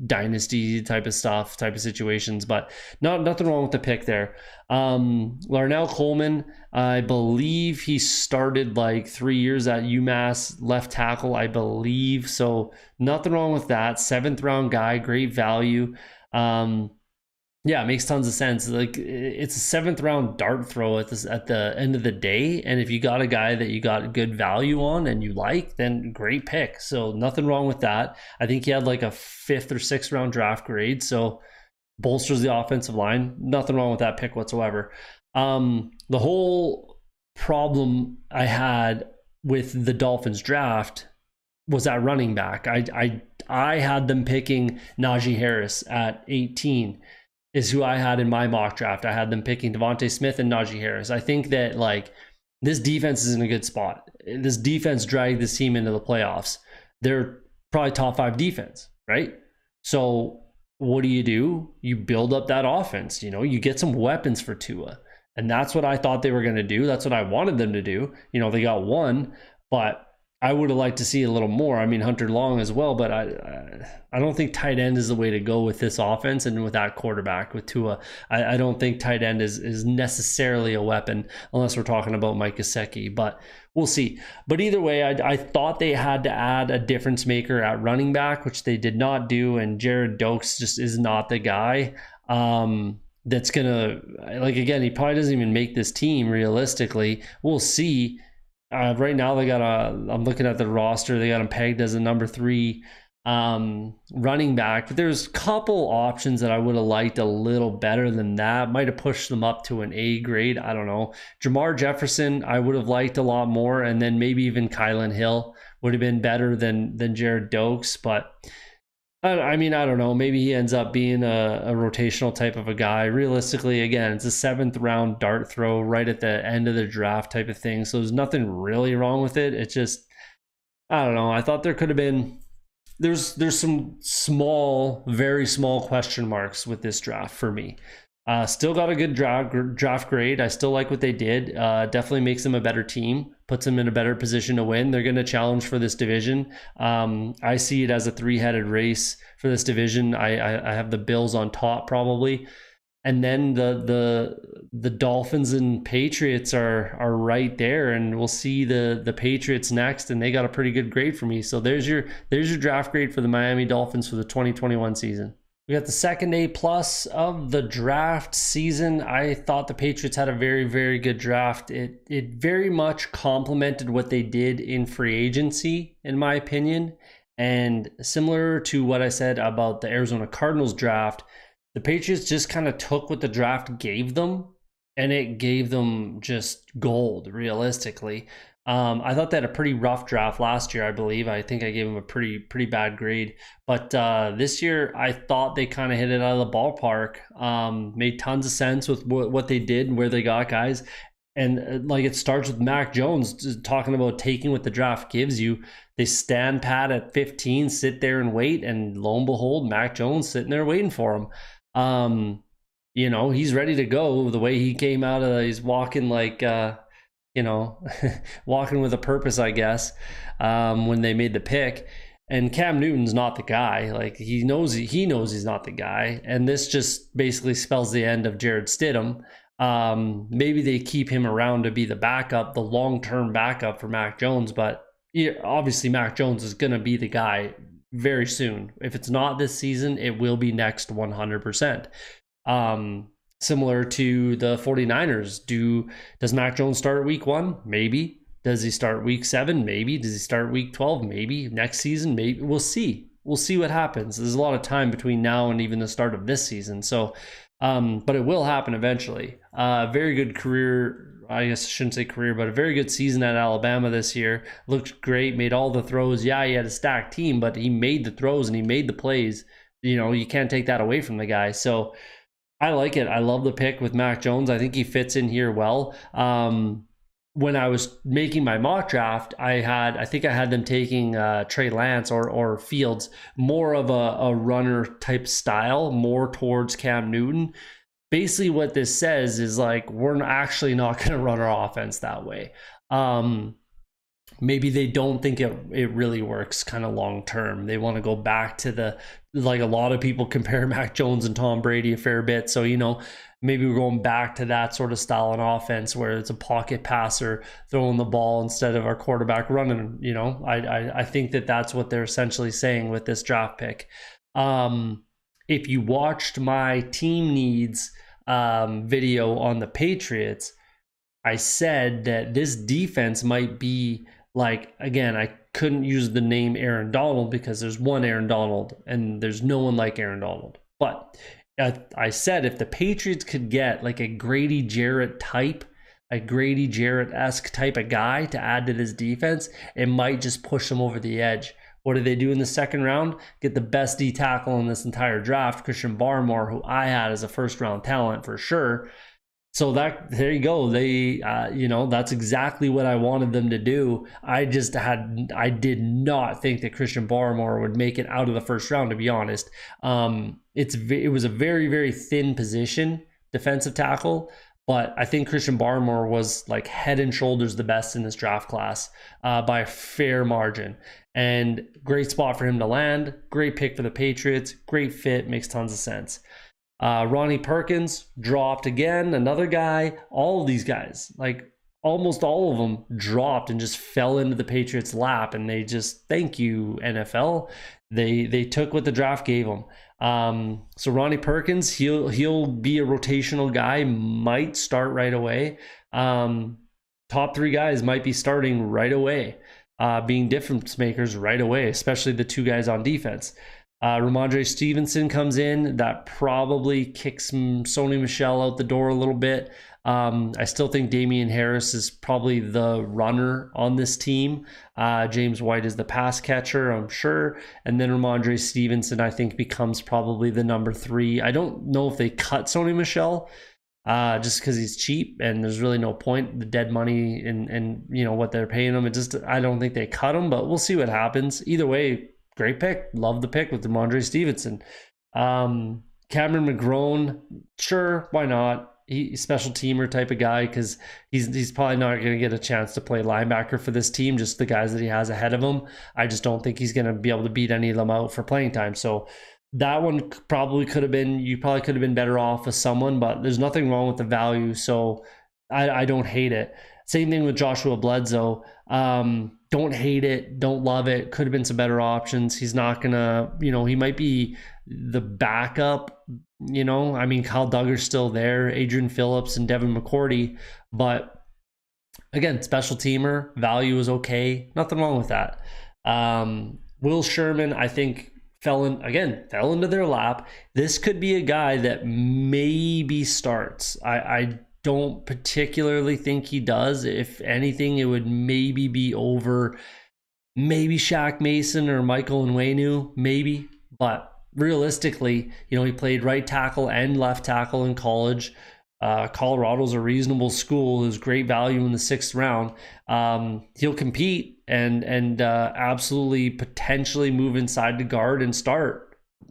dynasty type of situations. But nothing wrong with the pick there. Larnell Coleman, I believe he started like 3 years at UMass left tackle, I believe. So nothing wrong with that. 7th round guy, great value. Yeah, it makes tons of sense. Like, it's a 7th round dart throw at the end of the day, and if you got a guy that you got good value on and you like, then great pick. So nothing wrong with that. I think he had like a 5th or 6th round draft grade, so bolsters the offensive line. Nothing wrong with that pick whatsoever. The whole problem I had with the Dolphins draft was at running back. I had them picking Najee Harris at 18. Is who I had in my mock draft. I had them picking Devontae Smith and Najee Harris. I think that this defense is in a good spot. This defense dragged this team into the playoffs. They're probably top 5 defense, right? So what do? You build up that offense. You get some weapons for Tua. And that's what I thought they were going to do. That's what I wanted them to do. They got one, but I would have liked to see a little more. I mean, Hunter Long as well, but I don't think tight end is the way to go with this offense and with that quarterback, with Tua. I don't think tight end is necessarily a weapon unless we're talking about Mike Gesicki, but we'll see. But either way, I thought they had to add a difference maker at running back, which they did not do, and Jared Dokes just is not the guy. That's going to, again, he probably doesn't even make this team realistically. We'll see. Right now I'm looking at the roster. They got him pegged as a number 3 running back, but there's a couple options that I would have liked a little better than that. Might have pushed them up to an A grade. I don't know. Jamar Jefferson, I would have liked a lot more, and then maybe even Kylan Hill would have been better than Jared Dokes. But I mean, I don't know. Maybe he ends up being a rotational type of a guy. Realistically, again, it's a 7th round dart throw right at the end of the draft type of thing. So there's nothing really wrong with it. It's just, I don't know. I thought there could have been, there's some small, very small question marks with this draft for me. Still got a good draft grade. I still like what they did. Definitely makes them a better team, puts them in a better position to win. They're going to challenge for this division. I see it as a 3-headed race for this division. I have the Bills on top probably, and then the Dolphins and Patriots are right there, and we'll see the Patriots next, and they got a pretty good grade for me. So there's your draft grade for the Miami Dolphins for the 2021 season. We got the second A+ of the draft season. I thought the Patriots had a very, very good draft. It very much complemented what they did in free agency, in my opinion. And similar to what I said about the Arizona Cardinals draft, the Patriots just kind of took what the draft gave them, and it gave them just gold, realistically. I thought they had a pretty rough draft last year, I believe. I think I gave them a pretty bad grade. But this year, I thought they kind of hit it out of the ballpark. Made tons of sense with what they did and where they got guys. And like, it starts with Mac Jones talking about taking what the draft gives you. They stand pat at 15, sit there and wait. And lo and behold, Mac Jones sitting there waiting for him. You know, he's ready to go. The way he came out of, he's walking like... you know, walking with a purpose, I guess, when they made the pick. And Cam Newton's not the guy. Like, he knows he's not the guy. And this just basically spells the end of Jared Stidham. Maybe they keep him around to be the backup, the long-term backup for Mac Jones. But obviously Mac Jones is going to be the guy very soon. If it's not this season, it will be next 100%. Similar to the 49ers. Does Mac Jones start at week 1? Maybe. Does he start week 7? Maybe. Does he start week 12? Maybe. Next season? Maybe. We'll see. We'll see what happens. There's a lot of time between now and even the start of this season. So, but it will happen eventually. Very good career. I guess I shouldn't say career, but a very good season at Alabama this year. Looked great. Made all the throws. Yeah, he had a stacked team, but he made the throws and he made the plays. You know, you can't take that away from the guy. So, I like it. I love the pick with Mac Jones. I think he fits in here well. When I was making my mock draft, I think I had them taking Trey Lance or Fields, more of a runner type style, more towards Cam Newton. Basically what this says is, like, we're actually not going to run our offense that way. Maybe they don't think it really works kind of long term. They want to go back to like a lot of people compare Mac Jones and Tom Brady a fair bit. So, you know, maybe we're going back to that sort of style in offense where it's a pocket passer throwing the ball instead of our quarterback running. You know, I think that's what they're essentially saying with this draft pick. If you watched my team needs video on the Patriots, I said that this defense might be, like, again, I couldn't use the name Aaron Donald because there's one Aaron Donald and there's no one like Aaron Donald. But I said if the Patriots could get like a Grady Jarrett type, a Grady Jarrett-esque type of guy to add to this defense, it might just push them over the edge. What did they do in the second round? Get the best D tackle in this entire draft, Christian Barmore, who I had as a first-round talent for sure. So there you go. They, that's exactly what I wanted them to do. I did not think that Christian Barmore would make it out of the first round, to be honest. It was a very, very thin position, defensive tackle, but I think Christian Barmore was like head and shoulders the best in this draft class by a fair margin. And great spot for him to land. Great pick for the Patriots. Great fit. Makes tons of sense. Ronnie Perkins dropped again, another guy. All of these guys, like almost all of them, dropped and just fell into the Patriots' lap, and they just, thank you, NFL. They took what the draft gave them. So Ronnie Perkins, he'll be a rotational guy, might start right away. Top 3 guys might be starting right away, being difference makers right away, especially the 2 guys on defense. Ramondre Stevenson comes in. That probably kicks Sony Michel out the door a little bit. I still think Damian Harris is probably the runner on this team. James White is the pass catcher, I'm sure. And then Ramondre Stevenson, I think, becomes probably the number 3. I don't know if they cut Sony Michel just because he's cheap and there's really no point. The dead money and what they're paying him. I don't think they cut him, but we'll see what happens. Either way, great pick. Love the pick with Ramondre Stevenson. Cameron McGrone, sure, why not? He's special teamer type of guy because he's probably not going to get a chance to play linebacker for this team, just the guys that he has ahead of him. I just don't think he's going to be able to beat any of them out for playing time. So that one you probably could have been better off with someone, but there's nothing wrong with the value. So I don't hate it. Same thing with Joshua Bledsoe. Don't hate it. Don't love it. Could have been some better options. He's not going to, he might be the backup, Kyle Duggar's still there, Adrian Phillips and Devin McCourty, but again, special teamer, value is okay. Nothing wrong with that. Will Sherman, I think, fell into their lap. This could be a guy that maybe starts. I don't particularly think he does. If anything, it would maybe be over maybe Shaq Mason or Michael Onwenu, maybe. But realistically, he played right tackle and left tackle in college. Colorado's a reasonable school. There's great value in the 6th round. He'll compete and absolutely potentially move inside the guard and start.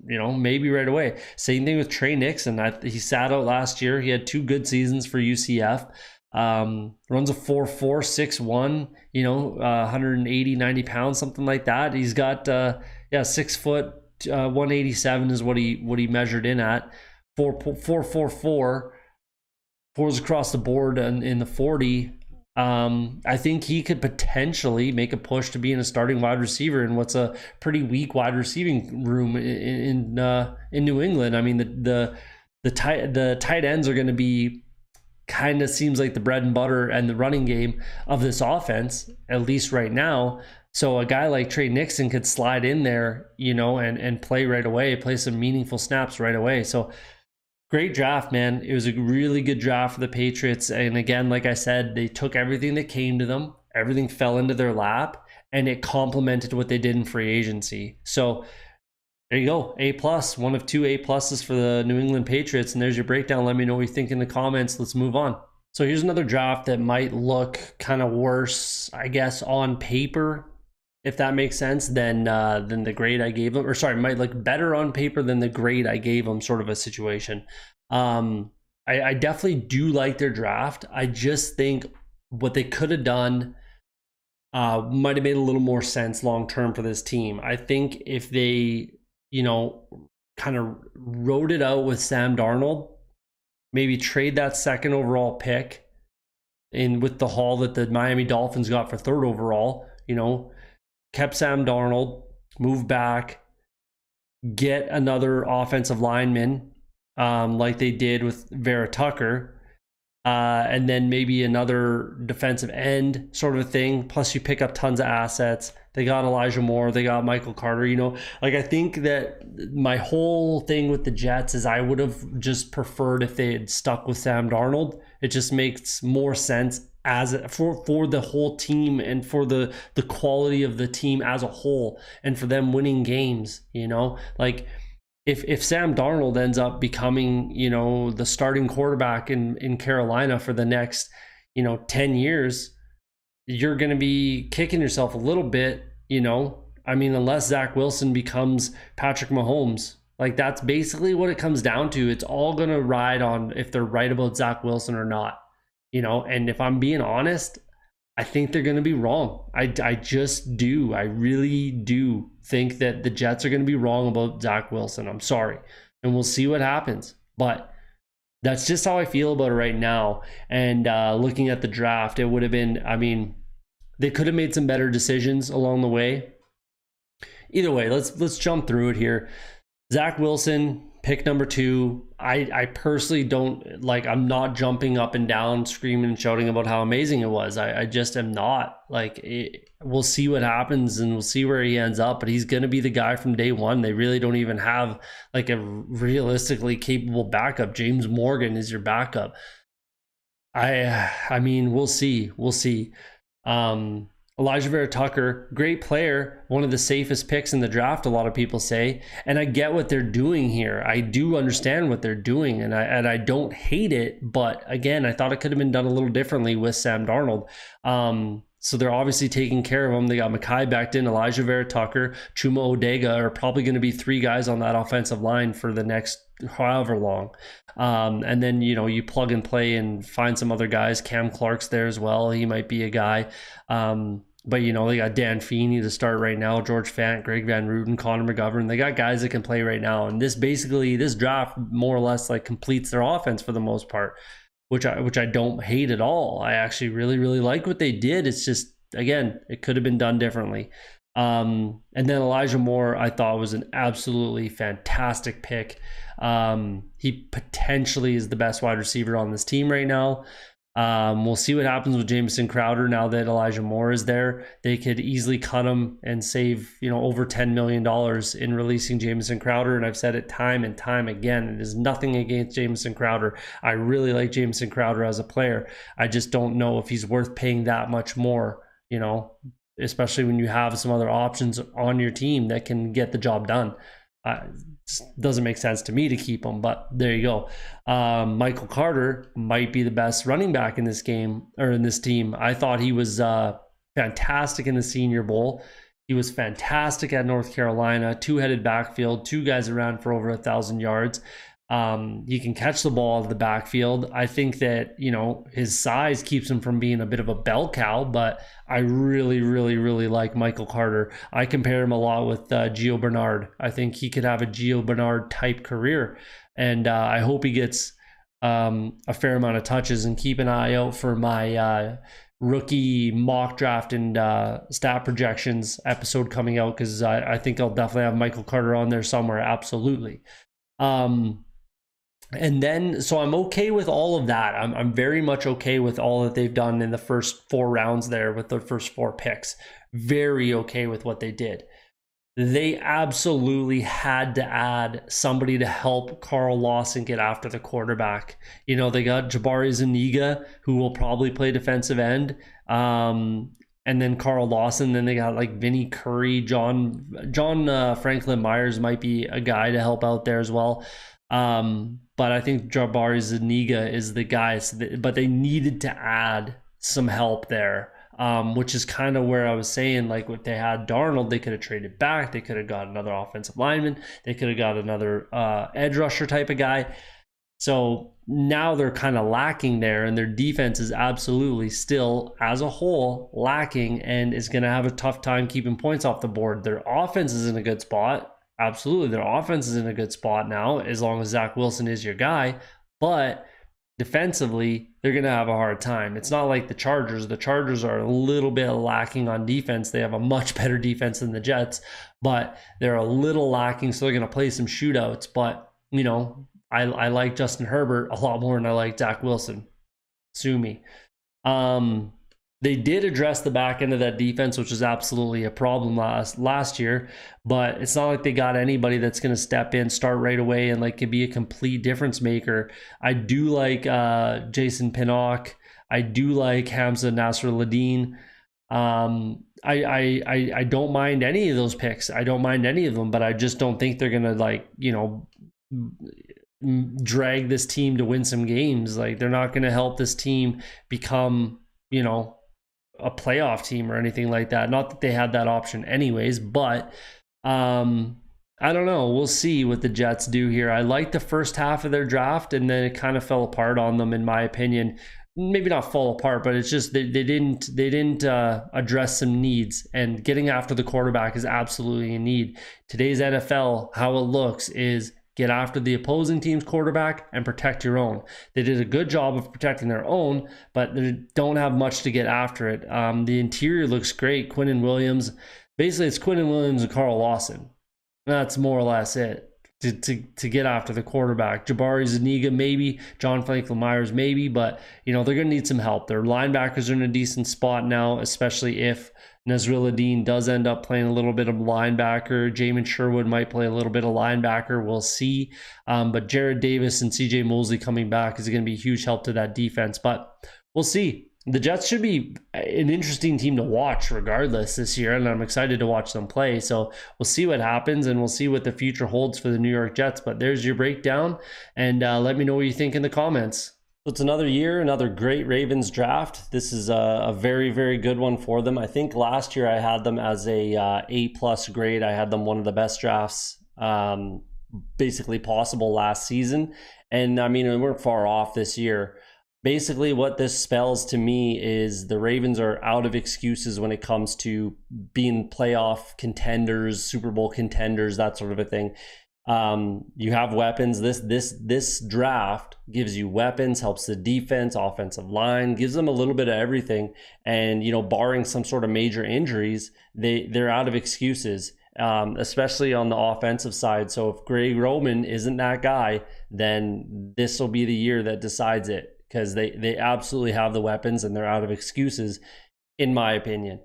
Maybe right away. Same thing with Trey Nixon. He sat out last year. He had 2 good seasons for UCF. Runs a 4.4, 6'1", 180, 90 pounds, something like that. He's got 6 foot, 187 is what he measured in at. 4.44, 4s across the board in the 40. I think he could potentially make a push to being a starting wide receiver in what's a pretty weak wide receiving room in New England. I mean, the tight ends are going to be kind of seems like the bread and butter and the running game of this offense, at least right now. So a guy like Trey Nixon could slide in there, and play right away, play some meaningful snaps right away. So great draft, man. It was a really good draft for the Patriots. And again, like I said, they took everything that came to them. Everything fell into their lap, and it complemented what they did in free agency. So there you go. A+, one of 2 A+ for the New England Patriots. And there's your breakdown. Let me know what you think in the comments. Let's move on. So here's another draft that might look kind of worse, I guess, on paper, if that makes sense, than the grade I gave them. Or sorry, might look better on paper than the grade I gave them, sort of a situation. I definitely do like their draft. I just think what they could have done might have made a little more sense long term for this team. I think if they, kind of rode it out with Sam Darnold, maybe trade that 2nd overall pick in with the haul that the Miami Dolphins got for 3rd overall, kept Sam Darnold, move back, get another offensive lineman like they did with Vera Tucker, and then maybe another defensive end sort of a thing. Plus you pick up tons of assets. They got Elijah Moore. They got Michael Carter. I think that my whole thing with the Jets is I would have just preferred if they had stuck with Sam Darnold. It just makes more sense for the whole team and for the quality of the team as a whole and for them winning games, If Sam Darnold ends up becoming, the starting quarterback in Carolina for the next, 10 years, you're going to be kicking yourself a little bit, unless Zach Wilson becomes Patrick Mahomes. That's basically what it comes down to. It's all going to ride on if they're right about Zach Wilson or not, and if I'm being honest, I think they're going to be wrong. I just do. I really do think that the Jets are going to be wrong about Zach Wilson. I'm sorry. And we'll see what happens. But that's just how I feel about it right now. And looking at the draft, it would have been, they could have made some better decisions along the way. Either way, let's jump through it here. Zach Wilson, pick number 2. I personally don't I'm not jumping up and down, screaming and shouting about how amazing it was. I just am not. We'll see what happens and we'll see where he ends up, but he's going to be the guy from day one. They really don't even have a realistically capable backup. James Morgan is your backup. I mean, we'll see. We'll see. Elijah Vera Tucker, great player, one of the safest picks in the draft, a lot of people say. And I get what they're doing here. I do understand what they're doing, and I don't hate it. But again, I thought it could have been done a little differently with Sam Darnold. So they're obviously taking care of him. They got Mekhi Becton, Elijah Vera Tucker, Chuma Odega are probably going to be three guys on that offensive line for the next however long. And then, you plug and play and find some other guys. Cam Clark's there as well. He might be a guy. But, they got Dan Feeney to start right now, George Fant, Greg Van Ruden, Connor McGovern. They got guys that can play right now. And this draft more or less like completes their offense for the most part, which I don't hate at all. I actually really, really like what they did. It's just, again, it could have been done differently. And then Elijah Moore, I thought was an absolutely fantastic pick. He potentially is the best wide receiver on this team right now. We'll see what happens with Jamison Crowder now that Elijah Moore is there. They could easily cut him and save, over $10 million in releasing Jamison Crowder. And I've said it time and time again, it is nothing against Jamison Crowder. I really like Jamison Crowder as a player. I just don't know if he's worth paying that much more, especially when you have some other options on your team that can get the job done. Doesn't make sense to me to keep him, but there you go. Michael Carter might be the best running back in this game or in this team. I thought he was fantastic in the Senior Bowl. He was fantastic at North Carolina, two-headed backfield, two guys around for over 1,000 yards. He can catch the ball out of the backfield. I think that, his size keeps him from being a bit of a bell cow, but I really, really, really like Michael Carter. I compare him a lot with Gio Bernard. I think he could have a Gio Bernard type career, and I hope he gets a fair amount of touches. And keep an eye out for my rookie mock draft and stat projections episode coming out, because I think I'll definitely have Michael Carter on there somewhere. Absolutely. And then, so I'm okay with all of that. I'm very much okay with all that they've done in the first 4 rounds there with the first 4 picks. Very okay with what they did. They absolutely had to add somebody to help Carl Lawson get after the quarterback. They got Jabari Zuniga, who will probably play defensive end. And then Carl Lawson. Then they got like Vinny Curry, John Franklin Myers might be a guy to help out there as well. But I think Jabari Zuniga is the guy. But they needed to add some help there, which is kind of where I was saying, like, if they had Darnold, they could have traded back. They could have got another offensive lineman. They could have got another edge rusher type of guy. So now they're kind of lacking there, and their defense is absolutely still, as a whole, lacking and is going to have a tough time keeping points off the board. Their offense is in a good spot. Absolutely, their offense is in a good spot now, as long as Zach Wilson is your guy. But defensively, they're going to have a hard time. It's not like the Chargers. The Chargers are a little bit lacking on defense. They have a much better defense than the Jets, but they're a little lacking, so they're going to play some shootouts. But, I like Justin Herbert a lot more than I like Zach Wilson. Sue me. They did address the back end of that defense, which was absolutely a problem last year, but it's not like they got anybody that's going to step in, start right away, and like could be a complete difference maker. I do like Jason Pinnock. I do like Hamza Nasruddin. I don't mind any of those picks. I don't mind any of them, but I just don't think they're going to drag this team to win some games. Like, they're not going to help this team become, a playoff team or anything like that. Not that they had that option anyways, but I don't know. We'll see what the Jets do here. I like the first half of their draft, and then it kind of fell apart on them, in my opinion. Maybe not fall apart, but it's just they didn't address some needs, and getting after the quarterback is absolutely a need. Today's NFL, how it looks is get after the opposing team's quarterback and protect your own. They did a good job of protecting their own, but they don't have much to get after it. The interior looks great. Quinnen Williams. Basically, it's Quinnen Williams and Carl Lawson. That's more or less it. to get after the quarterback. Jabari Zuniga, maybe. John Franklin Myers, maybe. But, you know, they're going to need some help. Their linebackers are in a decent spot now, especially if Nazrul Adine does end up playing a little bit of linebacker. Jamin Sherwood might play a little bit of linebacker. We'll see. But Jared Davis and CJ Mosley coming back is going to be a huge help to that defense. But we'll see. The Jets should be an interesting team to watch regardless this year, and I'm excited to watch them play. So we'll see what happens, and we'll see what the future holds for the New York Jets. But there's your breakdown, and let me know what you think in the comments. So it's another year, another great Ravens draft. This is a very, very good one for them. I think last year I had them as a A+ grade. I had them one of the best drafts basically possible last season. And I mean, we weren't far off this year. Basically, what this spells to me is the Ravens are out of excuses when it comes to being playoff contenders, Super Bowl contenders, that sort of a thing. You have weapons. This draft gives you weapons, helps the defense, offensive line, gives them a little bit of everything. And, you know, barring some sort of major injuries, they're out of excuses, especially on the offensive side. So if Greg Roman isn't that guy, then this will be the year that decides it, because they absolutely have the weapons and they're out of excuses, in my opinion.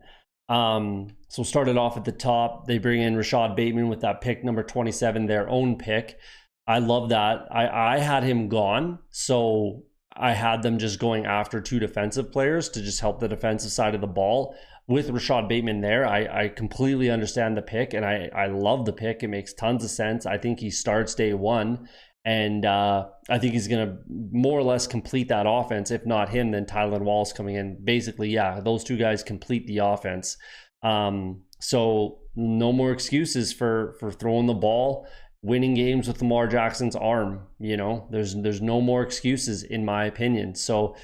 So started off at the top. They bring in Rashad Bateman with that pick, number 27, their own pick. I love that. I had him gone, so I had them just going after two defensive players to just help the defensive side of the ball. With Rashad Bateman there, I completely understand the pick, and I love the pick. It makes tons of sense. I think he starts day one. And I think he's going to more or less complete that offense. If not him, then Tylan Wallace coming in. Basically, yeah, those two guys complete the offense. So no more excuses for throwing the ball, winning games with Lamar Jackson's arm. You know, there's no more excuses, in my opinion. So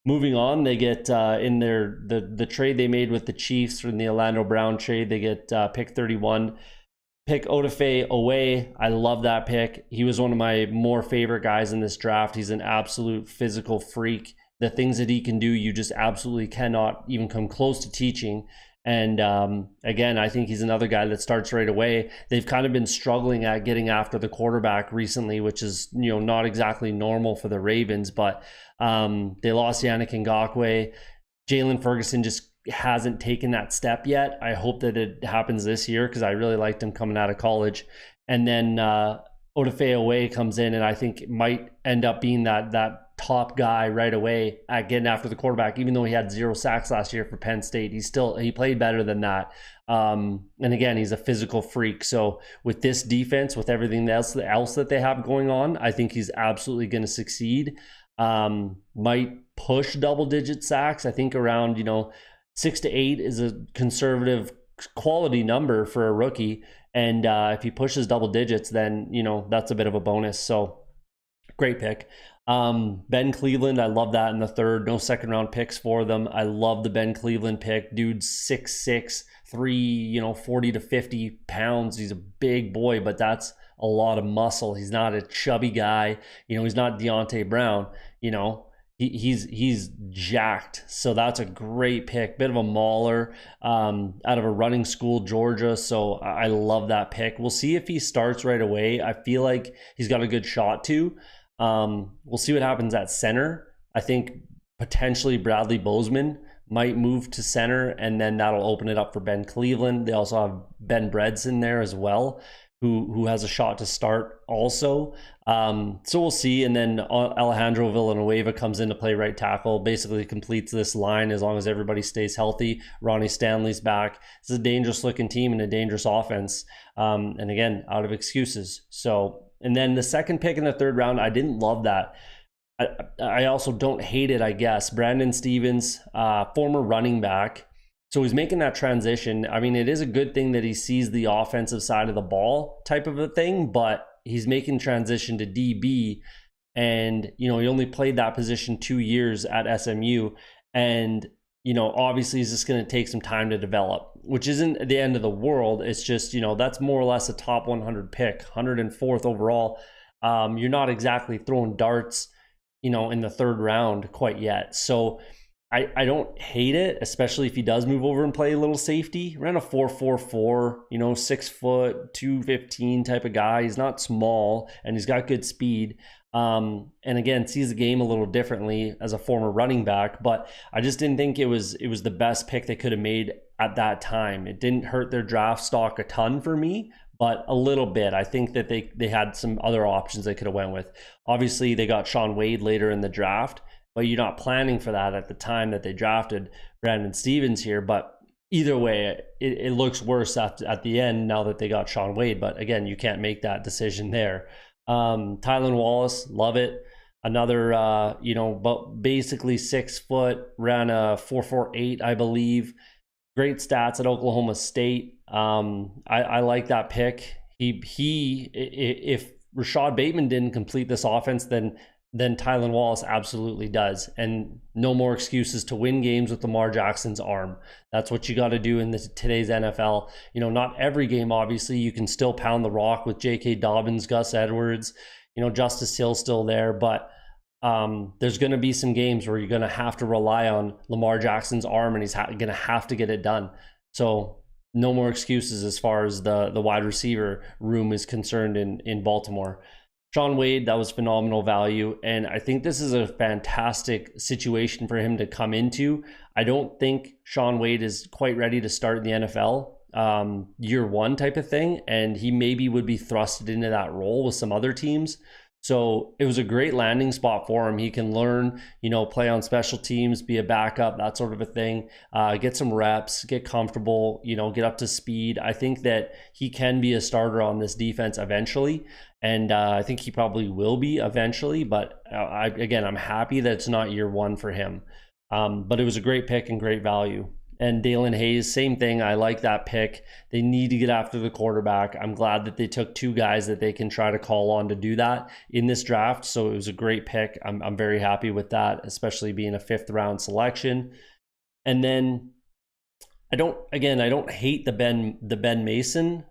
moving on, they get in the trade they made with the Chiefs in the Orlando Brown trade. They get pick 31. Pick Odafe Owe. I love that pick. He was one of my more favorite guys in this draft. He's an absolute physical freak. The things that he can do, you just absolutely cannot even come close to teaching. And again, I think he's another guy that starts right away. They've kind of been struggling at getting after the quarterback recently, which is, you know, not exactly normal for the Ravens. But they lost Yannick Ngakoue. Jalen Ferguson just hasn't taken that step yet. I hope that it happens this year, because I really liked him coming out of college. And then Odafe Owe comes in, and I think it might end up being that top guy right away at getting after the quarterback. Even though he had 0 sacks last year for Penn State, he played better than that. And again, he's a physical freak. So with this defense, with everything else that they have going on, I think he's absolutely going to succeed. Might push double-digit sacks. I think around, 6 to 8 is a conservative quality number for a rookie. And if he pushes double digits, then, that's a bit of a bonus. So great pick. Ben Cleveland, I love that in the third. No second round picks for them. I love the Ben Cleveland pick. Dude's 6'6", 40 to 50 pounds. He's a big boy, but that's a lot of muscle. He's not a chubby guy. He's not Deontay Brown. He's jacked. So that's a great pick. Bit of a mauler out of a running school, Georgia. So I love that pick. We'll see if he starts right away. I feel like he's got a good shot to. We'll see what happens at center. I think potentially Bradley Bozeman might move to center, and then that'll open it up for Ben Cleveland. They also have Ben Bredson there as well, who has a shot to start also. So we'll see. And then Alejandro Villanueva comes in to play right tackle, basically completes this line as long as everybody stays healthy. Ronnie Stanley's back. It's a dangerous looking team and a dangerous offense. And again, out of excuses. So, and then the second pick in the third round, I didn't love that. I also don't hate it, I guess. Brandon Stevens, former running back. So he's making that transition. I mean, it is a good thing that he sees the offensive side of the ball type of a thing, but he's making transition to DB. And, he only played that position 2 years at SMU. And, obviously he's just going to take some time to develop, which isn't the end of the world. It's just, that's more or less a top 100 pick, 104th overall. You're not exactly throwing darts, in the third round quite yet. So I don't hate it, especially if he does move over and play a little safety. Ran a 4.44, 6 foot, 215 type of guy. He's not small and he's got good speed. And again, sees the game a little differently as a former running back, but I just didn't think it was the best pick they could have made at that time. It didn't hurt their draft stock a ton for me, but a little bit. I think that they had some other options they could have went with. Obviously, they got Shaun Wade later in the draft, but you're not planning for that at the time that they drafted Brandon Stevens here. But either way, it looks worse at the end now that they got Shaun Wade. But again, you can't make that decision there. Tylan Wallace, love it. Another, but basically 6 foot, ran a 4.48, I believe. Great stats at Oklahoma State. I like that pick. If Rashad Bateman didn't complete this offense, then Tylan Wallace absolutely does. And no more excuses to win games with Lamar Jackson's arm. That's what you got to do in today's NFL. Not every game, obviously. You can still pound the rock with J.K. Dobbins, Gus Edwards, Justice Hill still there. But there's going to be some games where you're going to have to rely on Lamar Jackson's arm, and he's going to have to get it done. So no more excuses as far as the wide receiver room is concerned in Baltimore. Shaun Wade, that was phenomenal value, and I think this is a fantastic situation for him to come into. I don't think Shaun Wade is quite ready to start in the NFL year one type of thing, and he maybe would be thrusted into that role with some other teams. So it was a great landing spot for him. He can learn, play on special teams, be a backup, that sort of a thing, get some reps, get comfortable, get up to speed. I think that he can be a starter on this defense eventually. And I think he probably will be eventually. But I'm happy that it's not year one for him. But it was a great pick and great value. And Dalen Hayes, same thing. I like that pick. They need to get after the quarterback. I'm glad that they took 2 guys that they can try to call on to do that in this draft. So it was a great pick. I'm very happy with that, especially being a 5th round selection. And then I don't hate the Ben Mason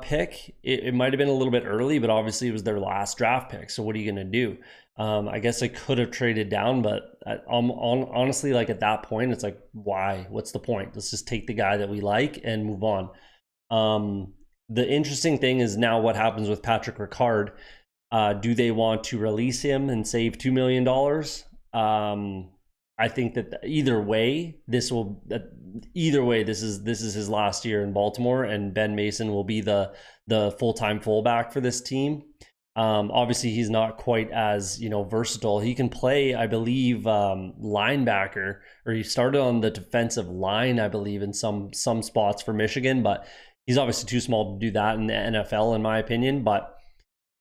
pick. It might have been a little bit early, but obviously it was their last draft pick. So what are you going to do? I guess I could have traded down, but honestly, like at that point, it's like, why? What's the point? Let's just take the guy that we like and move on. The interesting thing is now what happens with Patrick Ricard. Do they want to release him and save $2 million? I think that either way, this is his last year in Baltimore, and Ben Mason will be the full-time fullback for this team. Obviously, he's not quite as versatile. He can play, I believe, linebacker, or he started on the defensive line, I believe, in some spots for Michigan. But he's obviously too small to do that in the NFL, in my opinion. But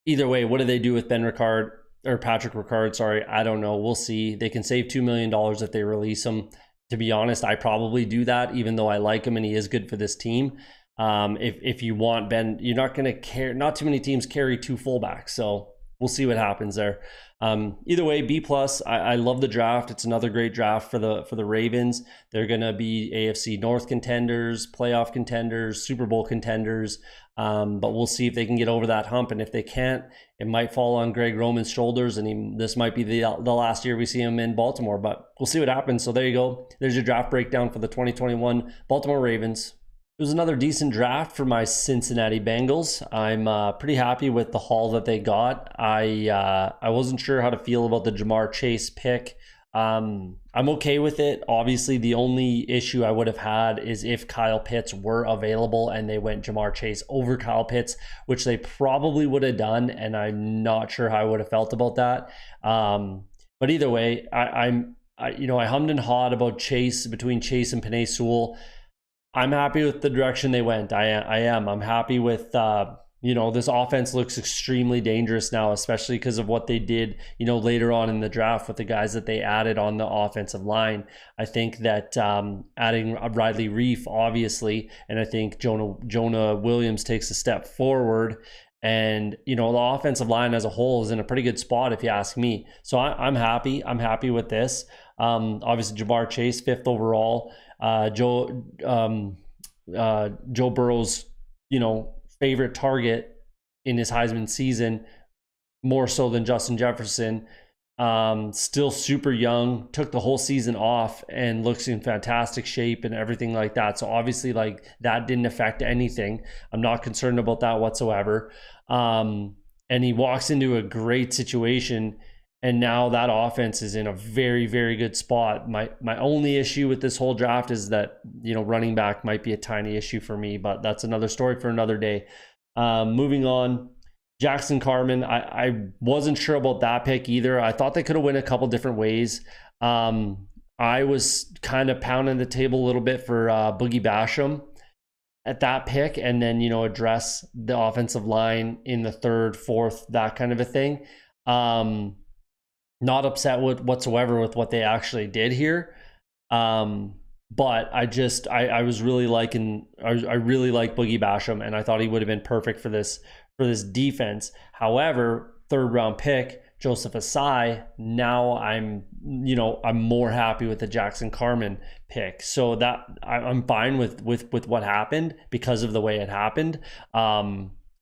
either way, what do they do with Patrick Ricard? Sorry, I don't know. We'll see. They can save $2 million if they release him. To be honest, I probably do that, even though I like him and he is good for this team. If you want Ben, you're not going to care. Not too many teams carry 2 fullbacks, so we'll see what happens there. Either way, B+. I love the draft. It's another great draft for the Ravens. They're going to be AFC North contenders, playoff contenders, Super Bowl contenders. But we'll see if they can get over that hump. And if they can't, it might fall on Greg Roman's shoulders, and this might be the last year we see him in Baltimore. But we'll see what happens. So there you go. There's your draft breakdown for the 2021 Baltimore Ravens. It was another decent draft for my Cincinnati Bengals. I'm pretty happy with the haul that they got. I wasn't sure how to feel about the Ja'Marr Chase pick. I'm okay with it. Obviously, the only issue I would have had is if Kyle Pitts were available and they went Ja'Marr Chase over Kyle Pitts, which they probably would have done, and I'm not sure how I would have felt about that. But either way, I hummed and hawed about Chase, between Chase and Penei Sewell. I'm happy with the direction they went. I am. I'm happy with, this offense looks extremely dangerous now, especially because of what they did, later on in the draft with the guys that they added on the offensive line. I think that adding Riley Reif, obviously, and I think Jonah Williams takes a step forward. And, the offensive line as a whole is in a pretty good spot, if you ask me. So I'm happy. I'm happy with this. Obviously, Ja'Marr Chase, 5th overall. Joe Burrow's, favorite target in his Heisman season, more so than Justin Jefferson. Still super young, took the whole season off and looks in fantastic shape and everything like that. So obviously like that didn't affect anything. I'm not concerned about that whatsoever. And he walks into a great situation, and now that offense is in a very, very good spot. My only issue with this whole draft is that, running back might be a tiny issue for me, but that's another story for another day. Moving on, Jackson Carman, I wasn't sure about that pick either. I thought they could have went a couple different ways. I was kind of pounding the table a little bit for Boogie Basham at that pick, and then, address the offensive line in the third, fourth, that kind of a thing. Not upset whatsoever with what they actually did here. But I was really liking, I really like Boogie Basham, and I thought he would have been perfect for this defense. However, third round pick, Joseph Asai, now I'm more happy with the Jackson Carman pick. So that I'm fine with what happened because of the way it happened.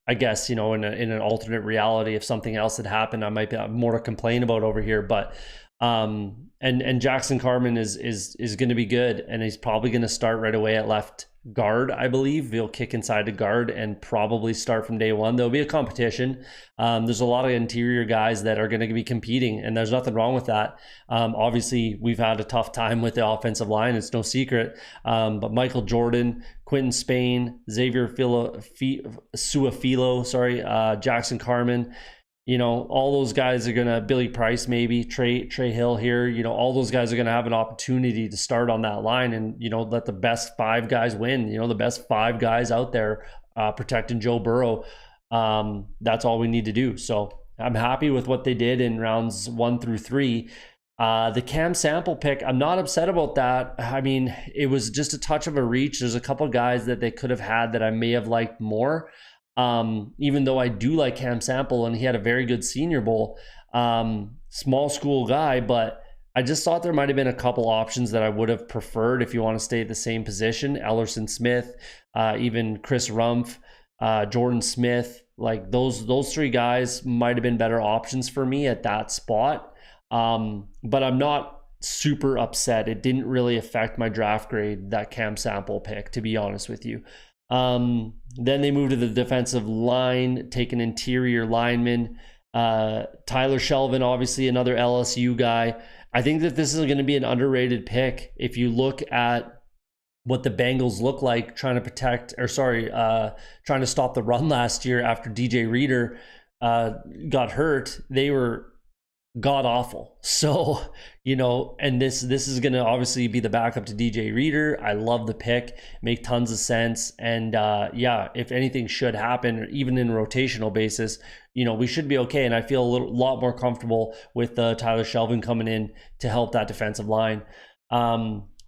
I guess, in an alternate reality, if something else had happened, I might be more to complain about over here. But and Jackson Carman is going to be good, and he's probably going to start right away at left guard. I believe he'll kick inside to guard and probably start from day one. There'll be a competition. There's a lot of interior guys that are going to be competing, and there's nothing wrong with that. Obviously, we've had a tough time with the offensive line. It's no secret. But Michael Jordan, Quentin Spain, Xavier Suafilo, Jackson Carman, all those guys are going to, Billy Price maybe, Trey Hill here, all those guys are going to have an opportunity to start on that line and, let the best five guys win, the best five guys out there protecting Joe Burrow. That's all we need to do. So I'm happy with what they did in rounds 1 through 3. The Cam Sample pick, I'm not upset about that. I mean, it was just a touch of a reach. There's a couple guys that they could have had that I may have liked more. Even though I do like Cam Sample and he had a very good Senior Bowl, small school guy, but I just thought there might have been a couple options that I would have preferred if you want to stay at the same position. Ellerson Smith, even Chris Rumpf, Jordan Smith, like those three guys might have been better options for me at that spot. But I'm not super upset. It didn't really affect my draft grade, that Cam Sample pick, to be honest with you. Then they moved to the defensive line, take an interior lineman. Tyler Shelvin, obviously another LSU guy. I think that this is going to be an underrated pick. If you look at what the Bengals look like trying to stop the run last year after DJ Reader got hurt, they were god awful. So, and this is going to obviously be the backup to DJ Reader. I love the pick, make tons of sense. And if anything should happen, even in a rotational basis, we should be okay. And I feel a lot more comfortable with Tyler Shelvin coming in to help that defensive line.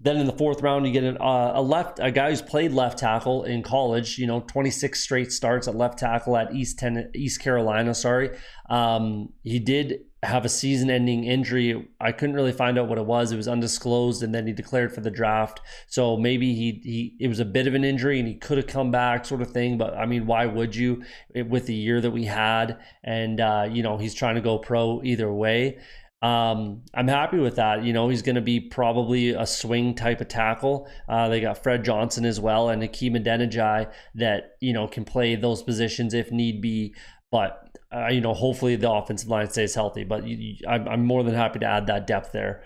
Then in the fourth round, you get a guy who's played left tackle in college, 26 straight starts at left tackle at East Carolina. He did have a season-ending injury. I couldn't really find out what it was. It was undisclosed, and then he declared for the draft. So maybe it was a bit of an injury, and he could have come back, sort of thing. But I mean, why would you with the year that we had? And he's trying to go pro either way. I'm happy with that. He's going to be probably a swing type of tackle. They got Fred Johnson as well, and Hakeem Adeniji that can play those positions if need be. But hopefully the offensive line stays healthy. But I'm more than happy to add that depth there.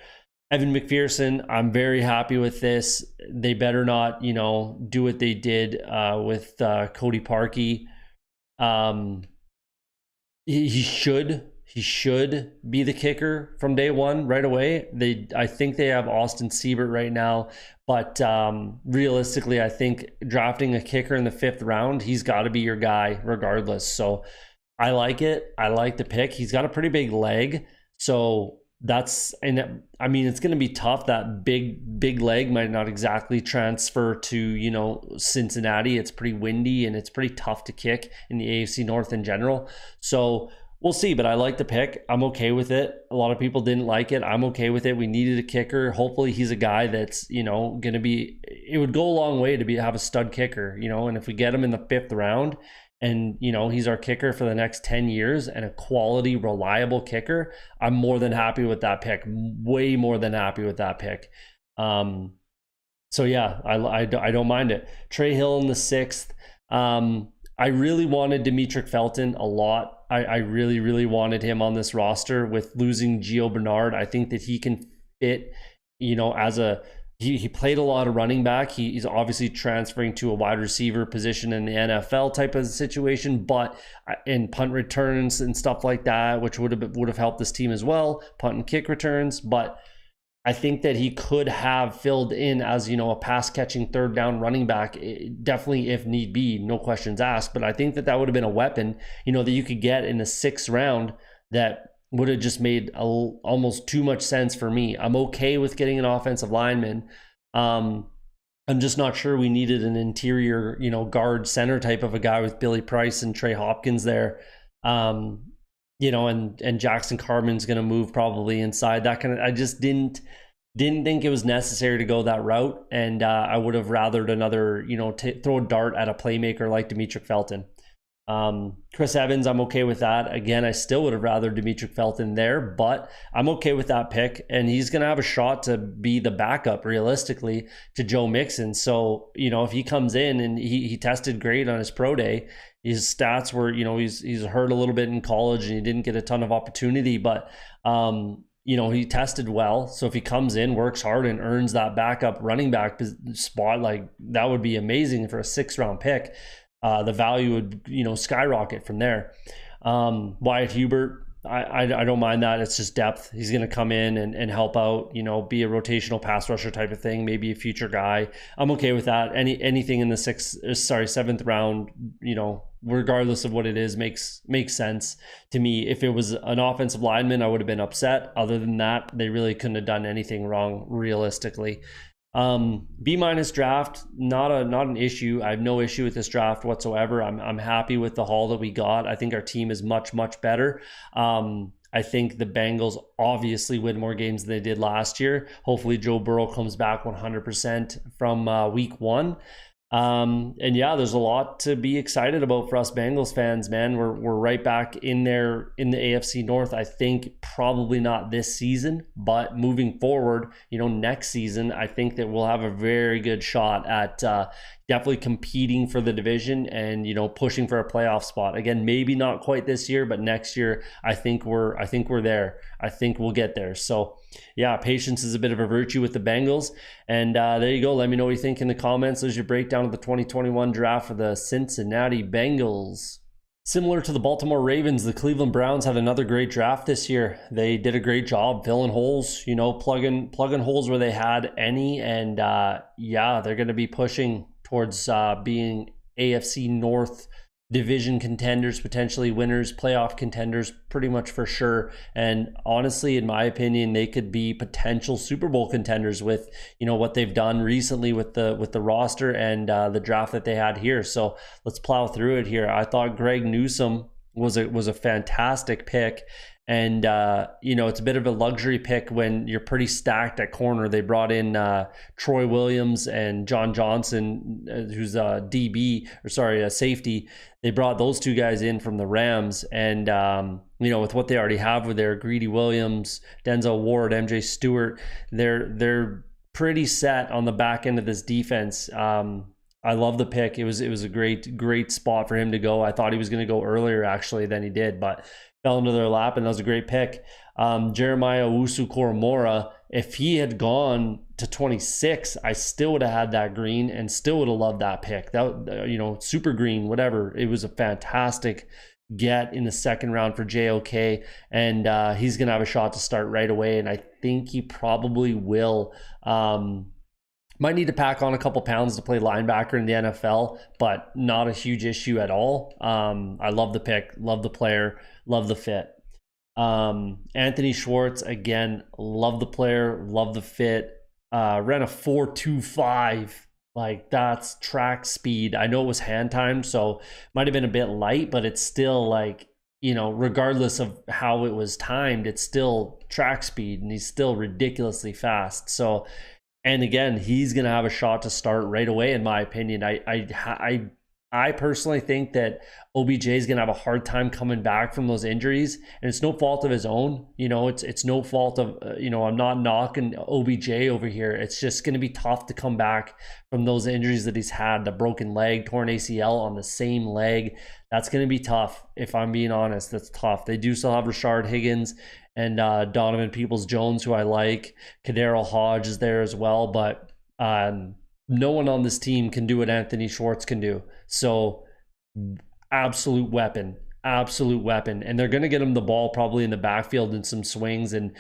Evan McPherson, I'm very happy with this. They better not, do what they did with Cody Parkey. He should be the kicker from day one right away. I think they have Austin Siebert right now, but realistically, I think drafting a kicker in the 5th round, he's got to be your guy regardless. So I like it. I like the pick. He's got a pretty big leg, so it's going to be tough. That big leg might not exactly transfer to Cincinnati. It's pretty windy and it's pretty tough to kick in the AFC North in general. So we'll see, but I like the pick. I'm okay with it. A lot of people didn't like it. I'm okay with it. We needed a kicker. Hopefully he's a guy that's, going to be, it would go a long way to have a stud kicker, and if we get him in the 5th round and he's our kicker for the next 10 years and a quality, reliable kicker, I'm more than happy with that pick. Way more than happy with that pick. So yeah, I don't mind it. Trey Hill in the 6th. I really wanted Demetric Felton a lot. I really, really wanted him on this roster. With losing Gio Bernard, I think that he can fit, as he played a lot of running back. He's obviously transferring to a wide receiver position in the NFL type of situation, but in punt returns and stuff like that, which would have helped this team as well, punt and kick returns. But I think that he could have filled in as, a pass catching third down running back, definitely if need be, no questions asked. But I think that would have been a weapon, that you could get in the 6th round that would have just made almost too much sense for me. I'm okay with getting an offensive lineman. I'm just not sure we needed an interior, guard center type of a guy with Billy Price and Trey Hopkins there. And Jackson Carman's going to move probably inside. I just didn't think it was necessary to go that route. And I would have rathered another, throw a dart at a playmaker like Demetric Felton. Chris Evans, I'm okay with that. Again, I still would have rathered Demetric Felton there, but I'm okay with that pick. And he's going to have a shot to be the backup realistically to Joe Mixon. So, if he comes in and he tested great on his pro day, his stats were, he's hurt a little bit in college and he didn't get a ton of opportunity, but, he tested well. So if he comes in, works hard and earns that backup running back spot, like that would be amazing for a 6th round pick. The value would, skyrocket from there. Wyatt Hubert, I don't mind that. It's just depth. He's going to come in and help out, be a rotational pass rusher type of thing, maybe a future guy. I'm okay with that. Anything in the 7th round, regardless of what it is, makes sense to me. If it was an offensive lineman, I would have been upset. Other than that, they really couldn't have done anything wrong realistically. B- draft, not an issue. I have no issue with this draft whatsoever. I'm happy with the haul that we got. I think our team is much, much better. I think the Bengals obviously win more games than they did last year. Hopefully Joe Burrow comes back 100% from week 1. And yeah, there's a lot to be excited about for us Bengals fans, man. We're right back in there in the AFC North. I think probably not this season, but moving forward, next season, I think that we'll have a very good shot at definitely competing for the division and pushing for a playoff spot. Again, maybe not quite this year, but next year I think we're there. I think we'll get there. So yeah, patience is a bit of a virtue with the Bengals. And there you go. Let me know what you think in the comments as you break down the 2021 draft for the Cincinnati Bengals. Similar to the Baltimore Ravens, the Cleveland Browns had another great draft this year. They did a great job filling holes, plugging holes where they had any. And yeah, they're going to be pushing towards being AFC North division contenders, potentially winners, playoff contenders, pretty much for sure. And honestly, in my opinion, they could be potential Super Bowl contenders with what they've done recently with the roster and the draft that they had here. So let's plow through it here. I thought Greg Newsome was a fantastic pick. And, it's a bit of a luxury pick when you're pretty stacked at corner. They brought in Troy Williams and John Johnson, who's a safety. They brought those two guys in from the Rams. And, with what they already have with their Greedy Williams, Denzel Ward, MJ Stewart, they're pretty set on the back end of this defense. I love the pick. It was a great spot for him to go. I thought he was going to go earlier actually than he did, but fell into their lap, and that was a great pick. Jeremiah Owusu-Koramoah, if he had gone to 26, I still would have had that green and still would have loved that pick. That super green, whatever. It was a fantastic get in the 2nd round for JOK, and he's gonna have a shot to start right away, and I think he probably will. Might need to pack on a couple pounds to play linebacker in the NFL, but not a huge issue at all. I love the pick, love the player, love the fit. Anthony Schwartz, again, love the player, love the fit. Ran a 4.25. Like, that's track speed. I know it was hand time, so might have been a bit light, but it's still like, regardless of how it was timed, it's still track speed, and he's still ridiculously fast. So, and again, he's going to have a shot to start right away, in my opinion. I I personally think that OBJ is going to have a hard time coming back from those injuries, and it's no fault of his own. It's no fault of, I'm not knocking OBJ over here. It's just going to be tough to come back from those injuries that he's had, the broken leg, torn ACL on the same leg. That's going to be tough. If I'm being honest, that's tough. They do still have Rashard Higgins and Donovan Peoples-Jones, who I like. Kadarius Hodge is there as well, but no one on this team can do what Anthony Schwartz can do. So absolute weapon. And they're going to get him the ball probably in the backfield in some swings and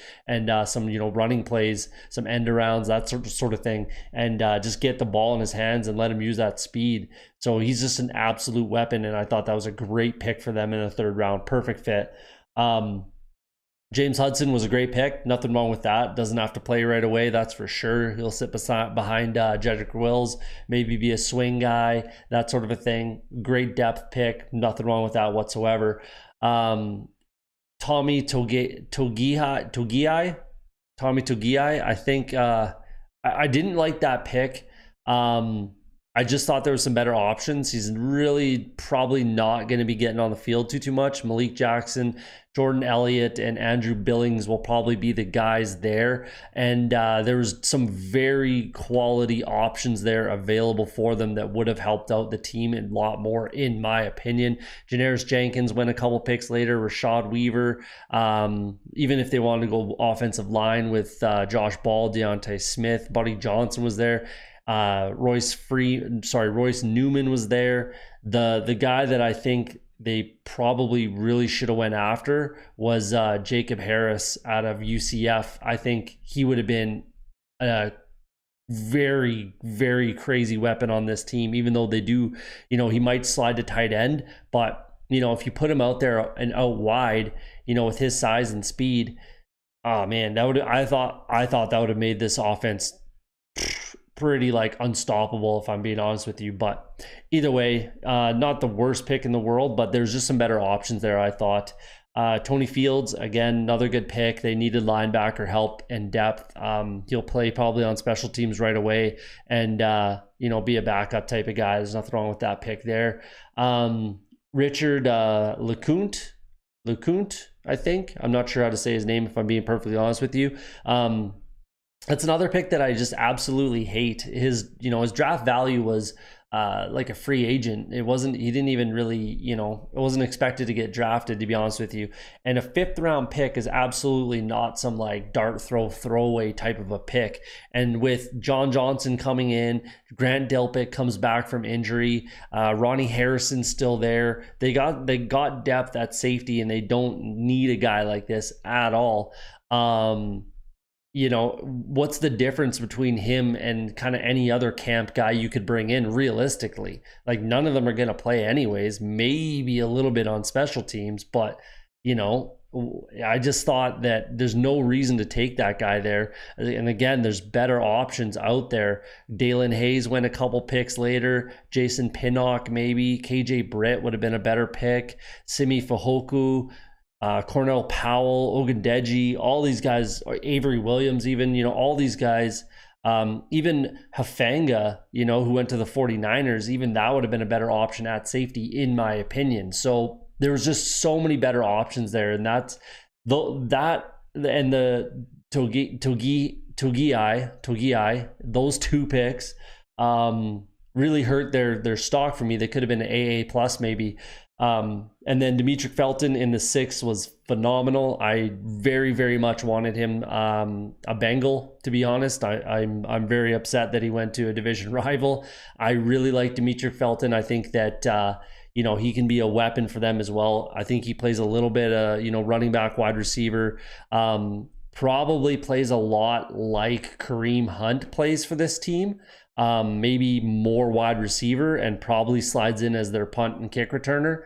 some, running plays, some end arounds, that sort of thing. And just get the ball in his hands and let him use that speed. So he's just an absolute weapon. And I thought that was a great pick for them in the third round. Perfect fit. James Hudson was a great pick. Nothing wrong with that. Doesn't have to play right away, that's for sure. He'll sit behind Jedrick Wills, maybe be a swing guy, that sort of a thing. Great depth pick. Nothing wrong with that whatsoever. Tommy Togiai, I think I didn't like that pick. I just thought there was some better options. He's really probably not going to be getting on the field too much. Malik Jackson, Jordan Elliott, and Andrew Billings will probably be the guys there. And there was some very quality options there available for them that would have helped out the team a lot more, in my opinion. Janoris Jenkins went a couple picks later. Rashad Weaver. Even if they wanted to go offensive line with Josh Ball, Deontay Smith, Buddy Johnson was there. Royce Newman was there. The guy that I think they probably really should have went after was Jacob Harris out of UCF. I think he would have been a very, very crazy weapon on this team, even though they do, he might slide to tight end, but if you put him out there and out wide, with his size and speed, oh man, I thought that would have made this offense pretty unstoppable, if I'm being honest with you. But either way, not the worst pick in the world, but there's just some better options there, I thought. Tony Fields, again, another good pick. They needed linebacker help and depth. He'll play probably on special teams right away and be a backup type of guy. There's nothing wrong with that pick there. Richard LeCounte, I think. I'm not sure how to say his name, if I'm being perfectly honest with you. That's another pick that I just absolutely hate. His draft value was like a free agent. He didn't even really, it wasn't expected to get drafted, to be honest with you. And a 5th round pick is absolutely not some throwaway type of a pick. And with John Johnson coming in, Grant Delpit comes back from injury, Ronnie Harrison's still there. They got depth at safety, and they don't need a guy like this at all. What's the difference between him and kind of any other camp guy you could bring in realistically? None of them are going to play anyways, maybe a little bit on special teams, but I just thought that there's no reason to take that guy there. And again, there's better options out there. Dalen Hayes went a couple picks later. Jason Pinnock, maybe. KJ Britt would have been a better pick. Simi Fehoko, Cornell Powell, Ogundeji, all these guys, Avery Williams even, all these guys, even Hufanga, who went to the 49ers, even that would have been a better option at safety, in my opinion. So there was just so many better options there. And the Togiai, those two picks really hurt their stock for me. They could have been an AA plus maybe. And then Demetric Felton in the 6th was phenomenal. I very, very much wanted him a Bengal, to be honest. I'm very upset that he went to a division rival. I really like Demetric Felton. I think that he can be a weapon for them as well. I think he plays a little bit running back, wide receiver. Probably plays a lot like Kareem Hunt plays for this team. Maybe more wide receiver, and probably slides in as their punt and kick returner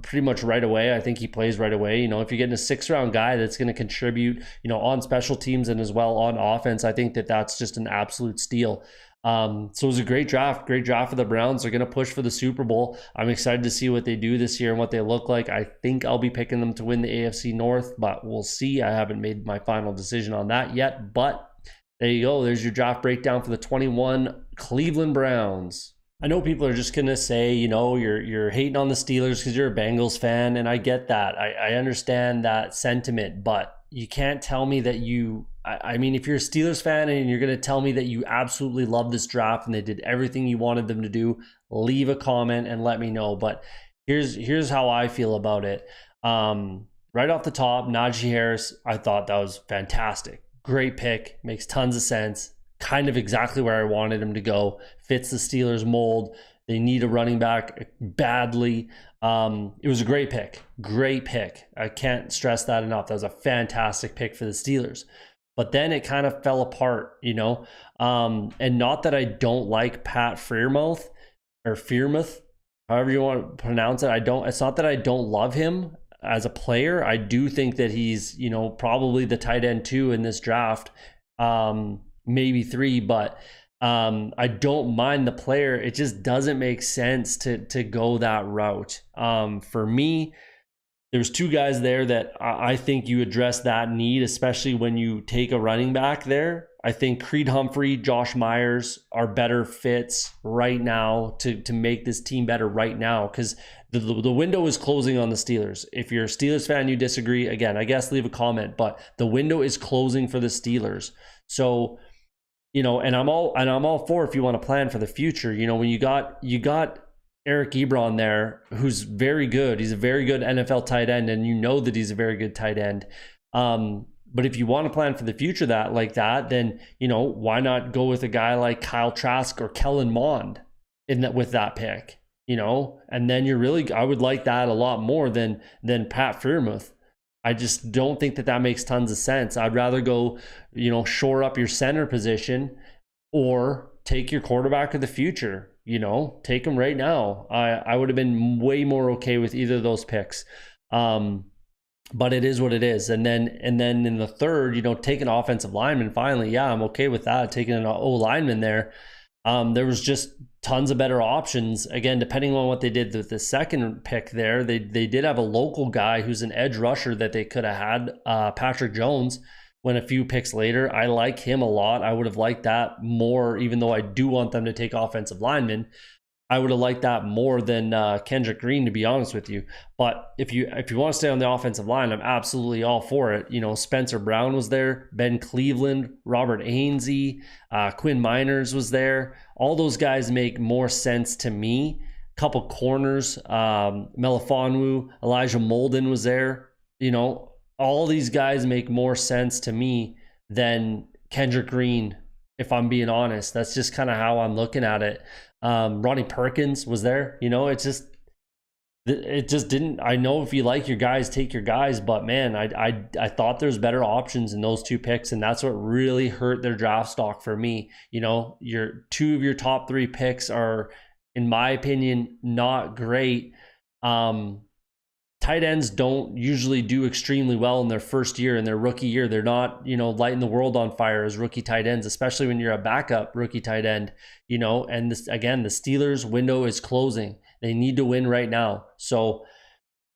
pretty much right away. I think he plays right away. If you're getting a 6th round guy that's going to contribute, on special teams and as well on offense, I think that that's just an absolute steal. So it was a great draft for the Browns. They're going to push for the Super Bowl. I'm excited to see what they do this year and what they look like. I think I'll be picking them to win the AFC North, but we'll see. I haven't made my final decision on that yet, but there you go. There's your draft breakdown for the 21 Cleveland Browns. I know people are just gonna say, you're hating on the Steelers because you're a Bengals fan, and I get that. I understand that sentiment, but you can't tell me that I mean, if you're a Steelers fan and you're gonna tell me that you absolutely love this draft and they did everything you wanted them to do, leave a comment and let me know. But here's how I feel about it. Right off the top, Najee Harris, I thought that was fantastic. Great pick, makes tons of sense. Kind of exactly where I wanted him to go. Fits the Steelers mold. They need a running back badly. It was a great pick. Great pick. I can't stress that enough. That was a fantastic pick for the Steelers. But then it kind of fell apart, And not that I don't like Pat Freiermuth or Fearmouth, however you want to pronounce it. It's not that I don't love him as a player. I do think that he's, probably the tight end 2 in this draft. Maybe 3, but I don't mind the player. It just doesn't make sense to go that route. For me, there's 2 guys there that I think you address that need, especially when you take a running back there. I think Creed Humphrey, Josh Myers are better fits right now to make this team better right now, because the window is closing on the Steelers. If you're a Steelers fan, you disagree, again, I guess leave a comment, but the window is closing for the Steelers. So, and I'm all for, if you want to plan for the future, when you got Eric Ebron there, who's very good. He's a very good NFL tight end, and that he's a very good tight end. But if you want to plan for the future then, why not go with a guy like Kyle Trask or Kellen Mond with that pick, and then I would like that a lot more than Pat Freiermuth. I just don't think that makes tons of sense. I'd rather go, shore up your center position or take your quarterback of the future, take him right now. I would have been way more okay with either of those picks. But it is what it is. And then in the third, take an offensive lineman finally. Yeah, I'm okay with that. Taking an O-lineman there. There was just tons of better options. Again, depending on what they did with the second pick there, they did have a local guy who's an edge rusher that they could have had, Patrick Jones, went a few picks later. I like him a lot. I would have liked that more, even though I do want them to take offensive linemen. I would have liked that more than Kendrick Green, to be honest with you. But if you want to stay on the offensive line, I'm absolutely all for it. Spencer Brown was there, Ben Cleveland, Robert Ainsey, Quinn Miners was there. All those guys make more sense to me. Couple corners, Melifonwu, Elijah Molden was there. All these guys make more sense to me than Kendrick Green, if I'm being honest. That's just kind of how I'm looking at it. Ronnie Perkins was there. It just didn't. I know if you like your guys, take your guys, but man, I thought there's better options in those 2 picks, and that's what really hurt their draft stock for me. Your 2 of your top 3 picks are, in my opinion, not great. Tight ends don't usually do extremely well in their first year, in their rookie year. They're not, lighting the world on fire as rookie tight ends, especially when you're a backup rookie tight end, and this, again, the Steelers window is closing. They need to win right now. So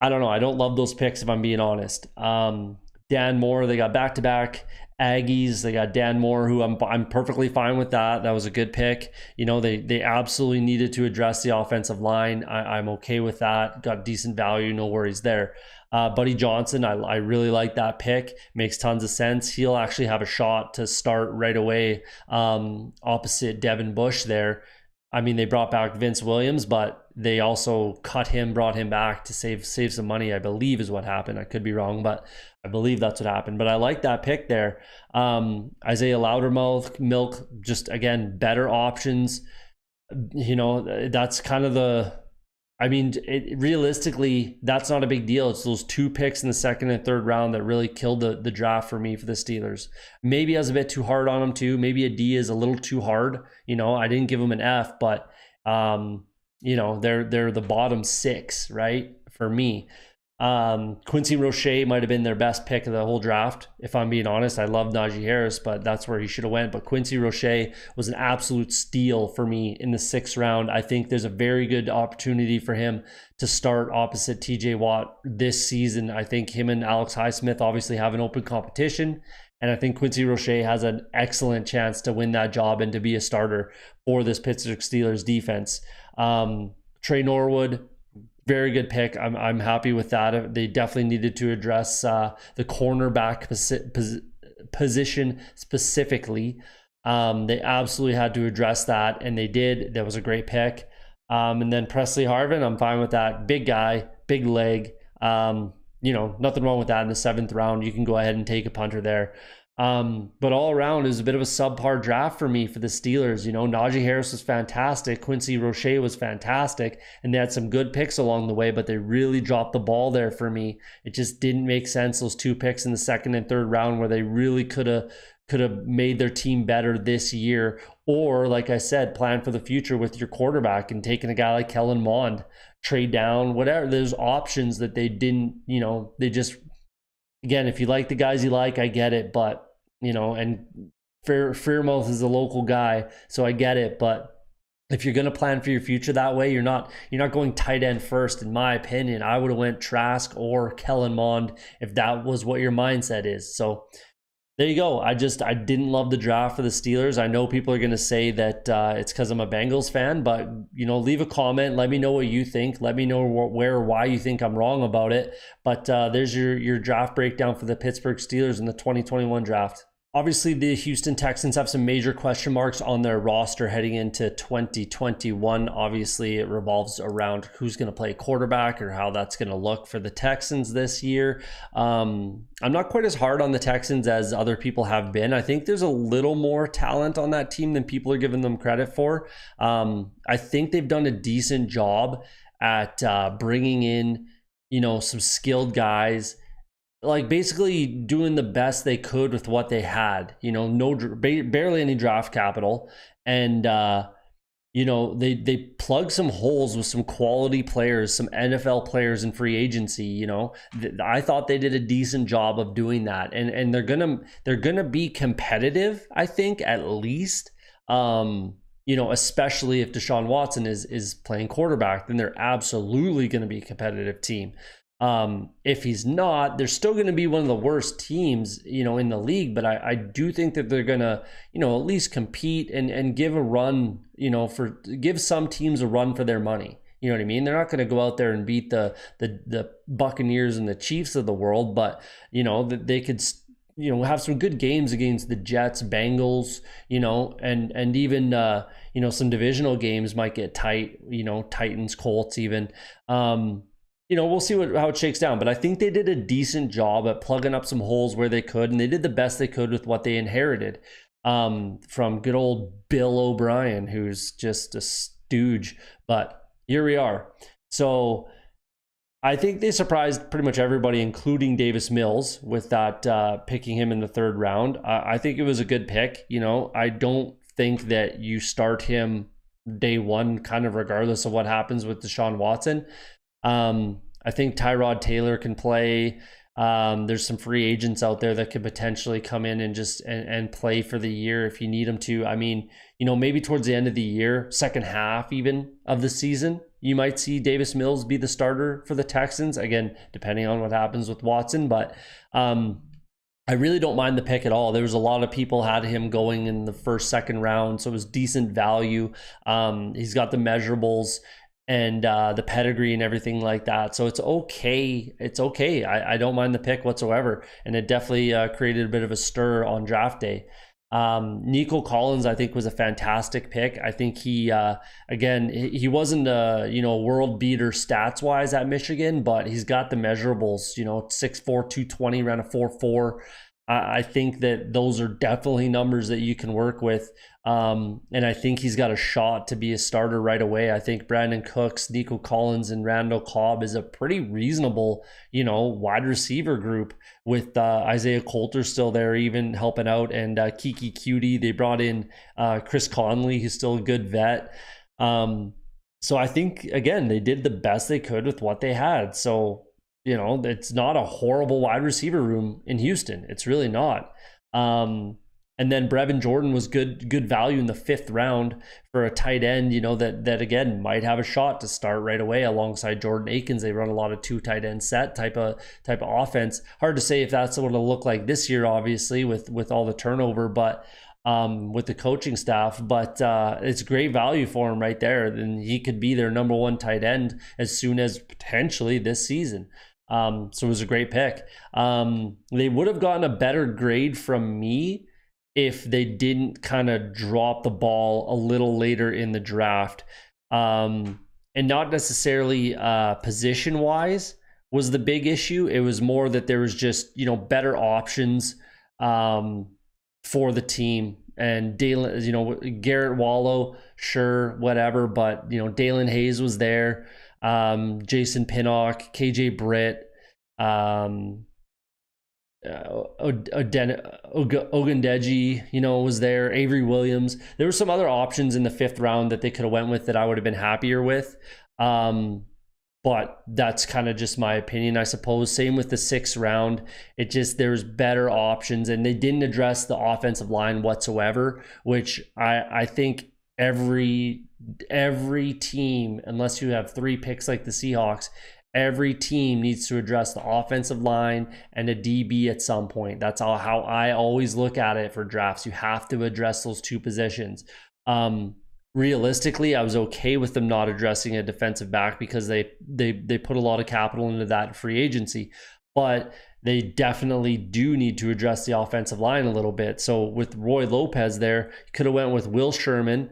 I don't know. I don't love those picks, if I'm being honest. Dan Moore, they got back-to-back Aggies. They got Dan Moore, who I'm perfectly fine with that. That was a good pick. They absolutely needed to address the offensive line. I'm okay with that. Got decent value, no worries there. Buddy Johnson, I really like that pick. Makes tons of sense. He'll actually have a shot to start right away opposite Devin Bush there. I mean, they brought back Vince Williams, but they also brought him back to save some money, I believe is what happened. I could be wrong, but I believe that's what happened. But I like that pick there. Isaiah Loudermilk, just, again, better options. That's kind of realistically, that's not a big deal. It's those 2 picks in the second and third round that really killed the draft for me for the Steelers. Maybe I was a bit too hard on them too. Maybe a D is a little too hard. I didn't give them an F, but they're the bottom 6, right? For me. Quincy Roche might have been their best pick of the whole draft. If I'm being honest, I love Najee Harris, but that's where he should have went. But Quincy Roche was an absolute steal for me in the 6th round. I think there's a very good opportunity for him to start opposite TJ Watt this season. I think him and Alex Highsmith obviously have an open competition. And I think Quincy Roche has an excellent chance to win that job and to be a starter for this Pittsburgh Steelers defense. Trey Norwood, very good pick. I'm happy with that. They definitely needed to address the cornerback position specifically. They absolutely had to address that, and they did. That was a great pick. And then Presley Harvin, I'm fine with that. Big guy, big leg. Nothing wrong with that in the 7th round. You can go ahead and take a punter there. But all around, it was a bit of a subpar draft for me for the Steelers. Najee Harris was fantastic. Quincy Roche was fantastic. And they had some good picks along the way, but they really dropped the ball there for me. It just didn't make sense, those 2 picks in the 2nd and 3rd round, where they really could have made their team better this year. Or, like I said, plan for the future with your quarterback and taking a guy like Kellen Mond, trade down, whatever. There's options that they didn't, they just, again, if you like the guys you like, I get it. But, and Fairmouth is a local guy, so I get it. But if you're going to plan for your future that way, you're not going tight end first, in my opinion. I would have went Trask or Kellen Mond if that was what your mindset is. So there you go. I didn't love the draft for the Steelers. I know people are going to say that it's because I'm a Bengals fan, but leave a comment. Let me know what you think. Let me know where or why you think I'm wrong about it. But there's your draft breakdown for the Pittsburgh Steelers in the 2021 draft. Obviously, the Houston Texans have some major question marks on their roster heading into 2021. Obviously, it revolves around who's going to play quarterback or how that's going to look for the Texans this year. I'm not quite as hard on the Texans as other people have been. I think there's a little more talent on that team than people are giving them credit for. I think they've done a decent job at bringing in, some skilled guys, like basically doing the best they could with what they had, barely any draft capital. And, they plugged some holes with some quality players, some NFL players in free agency. I thought they did a decent job of doing that. And they're going to be competitive, I think, at least, especially if Deshaun Watson is playing quarterback, then they're absolutely going to be a competitive team. If he's not, they're still going to be one of the worst teams, in the league. But I do think that they're going to, at least compete and give a run, give some teams a run for their money. You know what I mean? They're not going to go out there and beat the Buccaneers and the Chiefs of the world, but, they could, have some good games against the Jets, Bengals, and even, some divisional games might get tight, Titans, Colts even. We'll see how it shakes down, but I think they did a decent job at plugging up some holes where they could, and they did the best they could with what they inherited from good old Bill O'Brien, who's just a stooge. But here we are. So I think they surprised pretty much everybody, including Davis Mills, with that picking him in the 3rd round. I think it was a good pick. I don't think that you start him day one, kind of regardless of what happens with Deshaun Watson. I think Tyrod Taylor can play. There's some free agents out there that could potentially come in and just and play for the year if you need them to. I mean, maybe towards the end of the year, second half even of the season, you might see Davis Mills be the starter for the Texans. Again, depending on what happens with Watson. But I really don't mind the pick at all. There was a lot of people had him going in the 1st, 2nd round, so it was decent value. He's got the measurables and the pedigree and everything like that. So it's okay. I don't mind the pick whatsoever. And it definitely created a bit of a stir on draft day. Nico Collins, I think, was a fantastic pick. I think he wasn't a world beater stats wise at Michigan, but he's got the measurables, 6'4", 220, ran a 4.4. I think that those are definitely numbers that you can work with. And I think he's got a shot to be a starter right away. I think Brandon Cooks, Nico Collins, and Randall Cobb is a pretty reasonable, wide receiver group with Isaiah Coulter still there, even helping out, and Kiki Cutie. They brought in Chris Conley, who's still a good vet. So I think, again, they did the best they could with what they had. So, it's not a horrible wide receiver room in Houston. It's really not. And And then Brevin Jordan was good value in the 5th round for a tight end, that again might have a shot to start right away alongside Jordan Akins. They run a lot of 2 tight end set type of offense. Hard to say if that's what it'll look like this year, obviously, with all the turnover, but with the coaching staff, but it's great value for him right there. Then he could be their number 1 tight end as soon as potentially this season. So it was a great pick. They would have gotten a better grade from me if they didn't kind of drop the ball a little later in the draft. And not necessarily position wise was the big issue. It was more that there was just, better options for the team. And Dalen, Garrett Wallow, sure, whatever, but Dalen Hayes was there, Jason Pinnock, KJ Britt, Ogundeji, was there, Avery Williams. There were some other options in the 5th round that they could have went with that I would have been happier with. But that's kind of just my opinion, I suppose. Same with the 6th round. There's better options, and they didn't address the offensive line whatsoever, which I think every team, unless you have 3 picks like the Seahawks, every team needs to address the offensive line and a DB at some point. That's how I always look at it for drafts. You have to address those 2 positions. Realistically, I was okay with them not addressing a defensive back because they put a lot of capital into that free agency, but they definitely do need to address the offensive line a little bit. So with Roy Lopez there, you could have went with Will Sherman,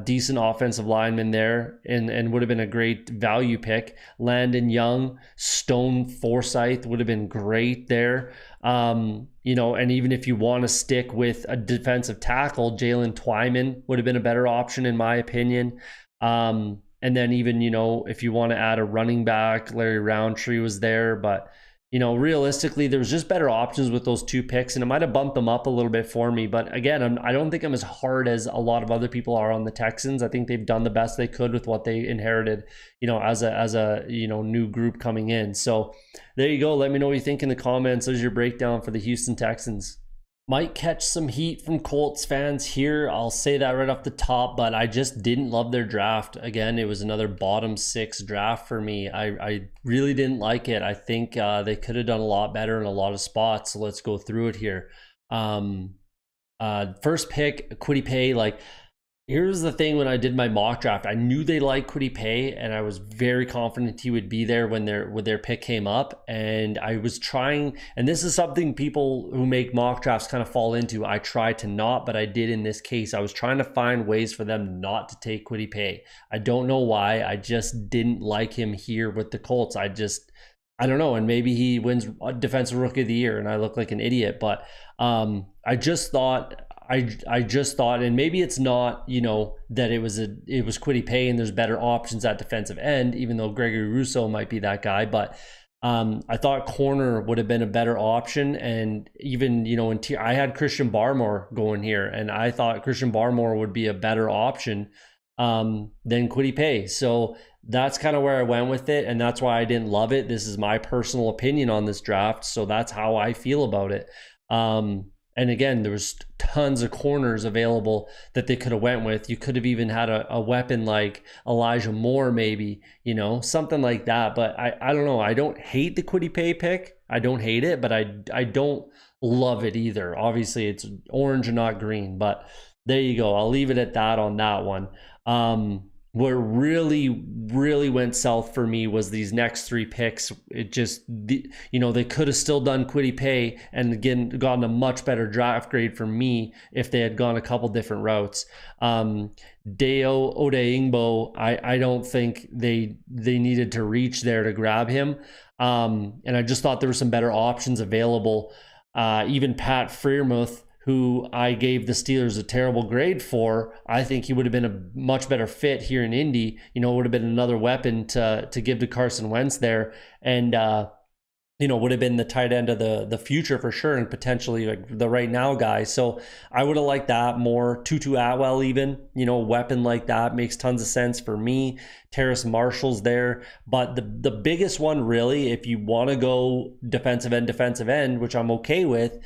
decent offensive lineman there, and would have been a great value pick. Landon Young, Stone Forsythe would have been great there. And even if you want to stick with a defensive tackle, Jalen Twyman would have been a better option in my opinion. And then even, if you want to add a running back, Larry Roundtree was there, but realistically, there was just better options with those 2 picks, and it might have bumped them up a little bit for me. But again, I don't think I'm as hard as a lot of other people are on the Texans. I think they've done the best they could with what they inherited, as a new group coming in. So there you go. Let me know what you think in the comments. There's your breakdown for the Houston Texans. Might catch some heat from Colts fans here. I'll say that right off the top, but I just didn't love their draft. Again, it was another bottom 6 draft for me. I really didn't like it. I think they could have done a lot better in a lot of spots. So let's go through it here. First pick, Kwity Paye. Here's the thing, when I did my mock draft, I knew they liked Kwity Paye, and I was very confident he would be there when their pick came up. And I was trying, and this is something people who make mock drafts kind of fall into. I try to not, but I did in this case. I was trying to find ways for them not to take Kwity Paye. I don't know why. I just didn't like him here with the Colts. I don't know, and maybe he wins Defensive Rookie of the Year and I look like an idiot, but I just thought, and maybe it's not, that it was Kwity Paye and there's better options at defensive end, even though Gregory Rousseau might be that guy. But I thought corner would have been a better option. And even, I had Christian Barmore going here, and I thought Christian Barmore would be a better option than Kwity Paye. So that's kind of where I went with it, and that's why I didn't love it. This is my personal opinion on this draft, so that's how I feel about it. And again, there was tons of corners available that they could have went with. You could have even had a weapon like Elijah Moore, maybe, something like that. But I don't know. I don't hate the Kwity Paye pick. I don't hate it, but I don't love it either. Obviously, it's orange and not green, but there you go. I'll leave it at that on that one. What really, really went south for me was these next 3 picks. It just, they could have still done Kwity Paye and again gotten a much better draft grade for me if they had gone a couple different routes. Deo Odeingbo, I don't think they needed to reach there to grab him. And I just thought there were some better options available. Even Pat Freiermuth, who I gave the Steelers a terrible grade for, I think he would have been a much better fit here in Indy. Would have been another weapon to give to Carson Wentz there. And, would have been the tight end of the future for sure, and potentially like the right now guy. So I would have liked that more. Tutu Atwell even, a weapon like that makes tons of sense for me. Terrace Marshall's there. But the biggest one really, if you want to go defensive end, which I'm okay with,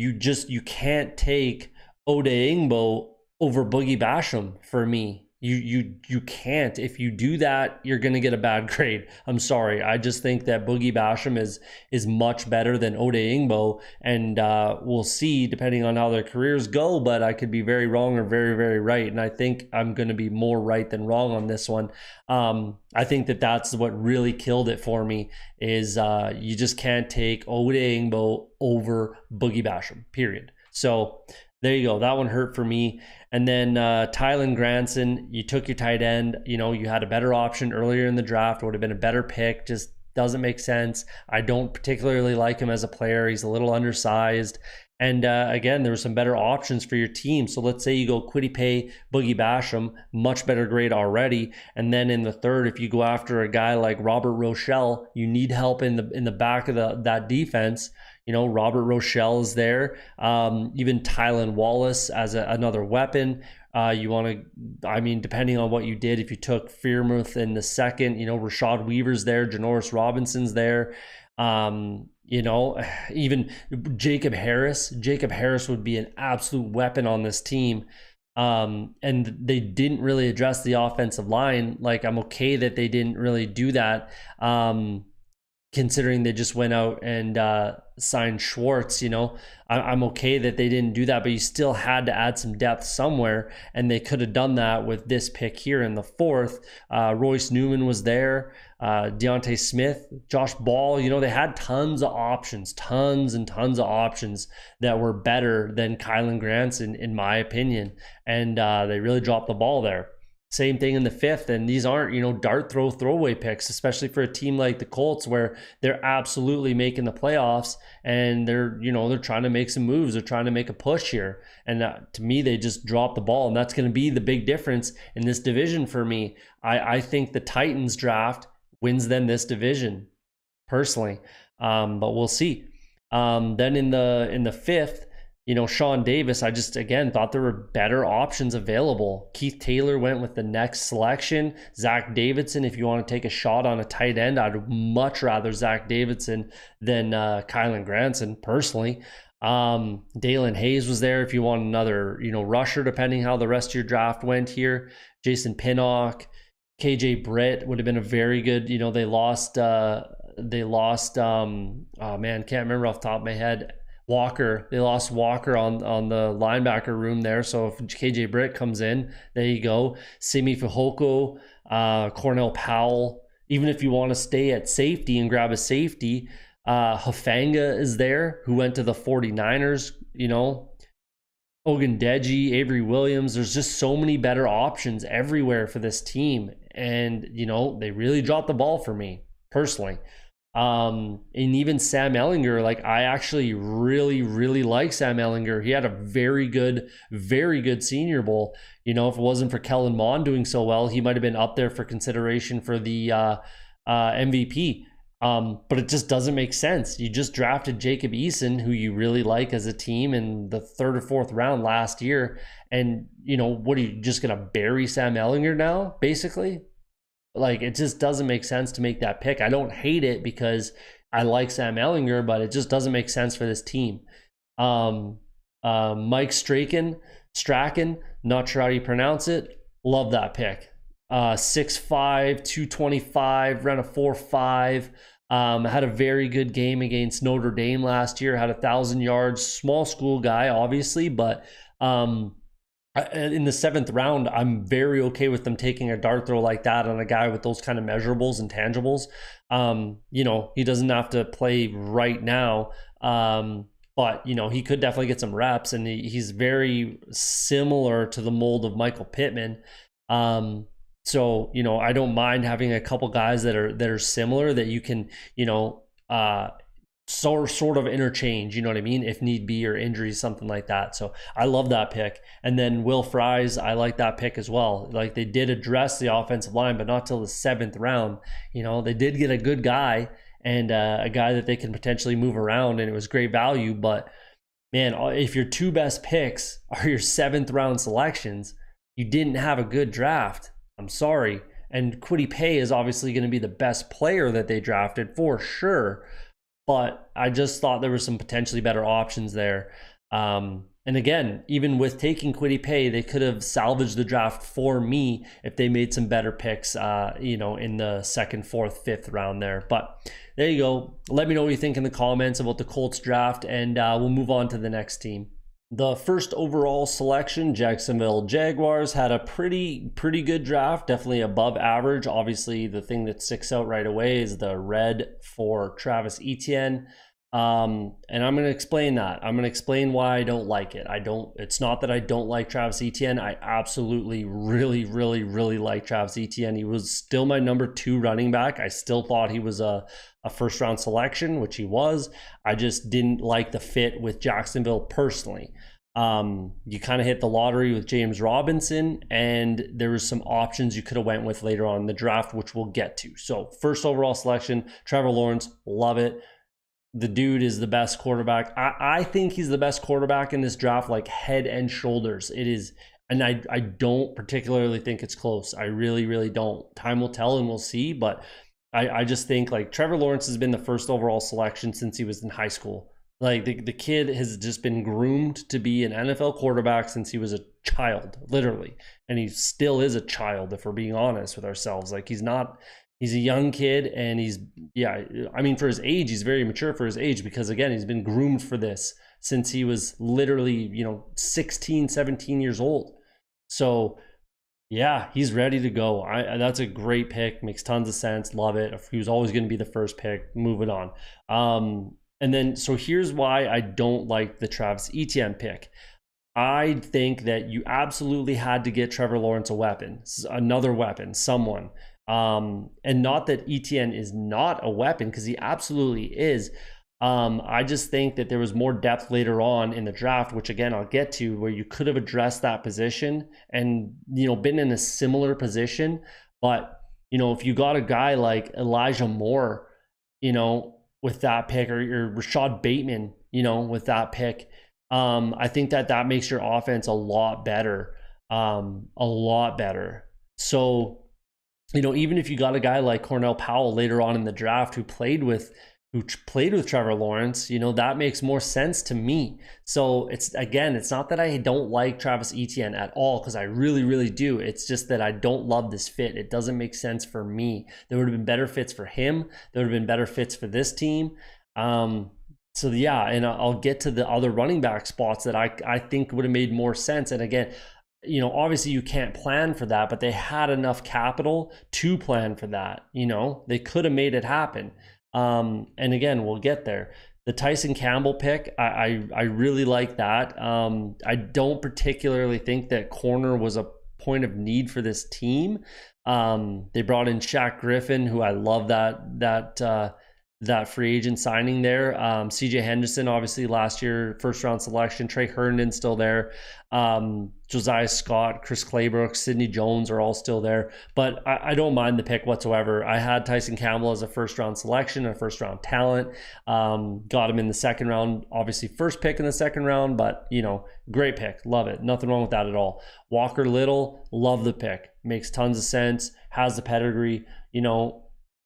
you can't take Odeingbo over Boogie Basham for me. You can't. If you do that, you're gonna get a bad grade. I'm sorry. I just think that Boogie Basham is much better than Odeingbo, and we'll see depending on how their careers go. But I could be very wrong or very, very right, and I think I'm gonna be more right than wrong on this one. I think that that's what really killed it for me is you just can't take Odeingbo over Boogie Basham. Period. So there you go. That one hurt for me. And then Tylen Granson, you took your tight end. You know, you had a better option earlier in the draft. Would have been a better pick. Just doesn't make sense. I don't particularly like him as a player. He's a little undersized. And again, there were some better options for your team. So let's say you go Kwity Paye, Boogie Basham, much better grade already. And then in the third, if you go after a guy like Robert Rochelle, you need help in the back of that defense. You know, Robert Rochelle is there. Even Tylan Wallace as another weapon. You want to, I mean, depending on what you did, if you took Freiermuth in the second, you know, Rashad Weaver's there, Janoris Robinson's there. You know, even Jacob Harris. Jacob Harris would be an absolute weapon on this team. And they didn't really address the offensive line. Like, I'm okay that they didn't really do that. Considering they just went out and signed Schwartz, you know, I'm okay that they didn't do that, but you still had to add some depth somewhere, and they could have done that with this pick here in the fourth. Royce Newman was there, Deontay Smith, Josh Ball, you know, they had tons of options, tons and tons of options that were better than Kylen Granson, in my opinion, and they really dropped the ball there. Same thing in the fifth, and these aren't, you know, throwaway picks, especially for a team like the Colts where they're absolutely making the playoffs and they're, you know, they're trying to make some moves, they're trying to make a push here, and to me they just dropped the ball, and that's going to be the big difference in this division for me. I think the Titans draft wins them this division personally, but we'll see. Then in the fifth, you know, Sean Davis, I just, again, thought there were better options available. Keith Taylor went with the next selection. Zach Davidson, if you want to take a shot on a tight end, I'd much rather Zach Davidson than Kylen Granson, personally. Dalen Hayes was there if you want another, you know, rusher, depending how the rest of your draft went here. Jason Pinnock, KJ Britt would have been a very good, you know, they lost, oh man, can't remember off the top of my head. Walker, they lost Walker on the linebacker room there. So if KJ Britt comes in, there you go. Simi Fehoko, Cornell Powell. Even if you want to stay at safety and grab a safety, Hufanga is there, who went to the 49ers, you know. Ogundeji, Avery Williams. There's just so many better options everywhere for this team. And, you know, they really dropped the ball for me, personally. And even Sam Ehlinger, like, I actually really, really like Sam Ehlinger. He had a very good Senior Bowl. You know, if it wasn't for Kellen Mond doing so well, he might have been up there for consideration for the MVP. But it just doesn't make sense. You just drafted Jacob Eason, who you really like as a team, in the third or fourth round last year. And, you know, what are you just going to bury Sam Ehlinger now, basically? Like, it just doesn't make sense to make that pick. I don't hate it because I like Sam Ehlinger, but it just doesn't make sense for this team. Mike Strachan, not sure how you pronounce it. Love that pick. 6'5", 225, ran a 4.5. Had a very good game against Notre Dame last year. Had 1,000 yards. Small school guy, obviously, but in the seventh round, I'm very okay with them taking a dart throw like that on a guy with those kind of measurables and tangibles. You know, he doesn't have to play right now, but, you know, he could definitely get some reps, and he's very similar to the mold of Michael Pittman. So, you know, I don't mind having a couple guys that are similar that you can, you know, sort of interchange, you know what I mean, if need be, or injuries, something like that. So I love that pick. And then Will Fries, I like that pick as well. Like, they did address the offensive line, but not till the seventh round. You know, they did get a good guy and a guy that they can potentially move around, and it was great value. But man, if your two best picks are your seventh round selections, you didn't have a good draft. I'm sorry. And Kwity Paye is obviously going to be the best player that they drafted for sure. But I just thought there were some potentially better options there. And And again, even with taking Kwity Paye, they could have salvaged the draft for me if they made some better picks, in the second, fourth, fifth round there. But there you go. Let me know what you think in the comments about the Colts draft, and we'll move on to the next team. The first overall selection, Jacksonville Jaguars, had a pretty good draft, definitely above average. Obviously, the thing that sticks out right away is the red for Travis Etienne. And I'm going to explain that. I'm going to explain why I don't like it. It's not that I don't like Travis Etienne. I absolutely really like Travis Etienne. He was still my number 2 running back. I still thought he was a first round selection, which he was. I just didn't like the fit with Jacksonville personally. You kind of hit the lottery with James Robinson, and there was some options you could have went with later on in the draft, which we'll get to. So first overall selection, Trevor Lawrence, love it. The dude is the best quarterback. I think he's the best quarterback in this draft, like head and shoulders. It is, and I don't particularly think it's close. I really don't. Time will tell and we'll see, but I just think like Trevor Lawrence has been the first overall selection since he was in high school. Like the kid has just been groomed to be an NFL quarterback since he was a child, literally. And he still is a child, if we're being honest with ourselves. Like he's a young kid, and for his age, he's very mature for his age, because again, he's been groomed for this since he was literally, 16, 17 years old. So yeah, he's ready to go. That's a great pick. Makes tons of sense. Love it. He was always going to be the first pick. Moving on. And then, so here's why I don't like the Travis Etienne pick. I think that you absolutely had to get Trevor Lawrence a weapon, another weapon, someone. And not that Etienne is not a weapon, because he absolutely is. I just think that there was more depth later on in the draft, which again, I'll get to, where you could have addressed that position and, been in a similar position. But, if you got a guy like Elijah Moore, with that pick, or Rashad Bateman, with that pick, I think that makes your offense a lot better. So, even if you got a guy like Cornell Powell later on in the draft who played with Trevor Lawrence, that makes more sense to me. So it's not that I don't like Travis Etienne at all, because I really do. It's just that I don't love this fit. It doesn't make sense for me. There would have been better fits for him. There would have been better fits for this team. So yeah, and I'll get to the other running back spots that I think would have made more sense. And again, obviously you can't plan for that, but they had enough capital to plan for that. They could have made it happen. And again, we'll get there. The Tyson Campbell pick, I really like that. I don't particularly think that corner was a point of need for this team. They brought in Shaq Griffin, who I love that free agent signing there. CJ Henderson, obviously last year, first round selection. Trey Herndon still there. Josiah Scott, Chris Claybrook, Sidney Jones are all still there. But I don't mind the pick whatsoever. I had Tyson Campbell as a first round selection, a first round talent. Got him in the second round, obviously first pick in the second round, but great pick. Love it. Nothing wrong with that at all. Walker Little, love the pick. Makes tons of sense. Has the pedigree.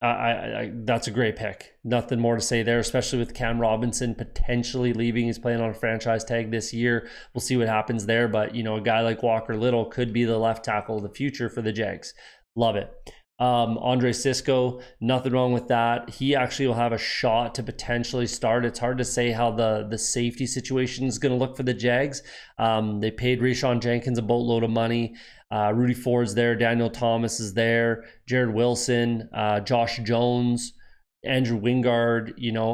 That's a great pick. Nothing more to say there, especially with Cam Robinson potentially leaving. He's playing on a franchise tag this year. We'll see what happens there. But, a guy like Walker Little could be the left tackle of the future for the Jags. Love it. Andre Cisco, nothing wrong with that. He actually will have a shot to potentially start. It's hard to say how the safety situation is going to look for the Jags. They paid Rayshon Jenkins a boatload of money. Rudy Ford's there. Daniel Thomas is there. Jared Wilson, Josh Jones, Andrew Wingard,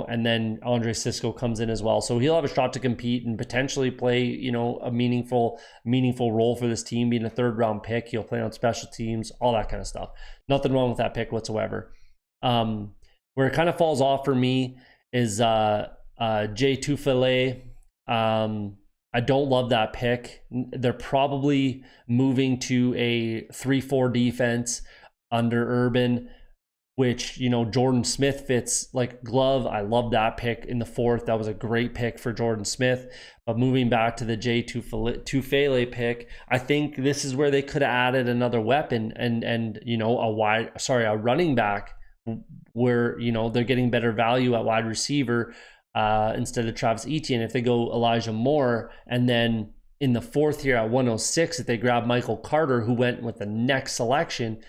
and then Andre Cisco comes in as well. So he'll have a shot to compete and potentially play, a meaningful role for this team, being a third round pick. He'll play on special teams, all that kind of stuff. Nothing wrong with that pick whatsoever. Where it kind of falls off for me is Jay Tufele. I don't love that pick. They're probably moving to a 3-4 defense under Urban, which, Jordan Smith fits like glove. I love that pick in the 4th. That was a great pick for Jordan Smith. But moving back to the Jay Tufele pick, I think this is where they could have added another weapon and a running back where, they're getting better value at wide receiver. instead of Travis Etienne. If they go Elijah Moore, and then in the fourth year at 106, if they grab Michael Carter, who went with the next selection.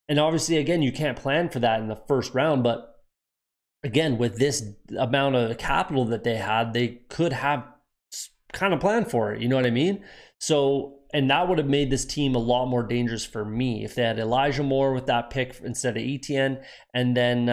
And obviously, again, you can't plan for that in the first round, but again, with this amount of capital that they had, they could have kind of planned for it. You know what I mean? So, and that would have made this team a lot more dangerous for me if they had Elijah Moore with that pick instead of Etienne, and then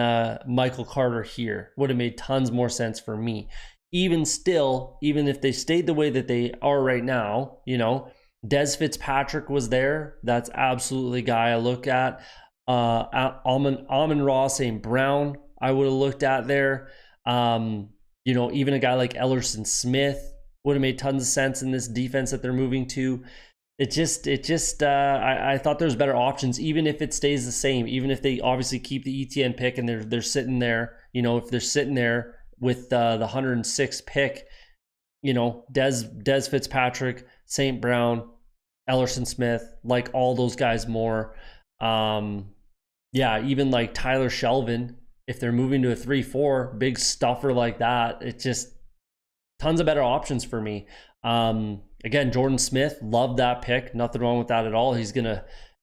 Michael Carter here would have made tons more sense for me. Even still, even if they stayed the way that they are right now, you know, Des Fitzpatrick was there. That's absolutely a guy I look at. Amon-Ra St. Brown, I would have looked at there. You know, even a guy like Ellerson Smith would have made tons of sense in this defense that they're moving to. I thought there's better options, even if it stays the same, even if they obviously keep the ETN pick and they're sitting there, you know, if they're sitting there with the 106th pick, you know, Des Fitzpatrick, St. Brown, Ellerson Smith, like all those guys more. Yeah, even like Tyler Shelvin, if they're moving to a 3-4, big stuffer like that, it just tons of better options for me. Again, Jordan Smith, love that pick. Nothing wrong with that at all.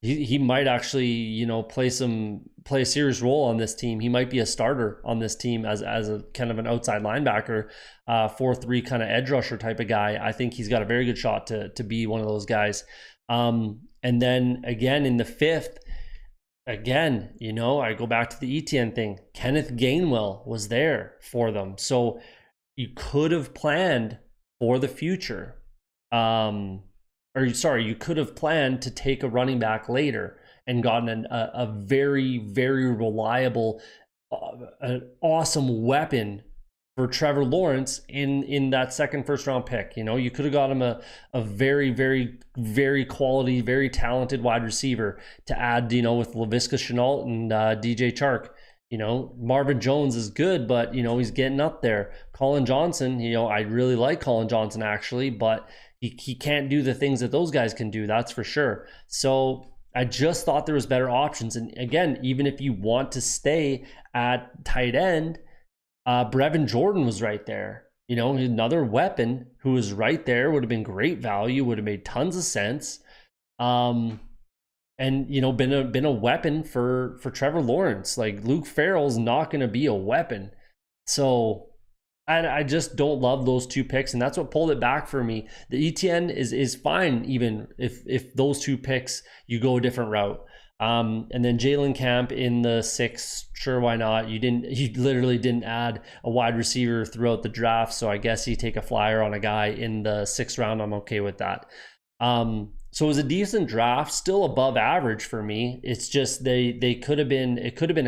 He might actually, you know, play a serious role on this team. He might be a starter on this team as a kind of an outside linebacker, 4-3 kind of edge rusher type of guy. I think he's got a very good shot to be one of those guys. And then again in the fifth, again, you know, I go back to the ETN thing. Kenneth Gainwell was there for them. So you could have planned for the future. You could have planned to take a running back later and gotten a very, very reliable, an awesome weapon for Trevor Lawrence in that first round pick. You know, you could have got him a very, very, very quality, very talented wide receiver to add, you know, with Laviska Shenault and DJ Chark. You know, Marvin Jones is good, but, you know, he's getting up there. Colin Johnson, you know, I really like Colin Johnson actually, but he can't do the things that those guys can do, that's for sure. So I just thought there was better options. And again, even if you want to stay at tight end, Brevin Jordan was right there. You know, another weapon who was right there, would have been great value, would have made tons of sense. And, you know, been a weapon for Trevor Lawrence. Like, Luke Farrell's not going to be a weapon. So I just don't love those two picks, and that's what pulled it back for me. The ETN is fine, even if those two picks, you go a different route. And then Jalen Camp in the 6th, sure, why not? You literally didn't add a wide receiver throughout the draft, so I guess you take a flyer on a guy in the 6th round. I'm okay with that. So it was a decent draft, still above average for me. It's just it could have been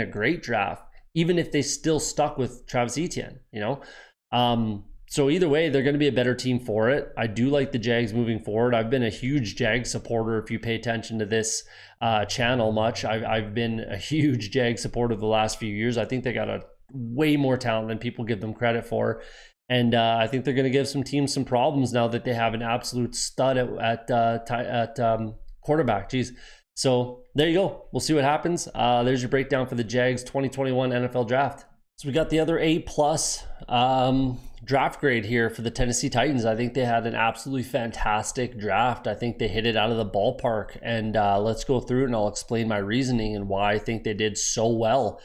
a great draft, even if they still stuck with Travis Etienne, you know? So either way, they're going to be a better team for it. I do like the Jags moving forward. I've been a huge Jags supporter. If you pay attention to this channel much, I've been a huge Jags supporter the last few years. I think they got a way more talent than people give them credit for. And I think they're going to give some teams some problems now that they have an absolute stud at quarterback. Jeez. So there you go. We'll see what happens. There's your breakdown for the Jags 2021 NFL Draft. So we got the other A+ draft grade here for the Tennessee Titans. I think they had an absolutely fantastic draft. I think they hit it out of the ballpark. And let's go through it and I'll explain my reasoning and why I think they did so well.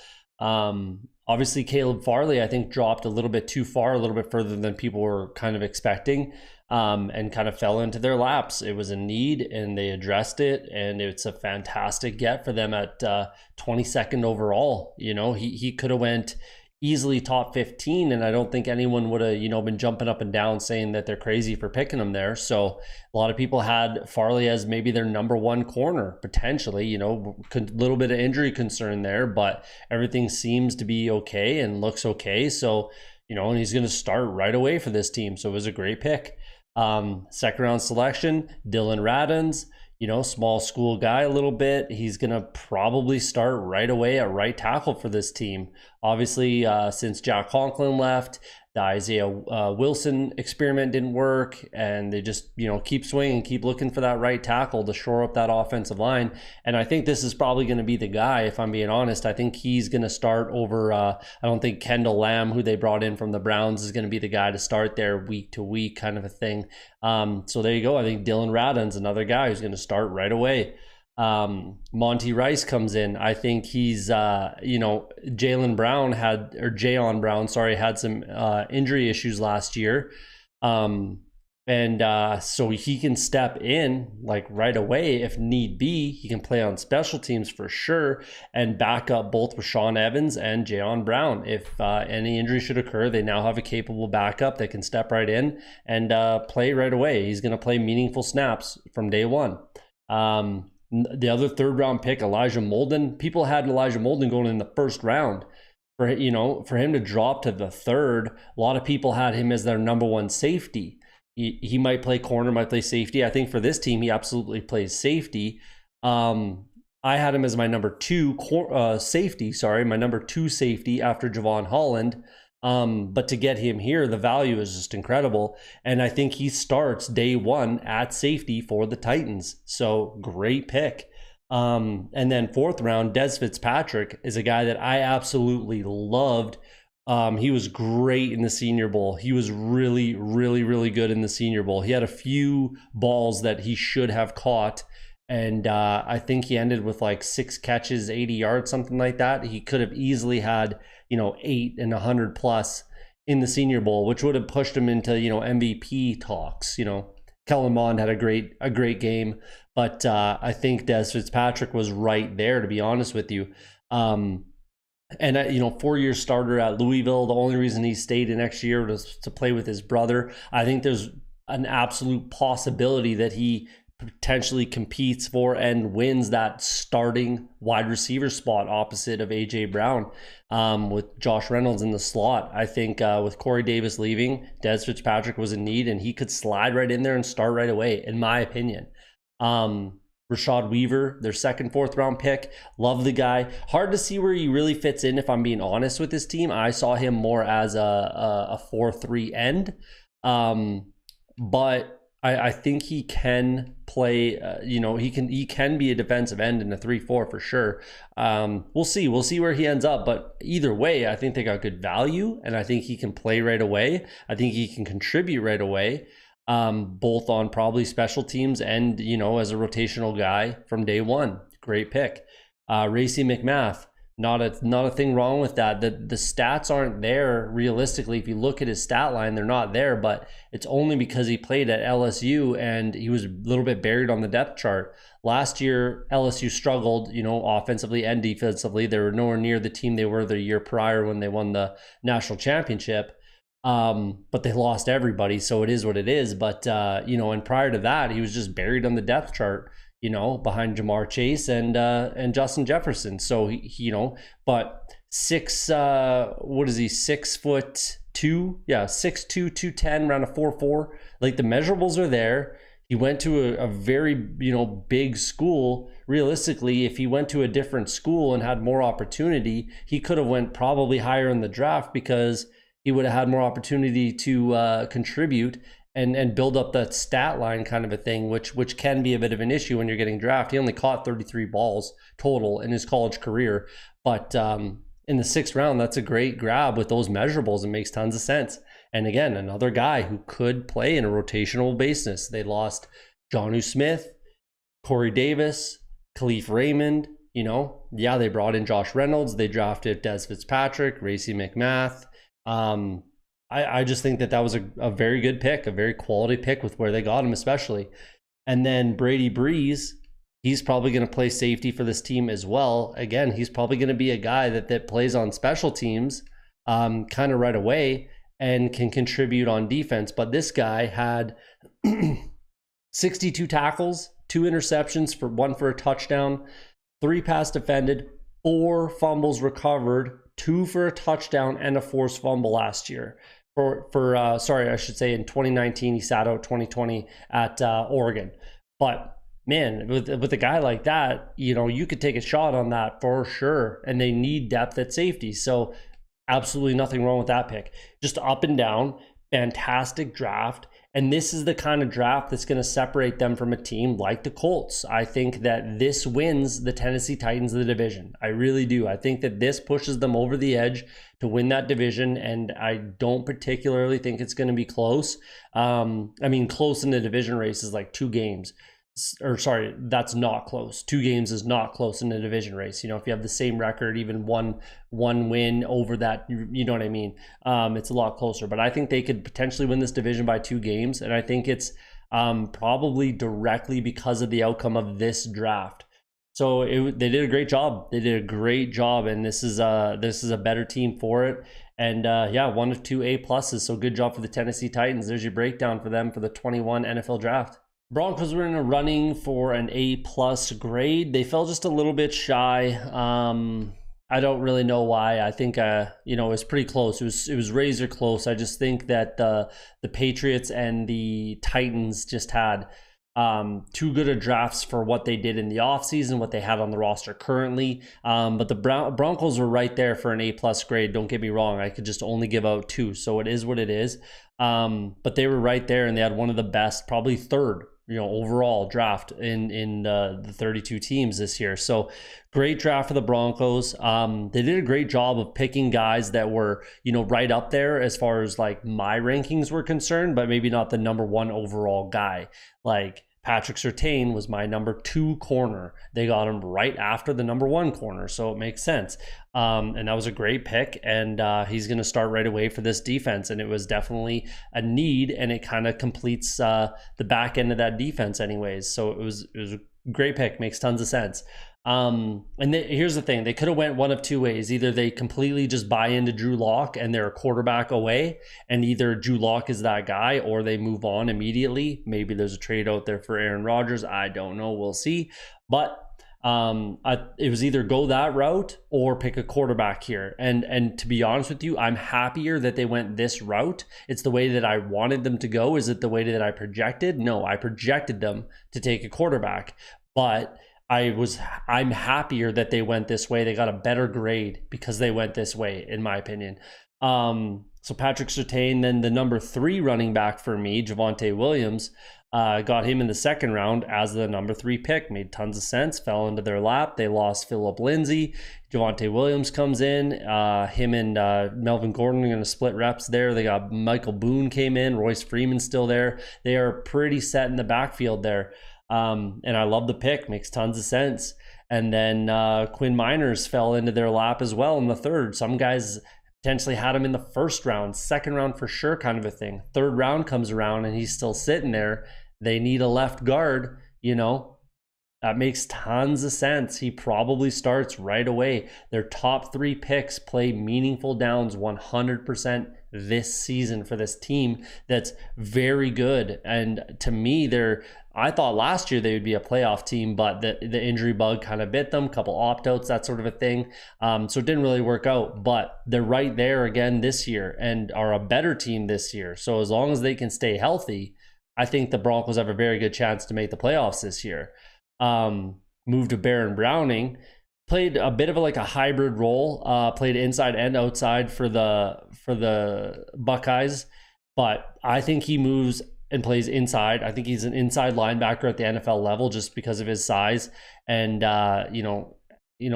Obviously, Caleb Farley, I think, dropped a little bit too far, a little bit further than people were kind of expecting, and kind of fell into their laps. It was a need, and they addressed it, and it's a fantastic get for them at 22nd overall. You know, he could have went easily top 15, and I don't think anyone would have, you know, been jumping up and down saying that they're crazy for picking him there. So a lot of people had Farley as maybe their number one corner, potentially, you know, a little bit of injury concern there, but everything seems to be okay and looks okay. So, you know, and he's going to start right away for this team. So it was a great pick. Second round selection, Dylan Radins. You know, small school guy a little bit. He's going to probably start right away at right tackle for this team. Obviously, since Jack Conklin left, The Isaiah Wilson experiment didn't work, and they just, keep swinging, keep looking for that right tackle to shore up that offensive line. And I think this is probably going to be the guy, if I'm being honest. I think he's going to start over, I don't think Kendall Lamb, who they brought in from the Browns, is going to be the guy to start there week to week kind of a thing. So there you go. I think Dylan Radun's another guy who's going to start right away. Monty Rice comes in. I think he's Jayon Brown had some injury issues last year, so he can step in like right away if need be. He can play on special teams for sure and back up both Rashaan Evans and Jayon Brown. If any injury should occur, they now have a capable backup that can step right in and play right away. He's going to play meaningful snaps from day one. The other third round pick, Elijah Molden, people had Elijah Molden going in the first round. For him to drop to the third, a lot of people had him as their number one safety. He might play corner, might play safety. I think for this team, he absolutely plays safety. I had him as my number two safety after Javon Holland. But to get him here, the value is just incredible. And I think he starts day one at safety for the Titans. So great pick. And then fourth round, Des Fitzpatrick is a guy that I absolutely loved. He was great in the Senior Bowl. He was really, really, really good in the Senior Bowl. He had a few balls that he should have caught. And I think he ended with like 6 catches, 80 yards, something like that. He could have easily had, 8 and 100 plus in the Senior Bowl, which would have pushed him into, MVP talks. Kellen Mond had a great game, but I think Des Fitzpatrick was right there, to be honest with you. And 4-year starter at Louisville. The only reason he stayed in next year was to play with his brother. I think there's an absolute possibility that he potentially competes for and wins that starting wide receiver spot opposite of AJ Brown, with Josh Reynolds in the slot. I think with Corey Davis leaving, Des Fitzpatrick was in need, and he could slide right in there and start right away, in my opinion. Rashad Weaver, their second, fourth round pick. Love the guy. Hard to see where he really fits in, if I'm being honest with this team. I saw him more as a 4-3 end. But I think he can play, he can be a defensive end in a 3-4 for sure. We'll see where he ends up, but either way, I think they got good value, and I think he can play right away. I think he can contribute right away, both on probably special teams and, as a rotational guy from day one. Great pick. Racey McMath. Not a thing wrong with that. The stats aren't there realistically. If you look at his stat line, they're not there, but it's only because he played at LSU and he was a little bit buried on the depth chart. Last year, LSU struggled, offensively and defensively. They were nowhere near the team they were the year prior when they won the national championship. But they lost everybody, so it is what it is. But, and prior to that, he was just buried on the depth chart, behind Jamar Chase and Justin Jefferson. So but 6 foot 2? Yeah, 6'2", 210, around a 4'4". Like, the measurables are there. He went to a very, big school. Realistically, if he went to a different school and had more opportunity, he could have went probably higher in the draft because he would have had more opportunity to contribute and build up that stat line kind of a thing, which can be a bit of an issue when you're getting drafted. He only caught 33 balls total in his college career. But in the 6th round, that's a great grab with those measurables. It makes tons of sense. And again, another guy who could play in a rotational basis. They lost Jonnu Smith, Corey Davis, Khalif Raymond. They brought in Josh Reynolds. They drafted Des Fitzpatrick, Racey McMath. I just think that was a very good pick, a very quality pick with where they got him especially. And then Brady Breeze, he's probably going to play safety for this team as well. Again, he's probably going to be a guy that plays on special teams kind of right away and can contribute on defense. But this guy had 62 tackles, 2 interceptions, 1 for a touchdown, 3 pass defended, 4 fumbles recovered, 2 for a touchdown, and a forced fumble last year. In 2019, he sat out 2020 at Oregon. But man, with a guy like that, you could take a shot on that for sure. And they need depth at safety. So Absolutely nothing wrong with that pick. Just up and down, fantastic draft. And this is the kind of draft that's going to separate them from a team like the Colts. I think that this wins the Tennessee Titans the division. I really do. I think that this pushes them over the edge to win that division, and I don't particularly think it's going to be close. Close in the division race is like 2 games. Or sorry, that's not close. 2 games is not close in the division race. If you have the same record, even one win over that, you know what I mean? It's a lot closer. But I think they could potentially win this division by 2 games, and I think it's probably directly because of the outcome of this draft. So they did a great job. They did a great job, and this is a better team for it. And 1 of 2 A+. So good job for the Tennessee Titans. There's your breakdown for them for the 21 NFL draft. Broncos were in a running for an A+ grade. They fell just a little bit shy. I don't really know why. I think it was pretty close. It was razor close. I just think that the Patriots and the Titans just had too good of drafts for what they did in the offseason, what they had on the roster currently. But the Broncos were right there for an A+ grade. Don't get me wrong. I could just only give out 2, so it is what it is. But they were right there, and they had one of the best, probably third, overall draft in the 32 teams this year. So great draft for the Broncos. They did a great job of picking guys that were, right up there as far as like my rankings were concerned, but maybe not the number 1 overall guy. Like Patrick Surtain was my number 2 corner. They got him right after the number 1 corner, so it makes sense. And that was a great pick, and he's going to start right away for this defense. And it was definitely a need, and it kind of completes the back end of that defense anyways. So it was a great pick, makes tons of sense. Here's the thing. They could have went one of 2 ways. Either they completely just buy into Drew Lock and they're a quarterback away, and either Drew Lock is that guy, or they move on immediately. Maybe there's a trade out there for Aaron Rodgers. I don't know. We'll see. But it was either go that route or pick a quarterback here. And to be honest with you, I'm happier that they went this route. It's the way that I wanted them to go. Is it the way that I projected? No, I projected them to take a quarterback, but I'm happier that they went this way. They got a better grade because they went this way, in my opinion. So Patrick Surtain, then the number 3 running back for me, Javonte Williams, got him in the 2nd round as the number 3 pick. Made tons of sense, fell into their lap. They lost Phillip Lindsay. Javonte Williams comes in. Him and Melvin Gordon are going to split reps there. They got Michael Boone came in. Royce Freeman's still there. They are pretty set in the backfield there. And I love the pick, makes tons of sense. And then Quinn Miners fell into their lap as well in the 3rd. Some guys potentially had him in the 1st round, 2nd round for sure, kind of a thing. 3rd round comes around and he's still sitting there. They need a left guard, that makes tons of sense. He probably starts right away. Their top 3 picks play meaningful downs 100% this season for this team that's very good. And to me, I thought last year they would be a playoff team, but the injury bug kind of bit them, couple opt-outs, that sort of a thing. So it didn't really work out, but they're right there again this year and are a better team this year. So as long as they can stay healthy, I think the Broncos have a very good chance to make the playoffs this year. Moved to Baron Browning, played a bit of a hybrid role, played inside and outside for the Buckeyes, but I think he moves and plays inside. I think he's an inside linebacker at the NFL level just because of his size and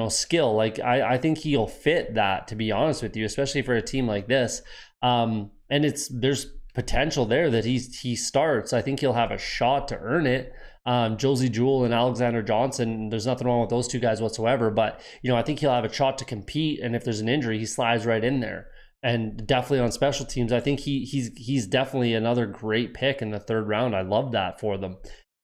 skill. I think he'll fit that, to be honest with you, especially for a team like this. And there's potential there that he starts. I think he'll have a shot to earn it. Josie Jewell and Alexander Johnson, there's nothing wrong with those 2 guys whatsoever, but I think he'll have a shot to compete, and if there's an injury, he slides right in there. And definitely on special teams, I think he's definitely another great pick in the 3rd round. I love that for them.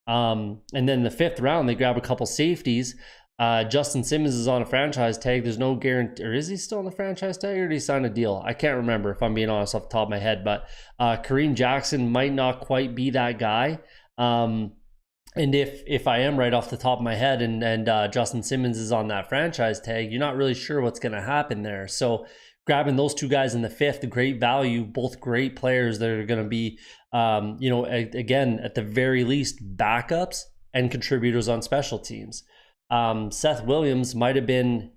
And then the 5th round, they grab a couple safeties. Justin Simmons is on a franchise tag. There's no guarantee, or is he still on the franchise tag, or did he sign a deal? I can't remember, if I'm being honest off the top of my head, but Kareem Jackson might not quite be that guy. And if I am right off the top of my head and Justin Simmons is on that franchise tag, you're not really sure what's going to happen there. So grabbing those 2 guys in the 5th, great value, both great players that are going to be, again, at the very least, backups and contributors on special teams. Seth Williams might have been,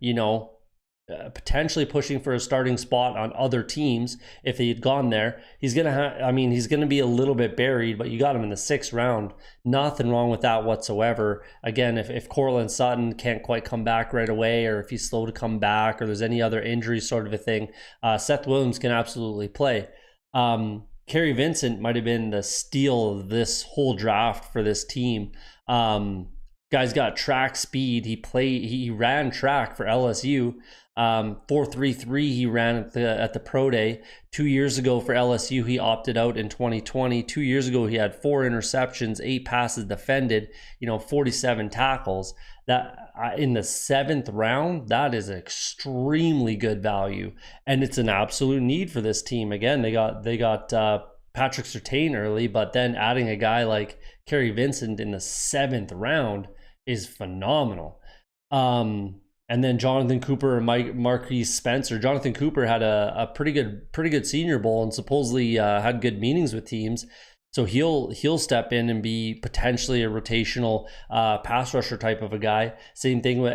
potentially pushing for a starting spot on other teams if he had gone there. He's gonna be a little bit buried, but you got him in the 6th round. Nothing wrong with that whatsoever. Again, if Courtland Sutton can't quite come back right away, or if he's slow to come back, or there's any other injury sort of a thing, Seth Williams can absolutely play. Kerry Vincent might have been the steal of this whole draft for this team. Guy's got track speed. He ran track for LSU. 4.33 he ran at the pro day. 2 years ago for LSU, he opted out in 2020. 2 years ago, he had 4 interceptions, 8 passes defended, 47 tackles. That in the 7th round, that is extremely good value, and it's an absolute need for this team. Again, they got Patrick Surtain early, but then adding a guy like Kerry Vincent in the 7th round is phenomenal. And then Jonathan Cooper and Marquise Spencer. Jonathan Cooper had a pretty good Senior Bowl and supposedly had good meetings with teams. So he'll step in and be potentially a rotational pass rusher type of a guy. Same thing with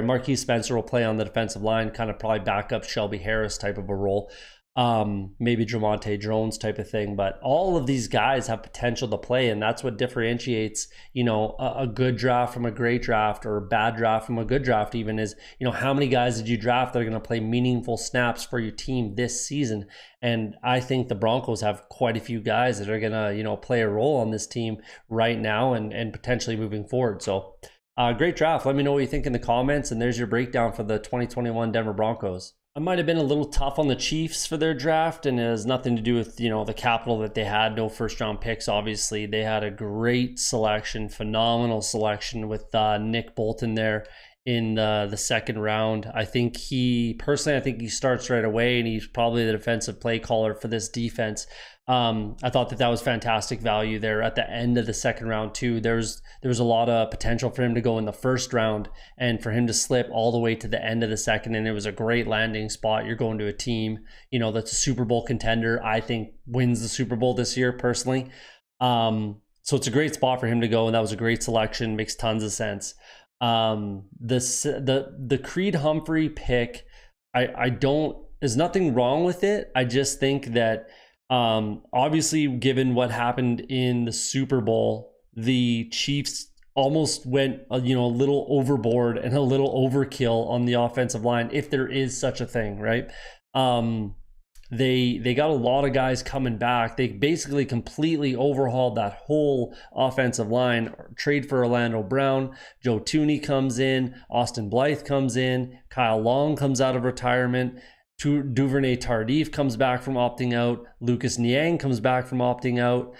Marquise Spencer will play on the defensive line, kind of probably back up Shelby Harris type of a role. Maybe Jamonte Jones type of thing, but all of these guys have potential to play, and that's what differentiates, a good draft from a great draft, or a bad draft from a good draft even, is, how many guys did you draft that are going to play meaningful snaps for your team this season? And I think the Broncos have quite a few guys that are going to, play a role on this team right now and potentially moving forward. So great draft. Let me know what you think in the comments, and there's your breakdown for the 2021 Denver Broncos. I might have been a little tough on the Chiefs for their draft, and it has nothing to do with, the capital that they had. No first-round picks, obviously. They had a great selection, phenomenal selection with Nick Bolton there in the 2nd round. I think he starts right away, and he's probably the defensive play caller for this defense. I thought that was fantastic value there at the end of the 2nd round too. There was a lot of potential for him to go in the 1st round and for him to slip all the way to the end of the 2nd, and it was a great landing spot. You're going to a team, that's a Super Bowl contender. I think wins the Super Bowl this year personally. So it's a great spot for him to go, and that was a great selection. Makes tons of sense. The Creed Humphrey pick, there's nothing wrong with it. I just think that obviously, given what happened in the Super Bowl, the Chiefs almost went a little overboard and a little overkill on the offensive line, if there is such a thing, right? They got a lot of guys coming back. They basically completely overhauled that whole offensive line. Trade for Orlando Brown, Joe Thuney comes in, Austin Blythe comes in, Kyle Long comes out of retirement, Duvernay Tardif comes back from opting out, Lucas Niang comes back from opting out,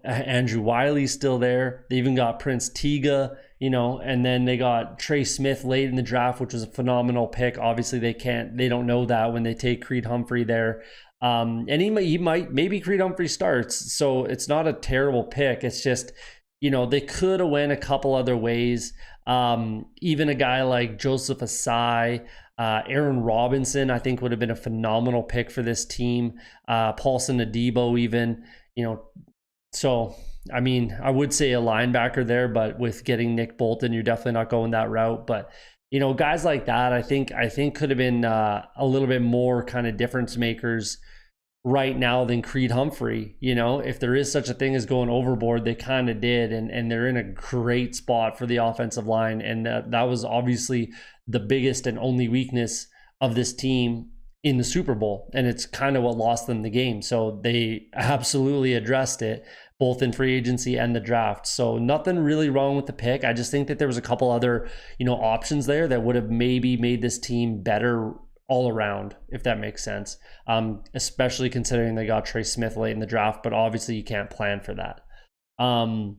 Andrew Wiley's still there. They even got Prince Tega, and then they got Trey Smith late in the draft, which was a phenomenal pick. Obviously they don't know that when they take Creed Humphrey there. And maybe Creed Humphrey starts, so it's not a terrible pick. It's just, they could have went a couple other ways. Even a guy like Joseph Asai, Aaron Robinson, I think would have been a phenomenal pick for this team. Paulson Adebo even, so, I would say a linebacker there, but with getting Nick Bolton, you're definitely not going that route. But, guys like that, I think could have been a little bit more kind of difference makers right now than Creed Humphrey. If there is such a thing as going overboard, they kind of did, and they're in a great spot for the offensive line. And that was obviously the biggest and only weakness of this team in the Super Bowl, and it's kind of what lost them the game. So they absolutely addressed it, both in free agency and the draft. So nothing really wrong with the pick. I just think that there was a couple other, options there that would have maybe made this team better all around, if that makes sense. Especially considering they got Trey Smith late in the draft, but obviously you can't plan for that. And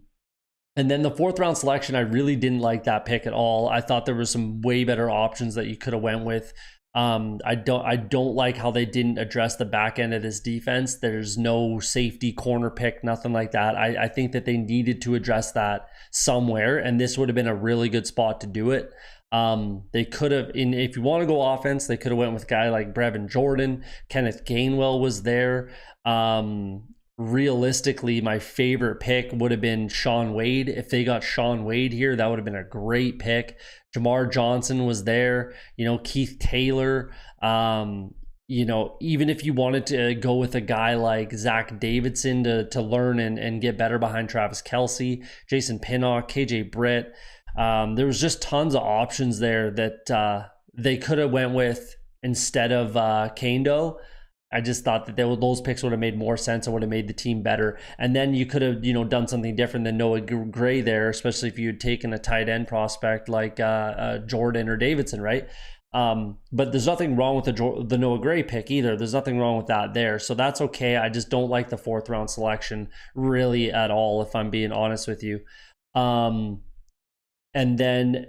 then the 4th round selection, I really didn't like that pick at all. I thought there were some way better options that you could have went with. I don't like how they didn't address the back end of this defense. There's no safety corner pick, nothing like that. I think that they needed to address that somewhere, and this would have been a really good spot to do it. They could have, if you want to go offense, they could have went with a guy like Brevin Jordan. Kenneth Gainwell was there. realistically, my favorite pick would have been Shaun Wade. If they got Shaun Wade here, that would have been a great pick. Jamar Johnson was there, Keith Taylor. Even if you wanted to go with a guy like Zach Davidson to learn and get better behind Travis Kelce, Jason Pinnock, KJ Britt, there was just tons of options there that they could have went with instead of Kendo. I just thought that those picks would have made more sense and would have made the team better. And then you could have, done something different than Noah Gray there, especially if you had taken a tight end prospect like Jordan or Davidson, right? But there's nothing wrong with the Noah Gray pick either. There's nothing wrong with that there. So that's okay. I just don't like the 4th round selection really at all, if I'm being honest with you. And then,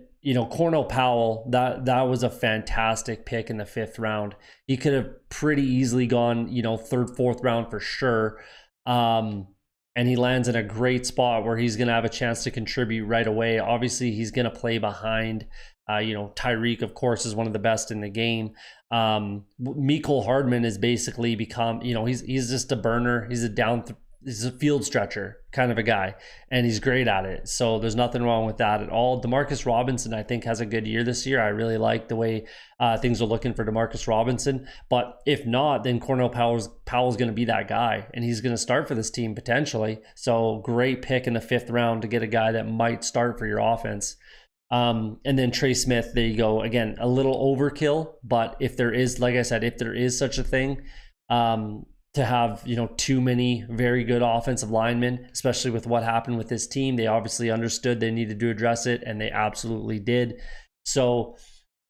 Cornell Powell, that was a fantastic pick in the 5th round. He could have pretty easily gone, 3rd, 4th round for sure. And he lands in a great spot where he's going to have a chance to contribute right away. Obviously, he's going to play behind, Tyreek, of course, is one of the best in the game. Mecole Hardman has basically become, he's just a burner. He's a field stretcher kind of a guy, and he's great at it. So there's nothing wrong with that at all. Demarcus Robinson, I think, has a good year this year. I really like the way things are looking for Demarcus Robinson. But if not, then Cornell Powell's going to be that guy, and he's going to start for this team potentially. So great pick in the 5th round to get a guy that might start for your offense. And then Trey Smith, there you go. Again, a little overkill, but if there is, like I said, if there is such a thing, to have, too many very good offensive linemen, especially with what happened with this team. They obviously understood they needed to address it, and they absolutely did. So,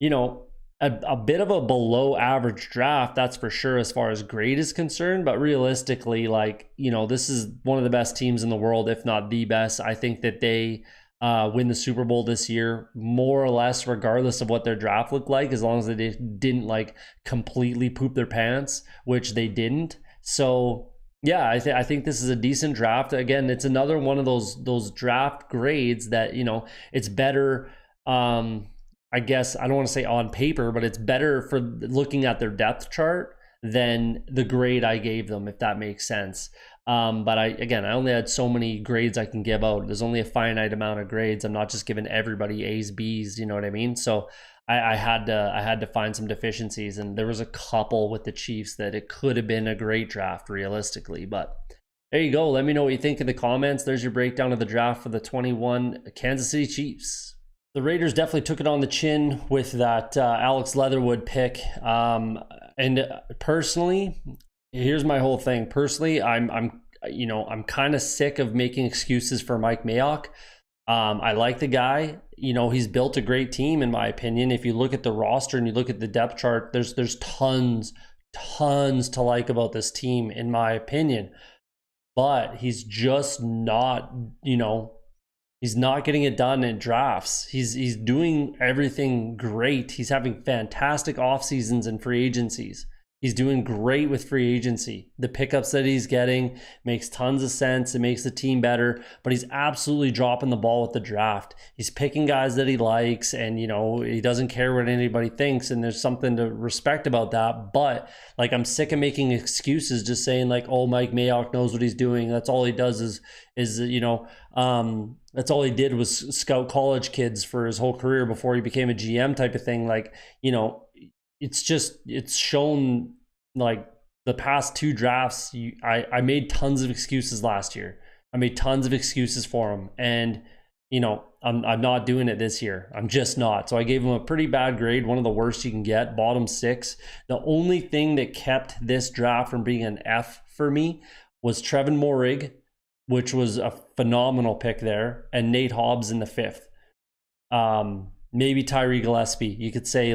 a bit of a below average draft, that's for sure, as far as grade is concerned. But realistically, this is one of the best teams in the world, if not the best. I think that they win the Super Bowl this year, more or less, regardless of what their draft looked like, as long as they didn't completely poop their pants, which they didn't. So yeah, I think this is a decent draft. Again, it's another one of those draft grades that, it's better. I guess I don't want to say on paper, but it's better for looking at their depth chart than the grade I gave them, if that makes sense. But I only had so many grades I can give out. There's only a finite amount of grades. I'm not just giving everybody A's, B's, you know what I mean? So I had to find some deficiencies, and there was a couple with the Chiefs that it could have been a great draft realistically. But there you go. Let me know what you think in the comments. There's your breakdown of the draft for the 21 Kansas City Chiefs. The Raiders definitely took it on the chin with that Alex Leatherwood pick. And personally, here's my whole thing. Personally, I'm kind of sick of making excuses for Mike Mayock. I like the guy. He's built a great team, in my opinion. If you look at the roster and you look at the depth chart, there's tons to like about this team, in my opinion. But he's just not, he's not getting it done in drafts. He's doing everything great. He's having fantastic off seasons and free agencies. He's doing great with free agency. The pickups that he's getting makes tons of sense. It makes the team better, but he's absolutely dropping the ball with the draft. He's picking guys that he likes, and he doesn't care what anybody thinks, and there's something to respect about that. But I'm sick of making excuses, just saying oh, Mike Mayock knows what he's doing. That's all he does is that's all he did was scout college kids for his whole career before he became a GM type of thing. It's shown the past 2 drafts. I made tons of excuses last year. I made tons of excuses for him, and I'm not doing it this year. I'm just not. So I gave him a pretty bad grade, one of the worst you can get, bottom 6. The only thing that kept this draft from being an F for me was Trevin Moehrig, which was a phenomenal pick there, and Nate Hobbs in the 5th. Maybe Tyree Gillespie. You could say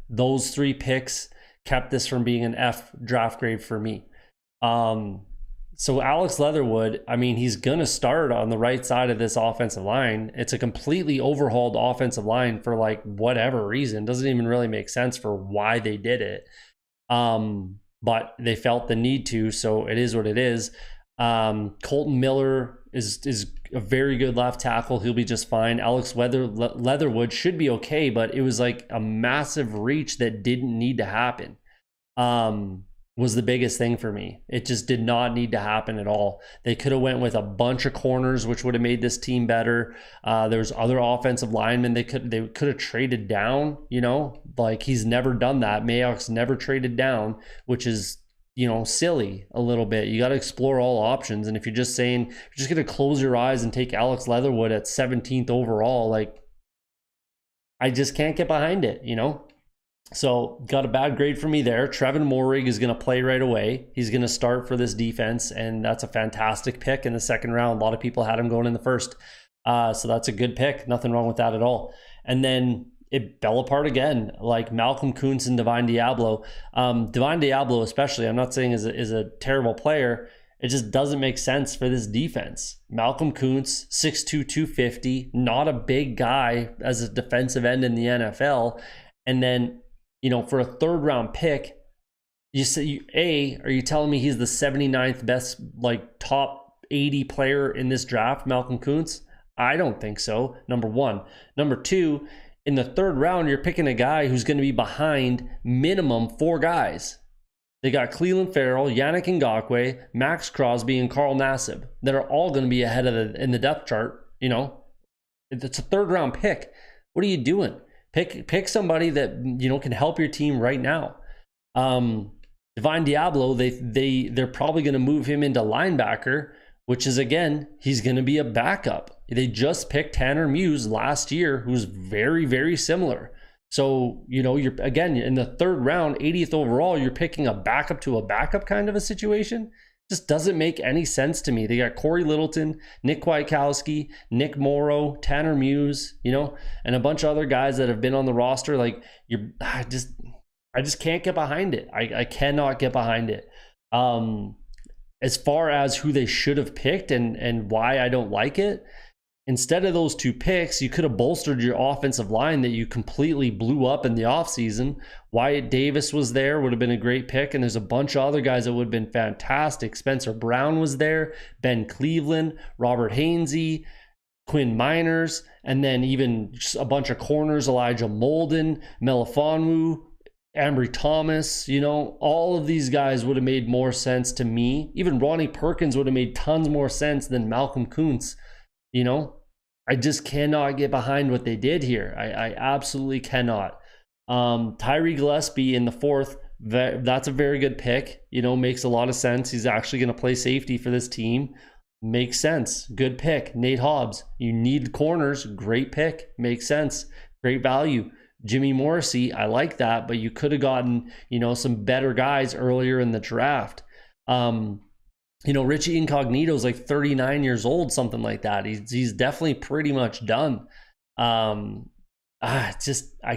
those 3 picks kept this from being an F draft grade for me. So Alex Leatherwood, he's going to start on the right side of this offensive line. It's a completely overhauled offensive line for whatever reason. Doesn't even really make sense for why they did it. But they felt the need to, so it is what it is. Colton Miller is a very good left tackle. He'll be just fine. Alex Leatherwood should be okay, but it was a massive reach that didn't need to happen. was the biggest thing for me. It just did not need to happen at all. They could have went with a bunch of corners, which would have made this team better. There's other offensive linemen they could have traded down, like he's never done that. Mayock's never traded down, which is, silly a little bit. You got to explore all options. And if you're just saying, you're just going to close your eyes and take Alex Leatherwood at 17th overall, like I just can't get behind it, So got a bad grade for me there. Trevin Moehrig is going to play right away. He's going to start for this defense, and that's a fantastic pick in the second round. A lot of people had him going in the first. So that's a good pick. Nothing wrong with that at all. And then it fell apart again, like Malcolm Kuntz and Divine Diablo. Divine Diablo especially, I'm not saying is a terrible player. It just doesn't make sense for this defense. Malcolm Kuntz, 6'2", 250, not a big guy as a defensive end in the NFL. And then, for a third round pick, are you telling me he's the 79th best, like top 80 player in this draft, Malcolm Kuntz? I don't think so, number one. Number two, in the third round, you're picking a guy who's going to be behind minimum 4 guys. They got Cleveland Farrell, Yannick Ngakoue, Max Crosby, and Carl Nassib that are all going to be ahead in the depth chart. It's a third round pick. What are you doing? Pick somebody that can help your team right now. Divine Diablo, they're probably going to move him into linebacker, which is, again, he's going to be a backup. They just picked Tanner Muse last year, who's very, very similar. So, you're, again, in the third round, 80th overall, you're picking a backup to a backup kind of a situation. Just doesn't make any sense to me. They got Corey Littleton, Nick Kwiatkowski, Nick Morrow, Tanner Muse, and a bunch of other guys that have been on the roster. Like, I just can't get behind it. I cannot get behind it. As far as who they should have picked and why I don't like it, instead of those 2 picks, you could have bolstered your offensive line that you completely blew up in the offseason. Wyatt Davis was there, would have been a great pick, and there's a bunch of other guys that would have been fantastic. Spencer Brown was there, Ben Cleveland, Robert Hainsey, Quinn Miners, and then even just a bunch of corners, Elijah Molden, Melifonwu, Ambry Thomas, all of these guys would have made more sense to me. Even Ronnie Perkins would have made tons more sense than Malcolm Kuntz. I just cannot get behind what they did here. I absolutely cannot. Tyree Gillespie in the 4th, that's a very good pick. Makes a lot of sense. He's actually going to play safety for this team. Makes sense. Good pick. Nate Hobbs, you need corners. Great pick. Makes sense. Great value. Jimmy Morrissey, I like that, but you could have gotten, some better guys earlier in the draft. Richie Incognito is like 39 years old, something like that. He's definitely pretty much done. I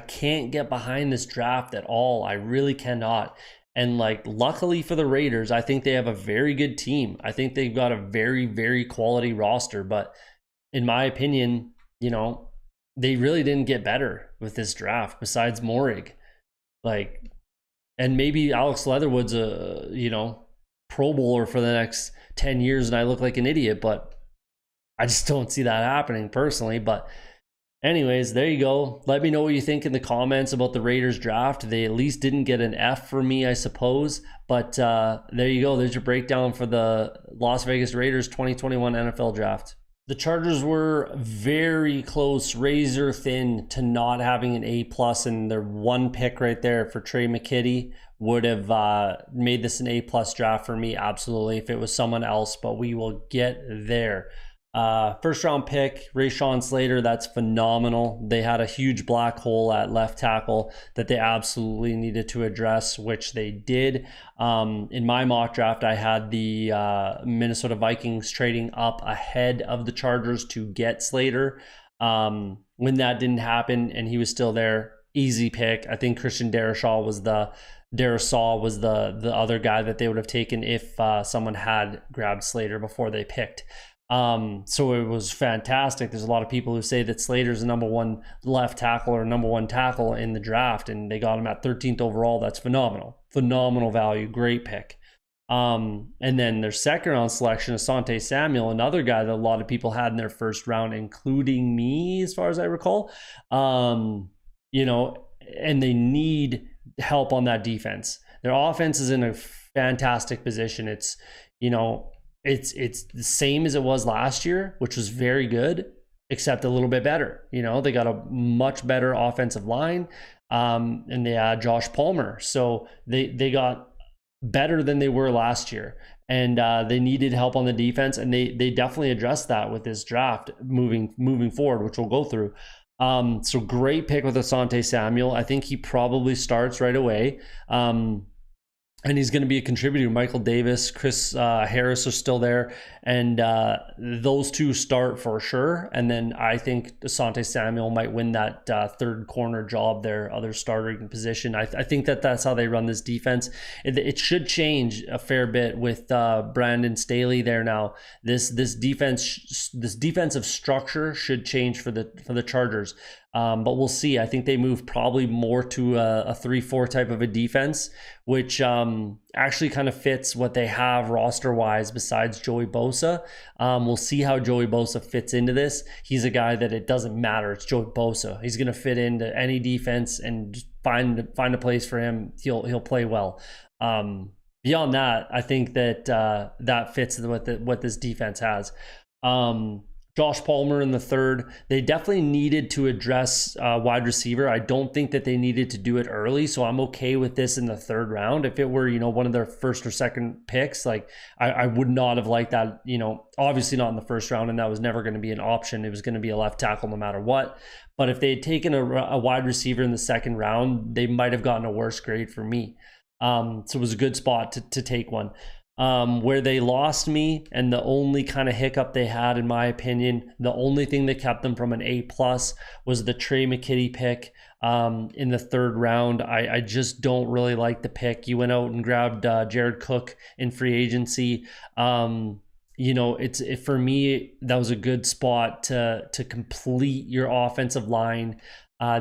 can't get behind this draft at all. I really cannot. And luckily for the Raiders, I think they have a very good team. I think they've got a very, very quality roster. But in my opinion, they really didn't get better with this draft besides Moehrig. And maybe Alex Leatherwood's a, Pro Bowler for the next 10 years and I look like an idiot, but I just don't see that happening personally. But anyways, there you go. Let me know what you think in the comments about the Raiders draft. They at least didn't get an F for me, I suppose. But there you go. There's your breakdown for the Las Vegas Raiders 2021 NFL draft. The Chargers were very close, razor thin to not having an A+, and their one pick right there for Trey McKitty would have made this an A+ draft for me, absolutely, if it was someone else, but we will get there. First round pick, Rashawn Slater, that's phenomenal. They had a huge black hole at left tackle that they absolutely needed to address, which they did. In my mock draft, I had the Minnesota Vikings trading up ahead of the Chargers to get Slater. When that didn't happen and he was still there, easy pick. I think Christian Darrisaw was the other guy that they would have taken if someone had grabbed Slater before they picked. So it was fantastic. There's a lot of people who say that Slater's the number 1 left tackle or number 1 tackle in the draft, and they got him at 13th overall. That's phenomenal. Phenomenal value. Great pick. And then their second round selection, Asante Samuel, another guy that a lot of people had in their first round, including me, as far as I recall. And they need help on that defense. Their offense is in a fantastic position. It's, it's the same as it was last year, which was very good, except a little bit better. They got a much better offensive line, and they had Josh Palmer. So they got better than they were last year. And they needed help on the defense, and they definitely addressed that with this draft moving forward, which we'll go through. So great pick with Asante Samuel. I think he probably starts right away. And he's going to be a contributor. Michael Davis, Chris Harris are still there. And those two start for sure. And then I think Asante Samuel might win that third corner job, their other starting position. I think that's how they run this defense. It should change a fair bit with Brandon Staley there now. This defensive structure should change for the Chargers. But we'll see. I think they move probably more to a 3-4 type of a defense, which actually kind of fits what they have roster-wise besides Joey Bosa. We'll see how Joey Bosa fits into this. He's a guy that it doesn't matter. It's Joey Bosa. He's going to fit into any defense and just find a place for him. He'll play well. Beyond that, I think that that fits what this defense has. Josh Palmer in the third. They definitely needed to address wide receiver. I don't think that they needed to do it early, so I'm okay with this in the third round. If it were, one of their first or second picks, like I would not have liked that, obviously not in the first round, and that was never going to be an option. It was going to be a left tackle no matter what. But if they had taken a wide receiver in the second round, they might have gotten a worse grade for me. So it was a good spot to take one. Where they lost me, and the only kind of hiccup they had, in my opinion, the only thing that kept them from an A+ was the Trey McKitty pick in the third round. I just don't really like the pick. You went out and grabbed Jared Cook in free agency. For me, that was a good spot to complete your offensive line.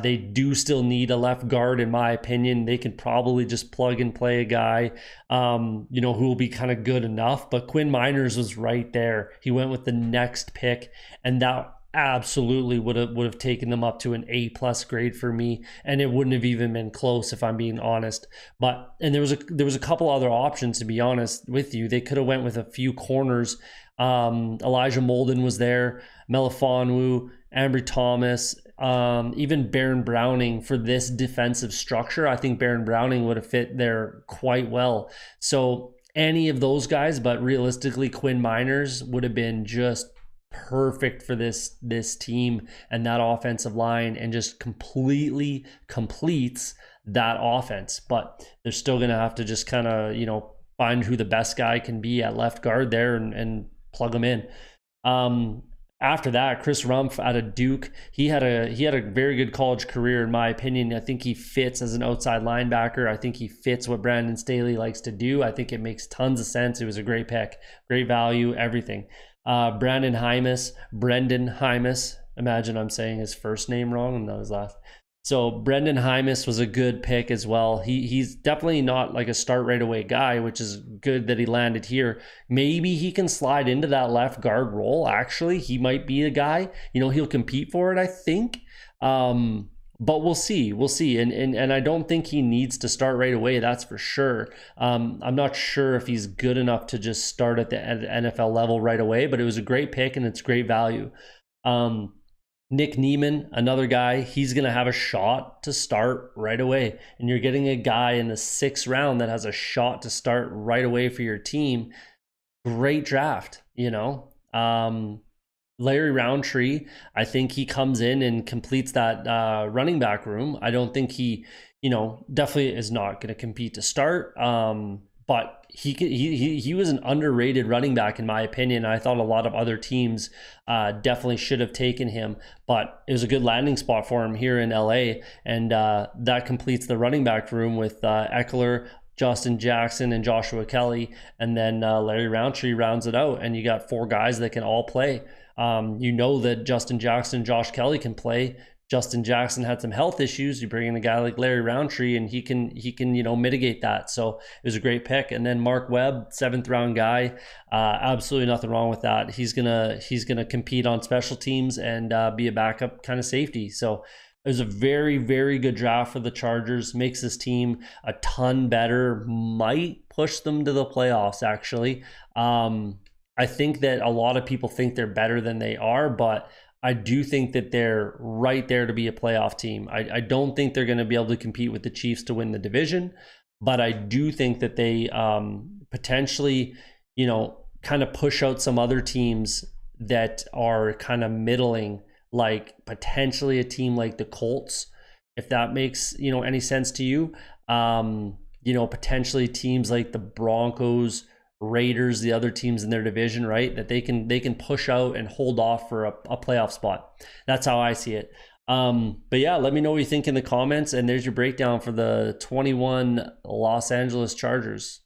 They do still need a left guard, in my opinion. They could probably just plug and play a guy, who will be kind of good enough. But Quinn Miners was right there. He went with the next pick, and that absolutely would have taken them up to an A+ grade for me, and it wouldn't have even been close, if I'm being honest. And there was a couple other options, to be honest with you. They could have went with a few corners. Elijah Molden was there, Melifonwu, Ambry Thomas, even Baron Browning for this defensive structure. I think Baron Browning would have fit there quite well. So any of those guys, but realistically, Quinn Miners would have been just perfect for this team and that offensive line, and just completely completes that offense. But they're still going to have to just kind of, find who the best guy can be at left guard there and plug them in. After that, Chris Rumph out of Duke, he had a very good college career, in my opinion. I think he fits as an outside linebacker. I think he fits what Brandon Staley likes to do. I think it makes tons of sense. It was a great pick, great value, everything. Brendan Hymas. Imagine I'm saying his first name wrong and not his last. So Brendan Hymas was a good pick as well. He's definitely not like a start right away guy, which is good that he landed here. Maybe he can slide into that left guard role. Actually, he might be a guy. He'll compete for it, I think. But we'll see. And I don't think he needs to start right away. That's for sure. I'm not sure if he's good enough to just start at the NFL level right away, but it was a great pick and it's great value. Nick Neiman, another guy, he's going to have a shot to start right away. And you're getting a guy in the 6th round that has a shot to start right away for your team. Great draft, Larry Roundtree, I think he comes in and completes that running back room. I don't think he, definitely is not going to compete to start. But he was an underrated running back, in my opinion. I thought a lot of other teams definitely should have taken him, but it was a good landing spot for him here in LA. And that completes the running back room with Eckler, Justin Jackson, and Joshua Kelly. And then Larry Roundtree rounds it out, and you got 4 guys that can all play. That Justin Jackson and Josh Kelly can play. Justin Jackson had some health issues. You bring in a guy like Larry Roundtree, and he can mitigate that. So it was a great pick. And then Mark Webb, 7th round guy, absolutely nothing wrong with that. He's gonna compete on special teams and be a backup kind of safety. So It was a very, very good draft for the Chargers. Makes this team a ton better. Might push them to the playoffs, actually. I think that a lot of people think they're better than they are, but I do think that they're right there to be a playoff team. I don't think they're going to be able to compete with the Chiefs to win the division, but I do think that they potentially, kind of push out some other teams that are kind of middling, like potentially a team like the Colts, if that makes, any sense to you. Potentially teams like the Broncos, Raiders, the other teams in their division, right? That they can push out and hold off for a playoff spot. That's how I see it. But yeah, let me know what you think in the comments. And there's your breakdown for the 21 Los Angeles Chargers.